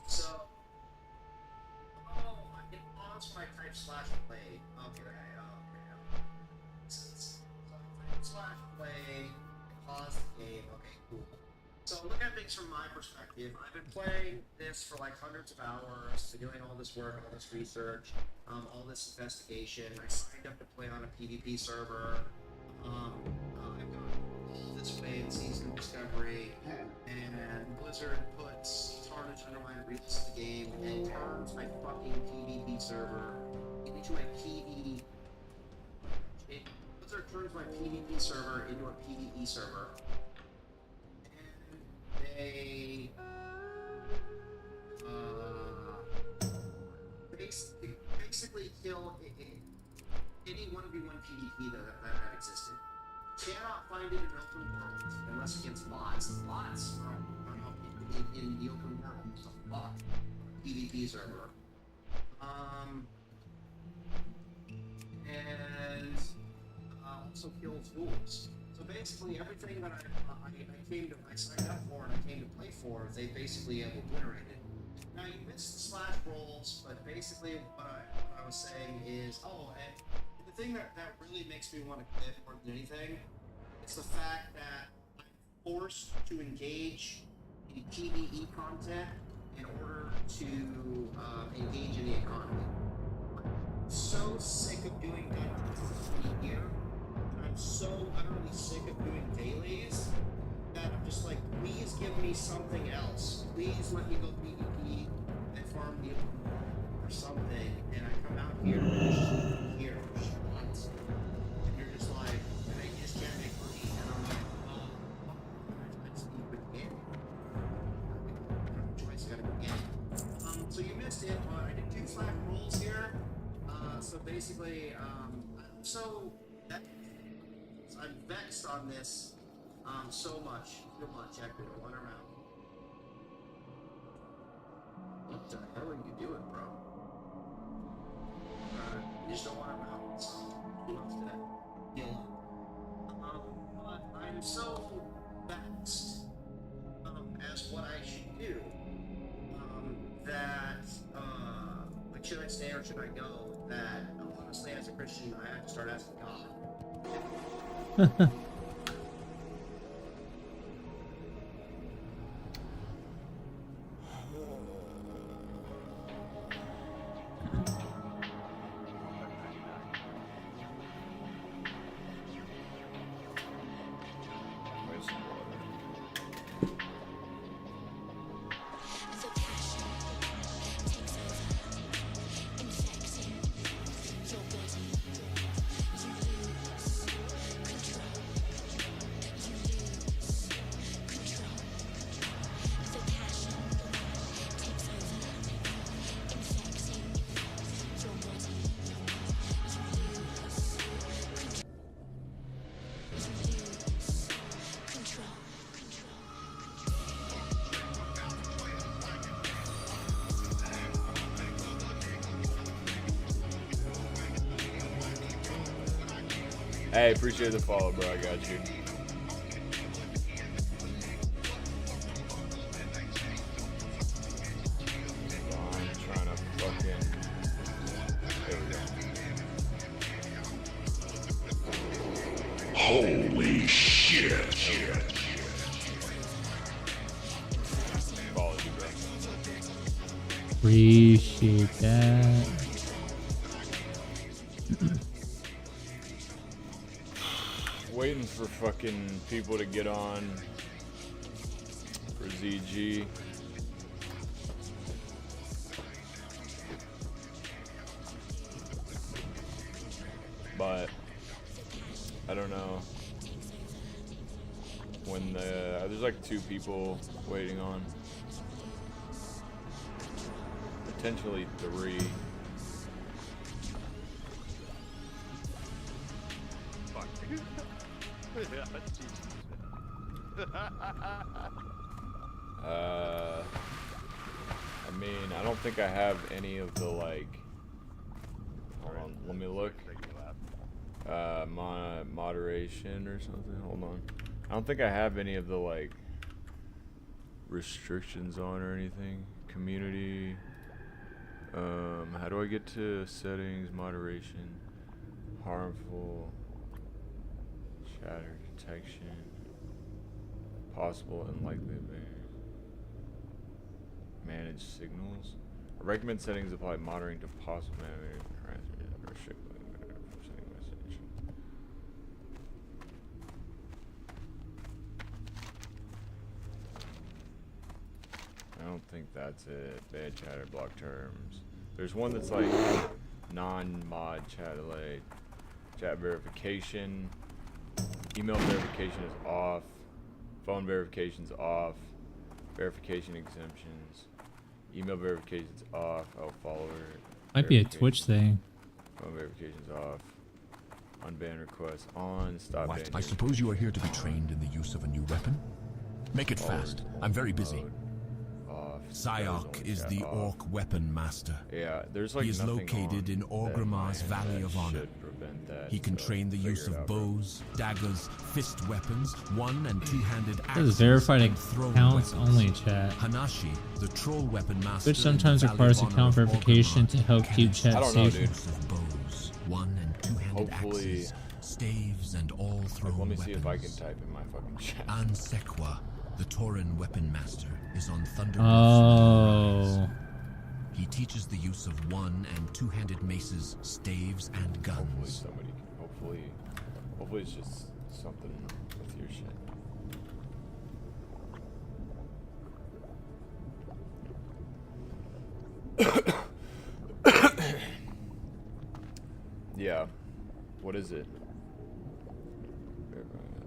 So, I can pause when I type slash play. Okay, so I type slash play, pause the game, okay, cool. So look at things from my perspective. I've been playing this for like hundreds of hours, doing all this work, all this research, all this investigation. I signed up to play on a PvP server. I've gone all this way in Season of Discovery, and Blizzard puts Carnage under my release of the game and turns my fucking PvP server into a Blizzard turns my PvP server into a PvE server. They basically kill any 1v1 PvP that existed. Cannot find it in open world unless against bots. The bots are not in the open world. It's a bot PvP server. And also kills rules. So basically, everything that I signed up for and I came to play for, they basically have obliterated. Now you missed the slash rolls, but basically what I was saying is, and the thing that really makes me want to quit more than anything, it's the fact that I'm forced to engage in PvE content in order to engage in the economy. I'm so sick of doing dungeons here. I'm so utterly sick of doing dailies that I'm just like, please give me something else. Please let me go PvP and farm the or something. And I come out here and here, and you're just like, I just can't make money. And I'm like, I just need to quit the game. I don't have a choice, I gotta quit the game. So you missed it. I did 2 slash rolls here. So basically, I'm vexed on this so much. Feel much. I could run around. What the hell are you doing, bro? You just don't want to mount, so who wants to heal up? But I'm so vexed as what I should do that, like, should I stay or should I go? That, honestly, as a Christian, I have to start asking God. Hey, appreciate the follow, bro. I got you. I'm trying to fucking... There we go. Holy shit. Follow you, bro. Appreciate that. Waiting for fucking people to get on for ZG. But I don't know when there's like 2 people waiting on, potentially 3. I mean, I don't think I have any of the like. Hold on, let me look. Moderation or something. Hold on. I don't think I have any of the like restrictions on or anything. Community. How do I get to settings? Moderation. Harmful. Chatter detection. Possible and likely manage signals. I recommend settings apply monitoring to possible or strictly sending message. I don't think that's it. Bad chatter, block terms. There's one that's like non-mod chat delay. Chat verification. Email verification is off. Phone verification's off. Verification exemptions. Email verification's off. Oh, follower. Might be a Twitch thing. Phone verification's off. Unban requests on. Stop What? banning. I suppose you are here to be trained in the use of a new weapon? Make it fast. I'm very busy. Zyok is the Orc weapon master. Yeah, there's like he is located in Orgrimmar's Valley of Honor. He can train the use of bows, daggers, fist weapons, one- and two-handed axes. This is verified accounts only, chat. Hanashi, the troll weapon master. Which sometimes requires account verification to help keep chat safe. Of bows, one- and two-handed axes, staves, and all thrown let me weapons. see if I can type in my fucking chat. Ansekwa, the Tauren weapon master, is on Thunder. Oh. He teaches the use of one- and two-handed maces, staves, and guns. Hopefully somebody can, hopefully it's just something with your shit. Yeah. What is it?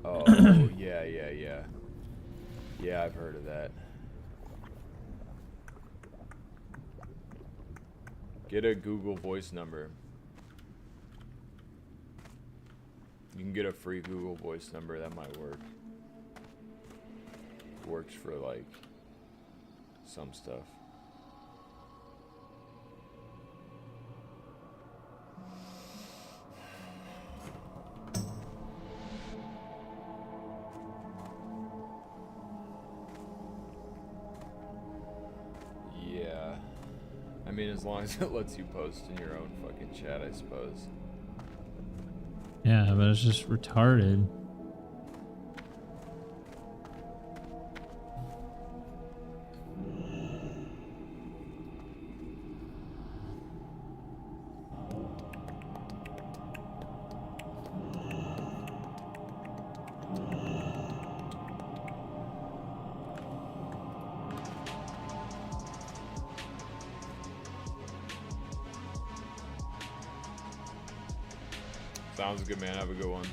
Oh, yeah. Yeah, I've heard of that. Get a Google Voice number. You can get a free Google Voice number. That might work. Works for like some stuff. Yeah. I mean, as long as it lets you post in your own fucking chat, I suppose. Yeah, but it's just retarded. Sounds good, man. Have a good one.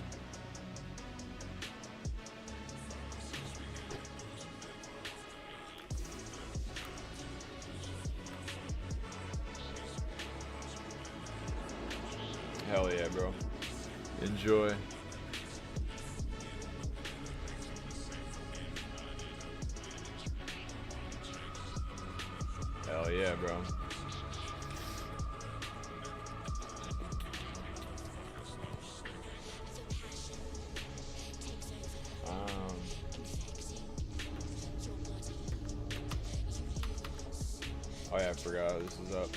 Hell yeah, bro. Enjoy. Hell yeah, bro. Oh yeah, I forgot this is up.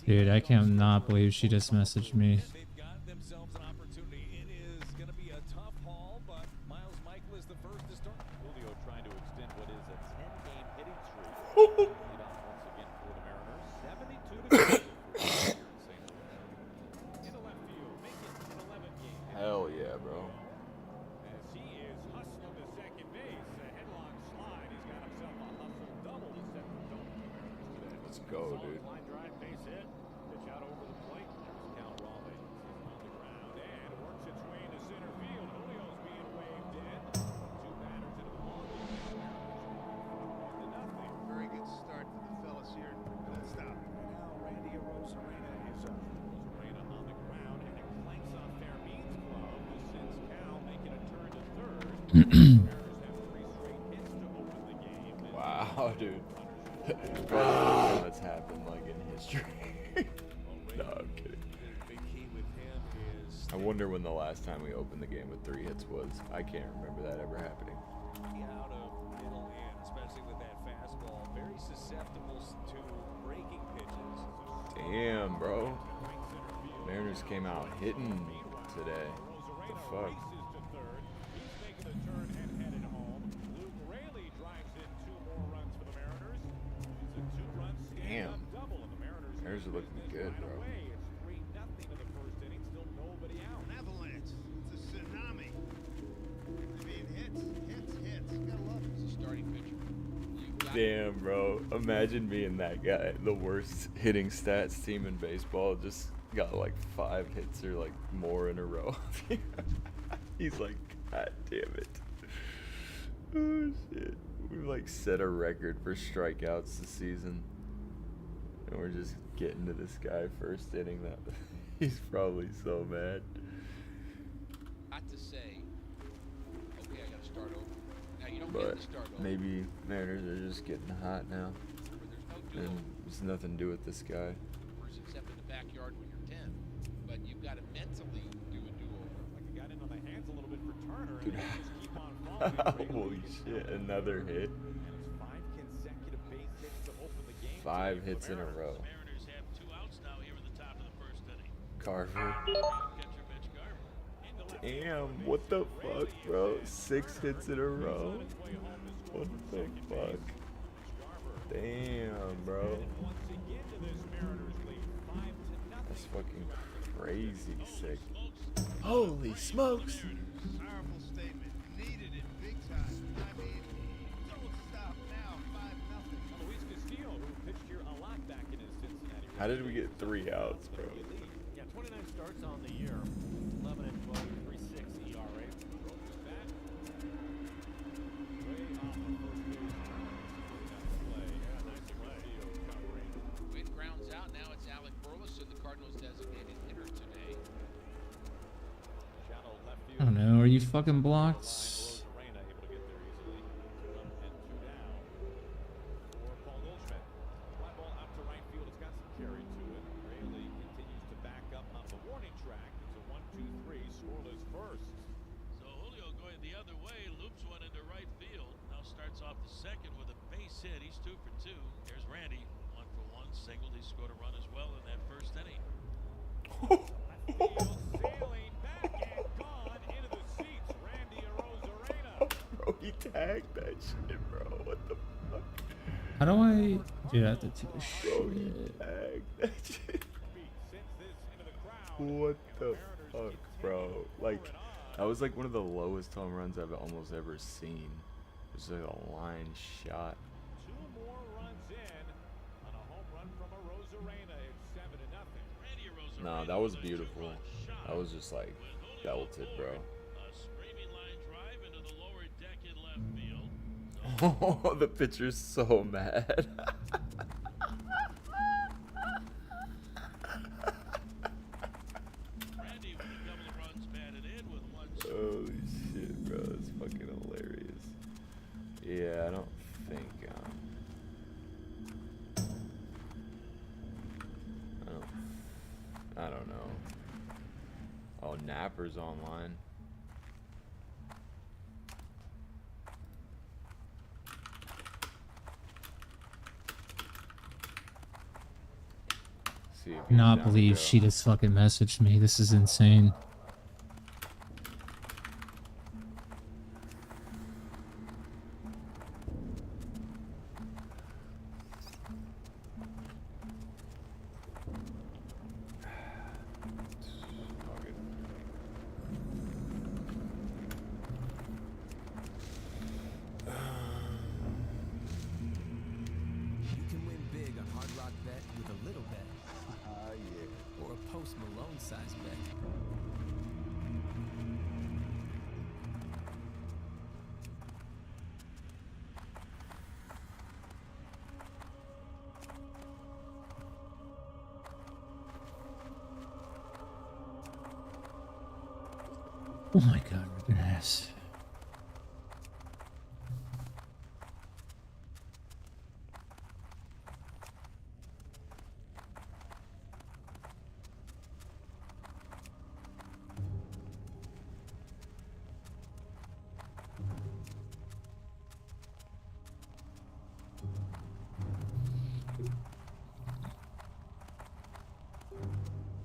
Dude, I cannot believe she just messaged me. Hell yeah, bro. Let's go, dude. Very good start for the fellas here. Don't stop. Now Randy Rosarena is up. Rosarena on the ground and it clanks off their means glove. This sends Cal making a turn to third. Mariners have 3 straight hits to open the game. Wow, dude. It's probably that's happened like in history. No, I'm kidding. I wonder when the last time we opened the game with 3 hits was. I can't remember that ever happening. Out of middle in, especially with that fastball. Very susceptible to breaking pitches. Damn, bro. Mariners came out hitting today. What the fuck? Damn. Mariners are looking good, bro. Avalanche. It's a tsunami. I mean, hits. You gotta love it. It's a starting pitcher. Damn, bro. Imagine being that guy. The worst hitting stats team in baseball. Just got like 5 hits or like more in a row. He's like, God damn it. Oh, shit. We like set a record for strikeouts this season. And we're just getting to this guy first inning. That he's probably so mad. Not to say, okay, I gotta start over. Now you don't But get to start over. maybe Mariners are just getting hot now. And there's nothing to do with this guy. Except in the backyard when you're 10. But you've got to mentally do a do-over. Like you got in on the hands a little bit for Turner, Dude. and they just keep on falling. Holy shit, another hit. 5 consecutive base hits to open the game. 5 hits in a row. Mariners have 2 outs now here in the top of the first inning. Carver. Catcher Mitch Garver. Damn, what the fuck, bro? 6 hits in a row? What the fuck? Damn, bro. That's fucking crazy sick. Holy smokes! Powerful statement. Needed it big time. I mean, don't stop now. 5-0. Luis Castillo, who pitched here a lot back in his Cincinnati. How did we get 3 outs, bro? Yeah, 29 starts on the year. 11 and 12, 3.6 ERA. Broke his bat. Way off the first base. Play. Yeah, nice play. Covering. Wade grounds out. Now it's Alec Burleson, the Cardinals' designated hitter today. Shallow left field. I don't know. Are you fucking blocked? Rosarena able to get there easily. 2 up and 2 down. For Paul Goldschmidt. Fly ball out to right field. It's got some carry to it. Rayleigh continues to back up on the warning track. It's a 1-2-3 scoreless first. So Julio going the other way, loops one into right field. Now starts off the second with a base hit. He's 2 for 2. There's Randy, 1 for 1. Singled. He scored a run as well in that first inning. Sailing back and gone into the seats. Randy Rosarena. Bro, he tagged that shit, bro. What the fuck? How do I do that? To take a Bro, he shit. tagged that shit. What the fuck, bro? Like, that was like one of the lowest home runs I've almost ever seen. It was like a line shot. 2 more runs in on a home run from a Rosarena. It's 7-0. Randy Rosarena. Nah, that was beautiful. That was just like belted, bro. A screaming line drive into the lower deck in left field. Oh, the pitcher's so mad. Yeah, I don't think. I don't know. Oh, Napper's online. See if he's Not down to believe go. she just fucking messaged me. This is insane. You can win big on Hard Rock Bet with a little bet. Yeah. Or a Post Malone size bet. Oh my god, goodness.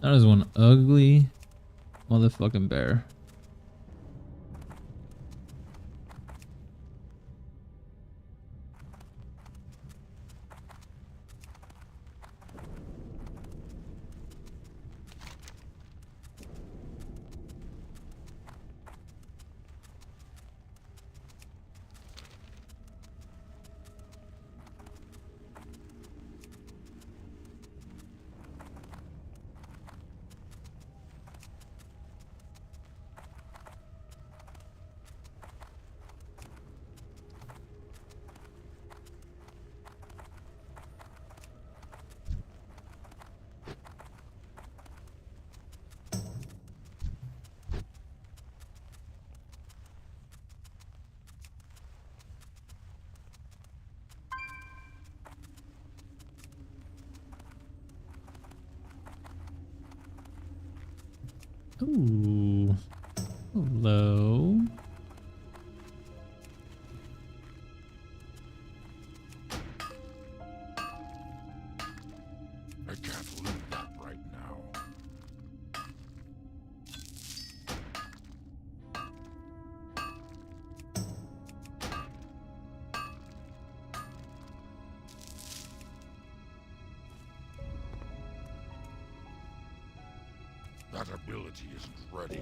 That is one ugly motherfucking bear. Ooh. Hello. I can't leave that right now. That ability isn't ready.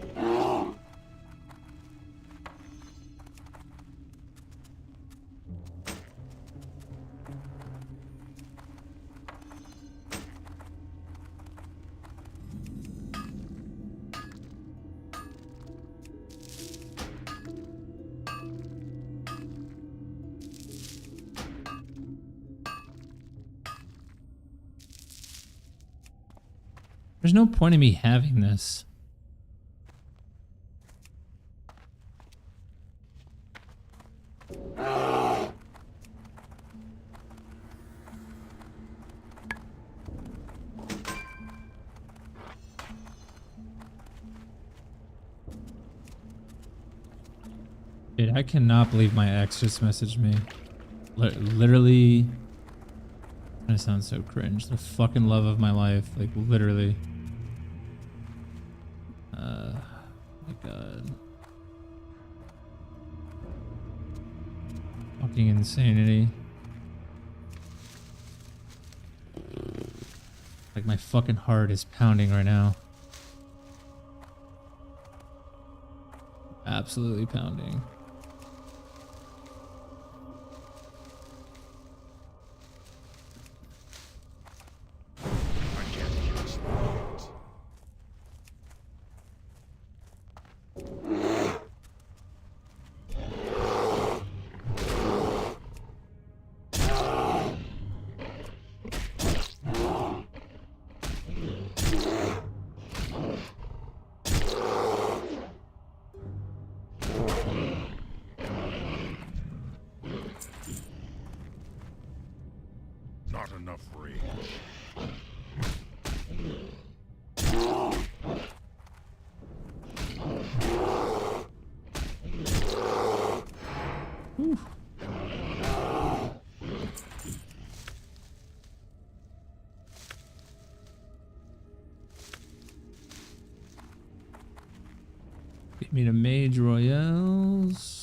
There's no point in me having this. Dude, I cannot believe my ex just messaged me. Literally. That sounds so cringe. The fucking love of my life. Like, literally. My god. Fucking insanity. Like, my fucking heart is pounding right now. Absolutely pounding. enough rage. Give me the Mage Royales.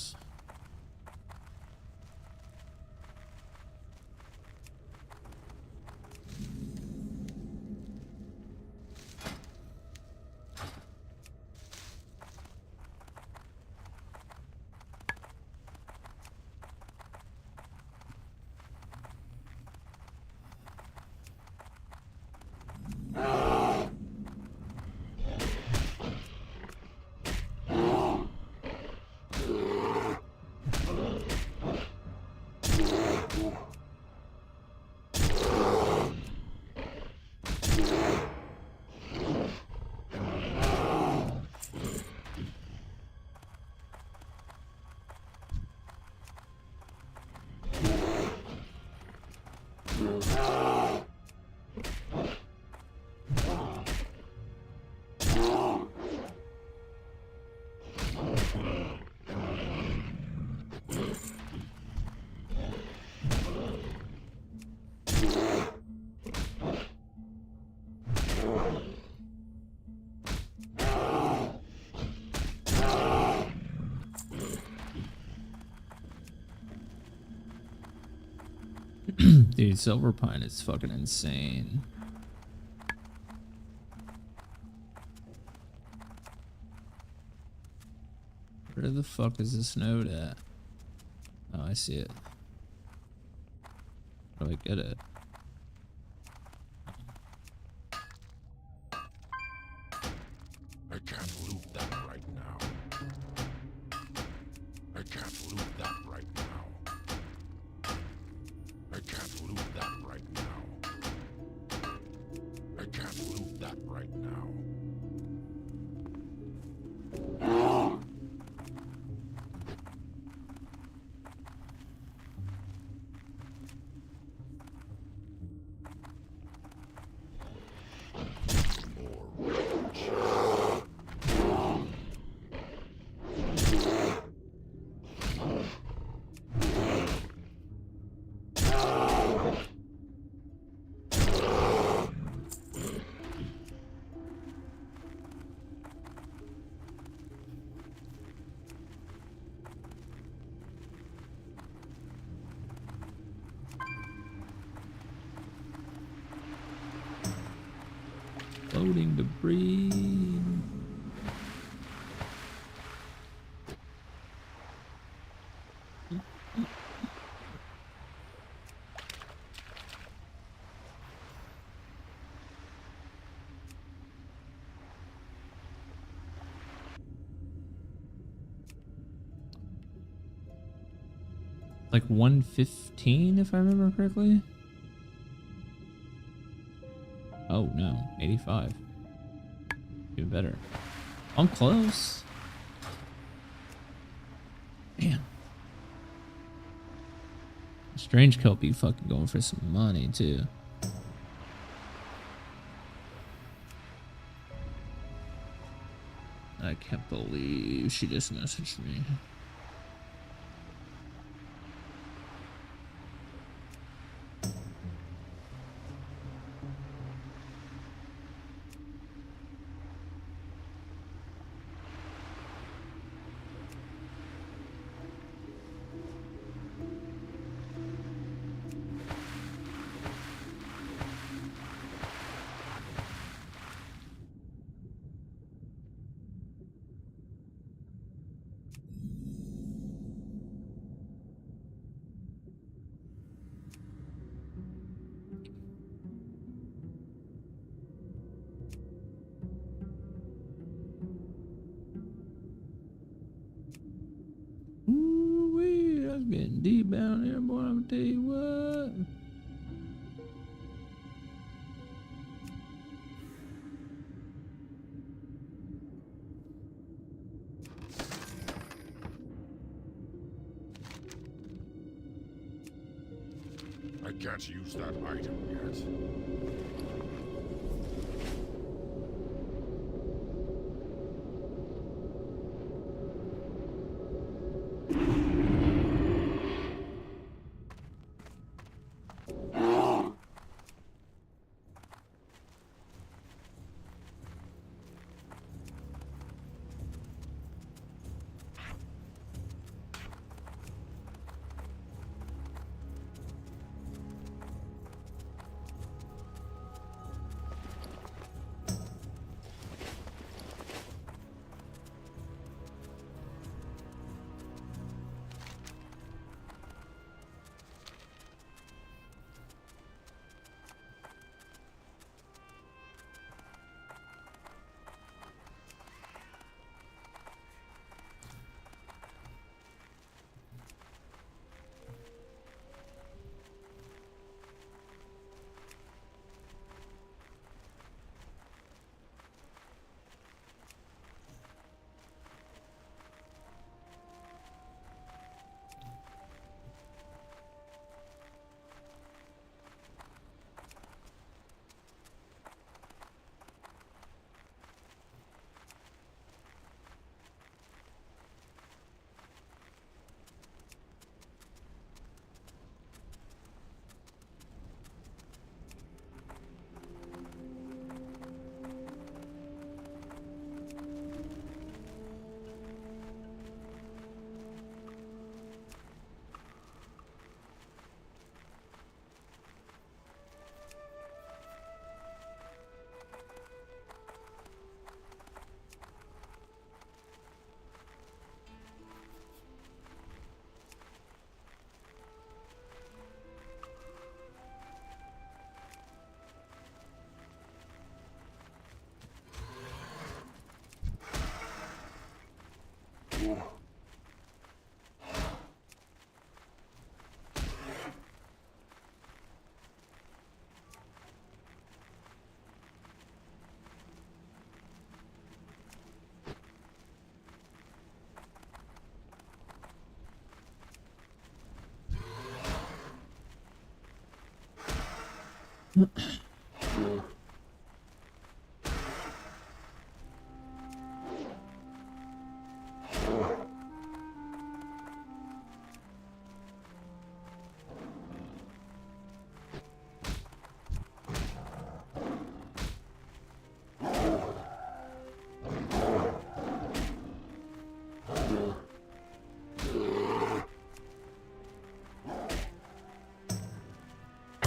Dude, Silver Pine is fucking insane. Where the fuck is this node at? Oh, I see it. How do I get it? I can't loot that right now. I can't loot that right now. I can't loot that right now. I can't loot that right now. Floating debris. Like 115 if I remember correctly. Oh no, 85. Even better. I'm close. Man. Strange Kelp be fucking going for some money too. I can't believe she just messaged me. Ooh-wee, that's getting deep down there, boy. I'm gonna tell you what. I can't use that item yet.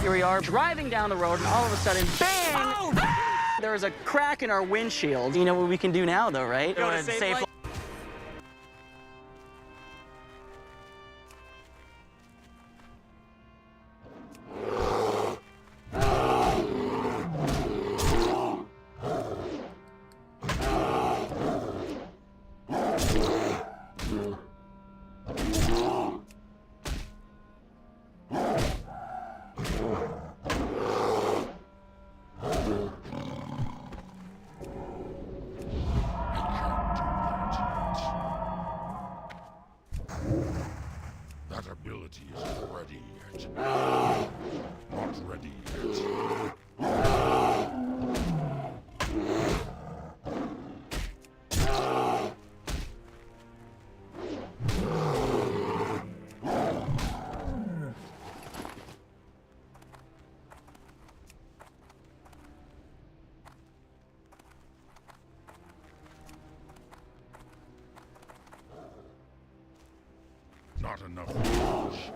Here we are driving down the road, and all of a sudden, bang! Oh! There was a crack in our windshield. You know what we can do now, though, right? Go to safe life. That ability isn't ready yet. Not ready yet. Not enough damage.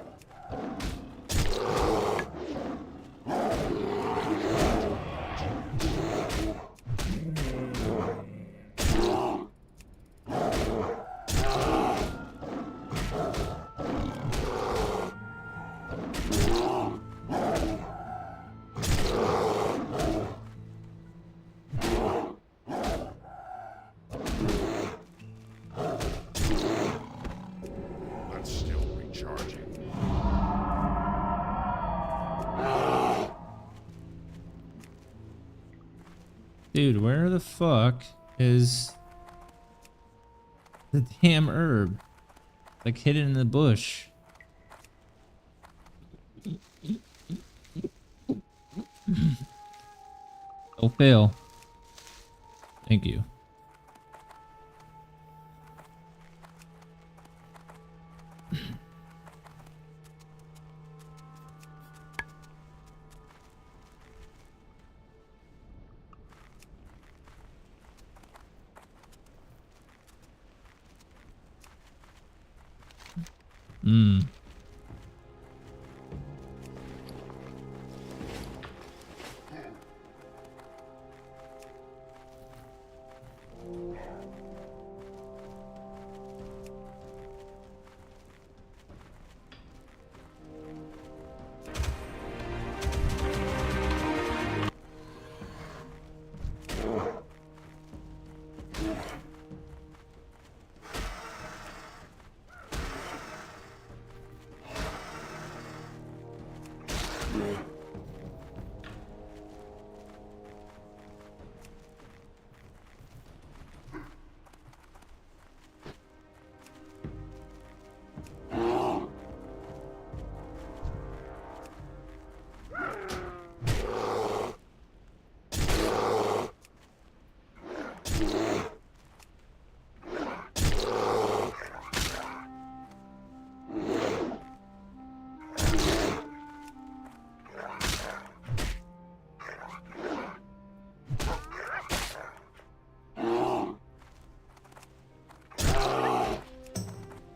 That's still recharging. Dude, where the fuck is the damn herb? Like hidden in the bush. Don't fail. Thank you. Hmm.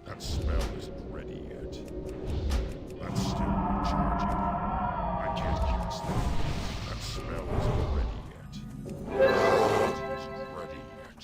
That smell isn't ready yet. That's still recharging. I can't catch that. That smell isn't ready yet. It isn't ready yet.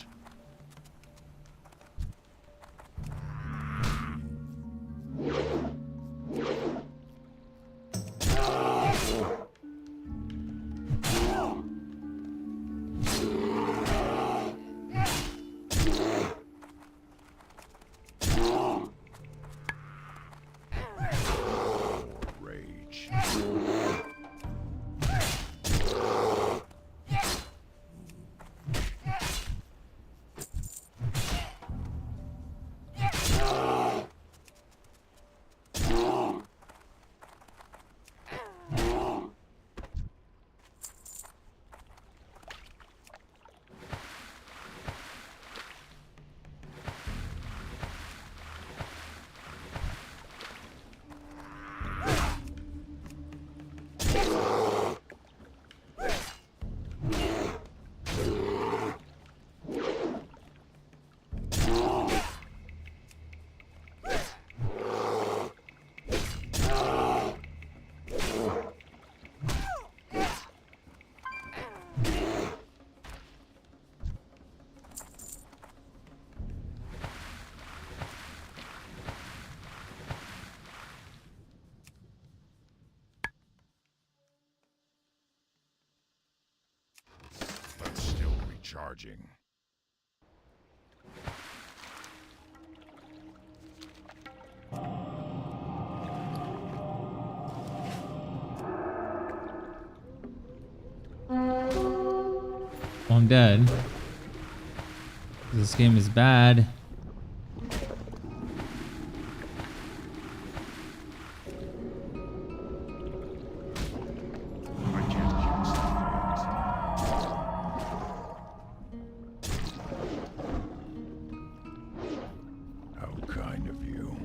Rage. That's still recharging. Well, I'm dead. This game is bad. I can't catch that yet. How kind of you.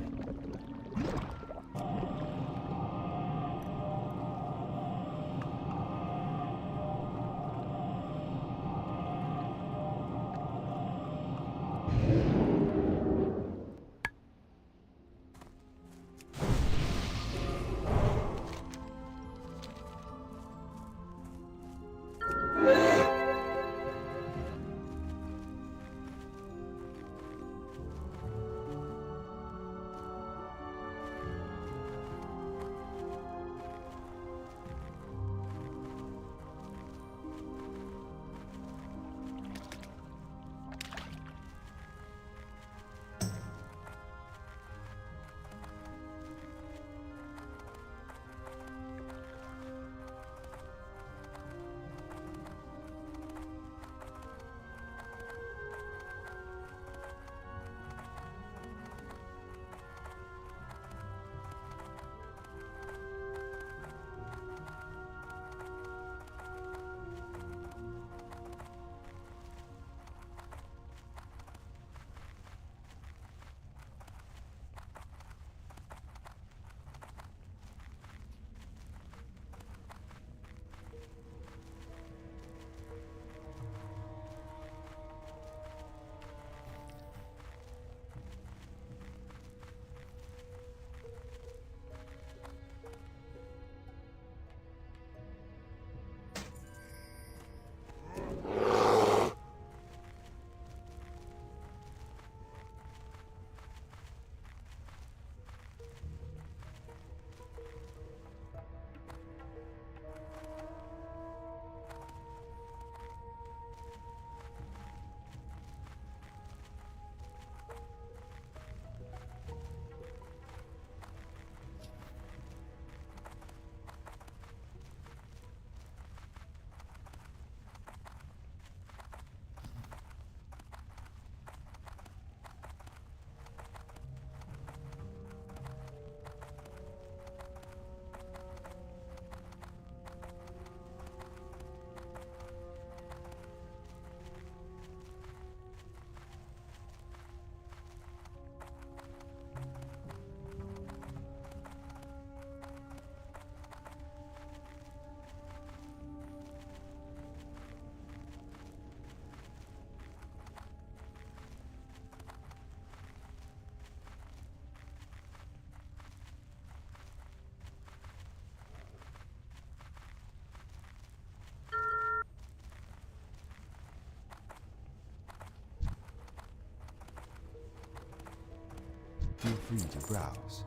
free to browse.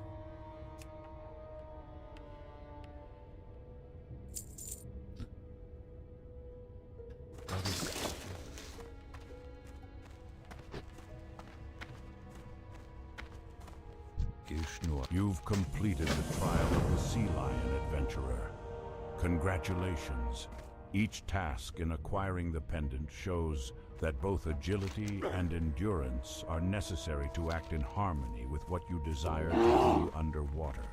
You've completed the trial of the Sea Lion, adventurer. Congratulations. Each task in acquiring the pendant shows that both agility and endurance are necessary to act in harmony with what you desire to do underwater.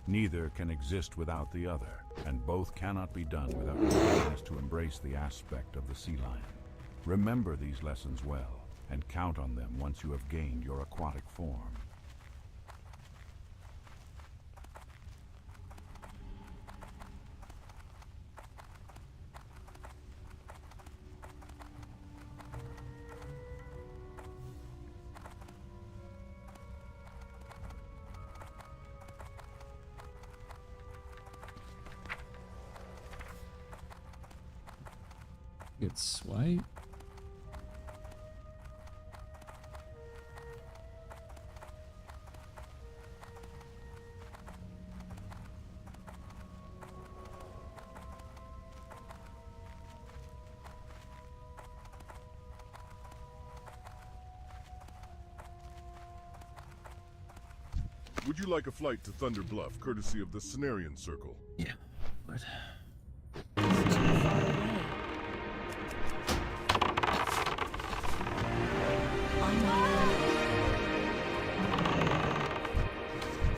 Neither can exist without the other, and both cannot be done without your willingness to embrace the aspect of the sea lion. Remember these lessons well, and count on them once you have gained your aquatic form. Get swipe. Would you like a flight to Thunder Bluff, courtesy of the Cenarian Circle? Yeah. What?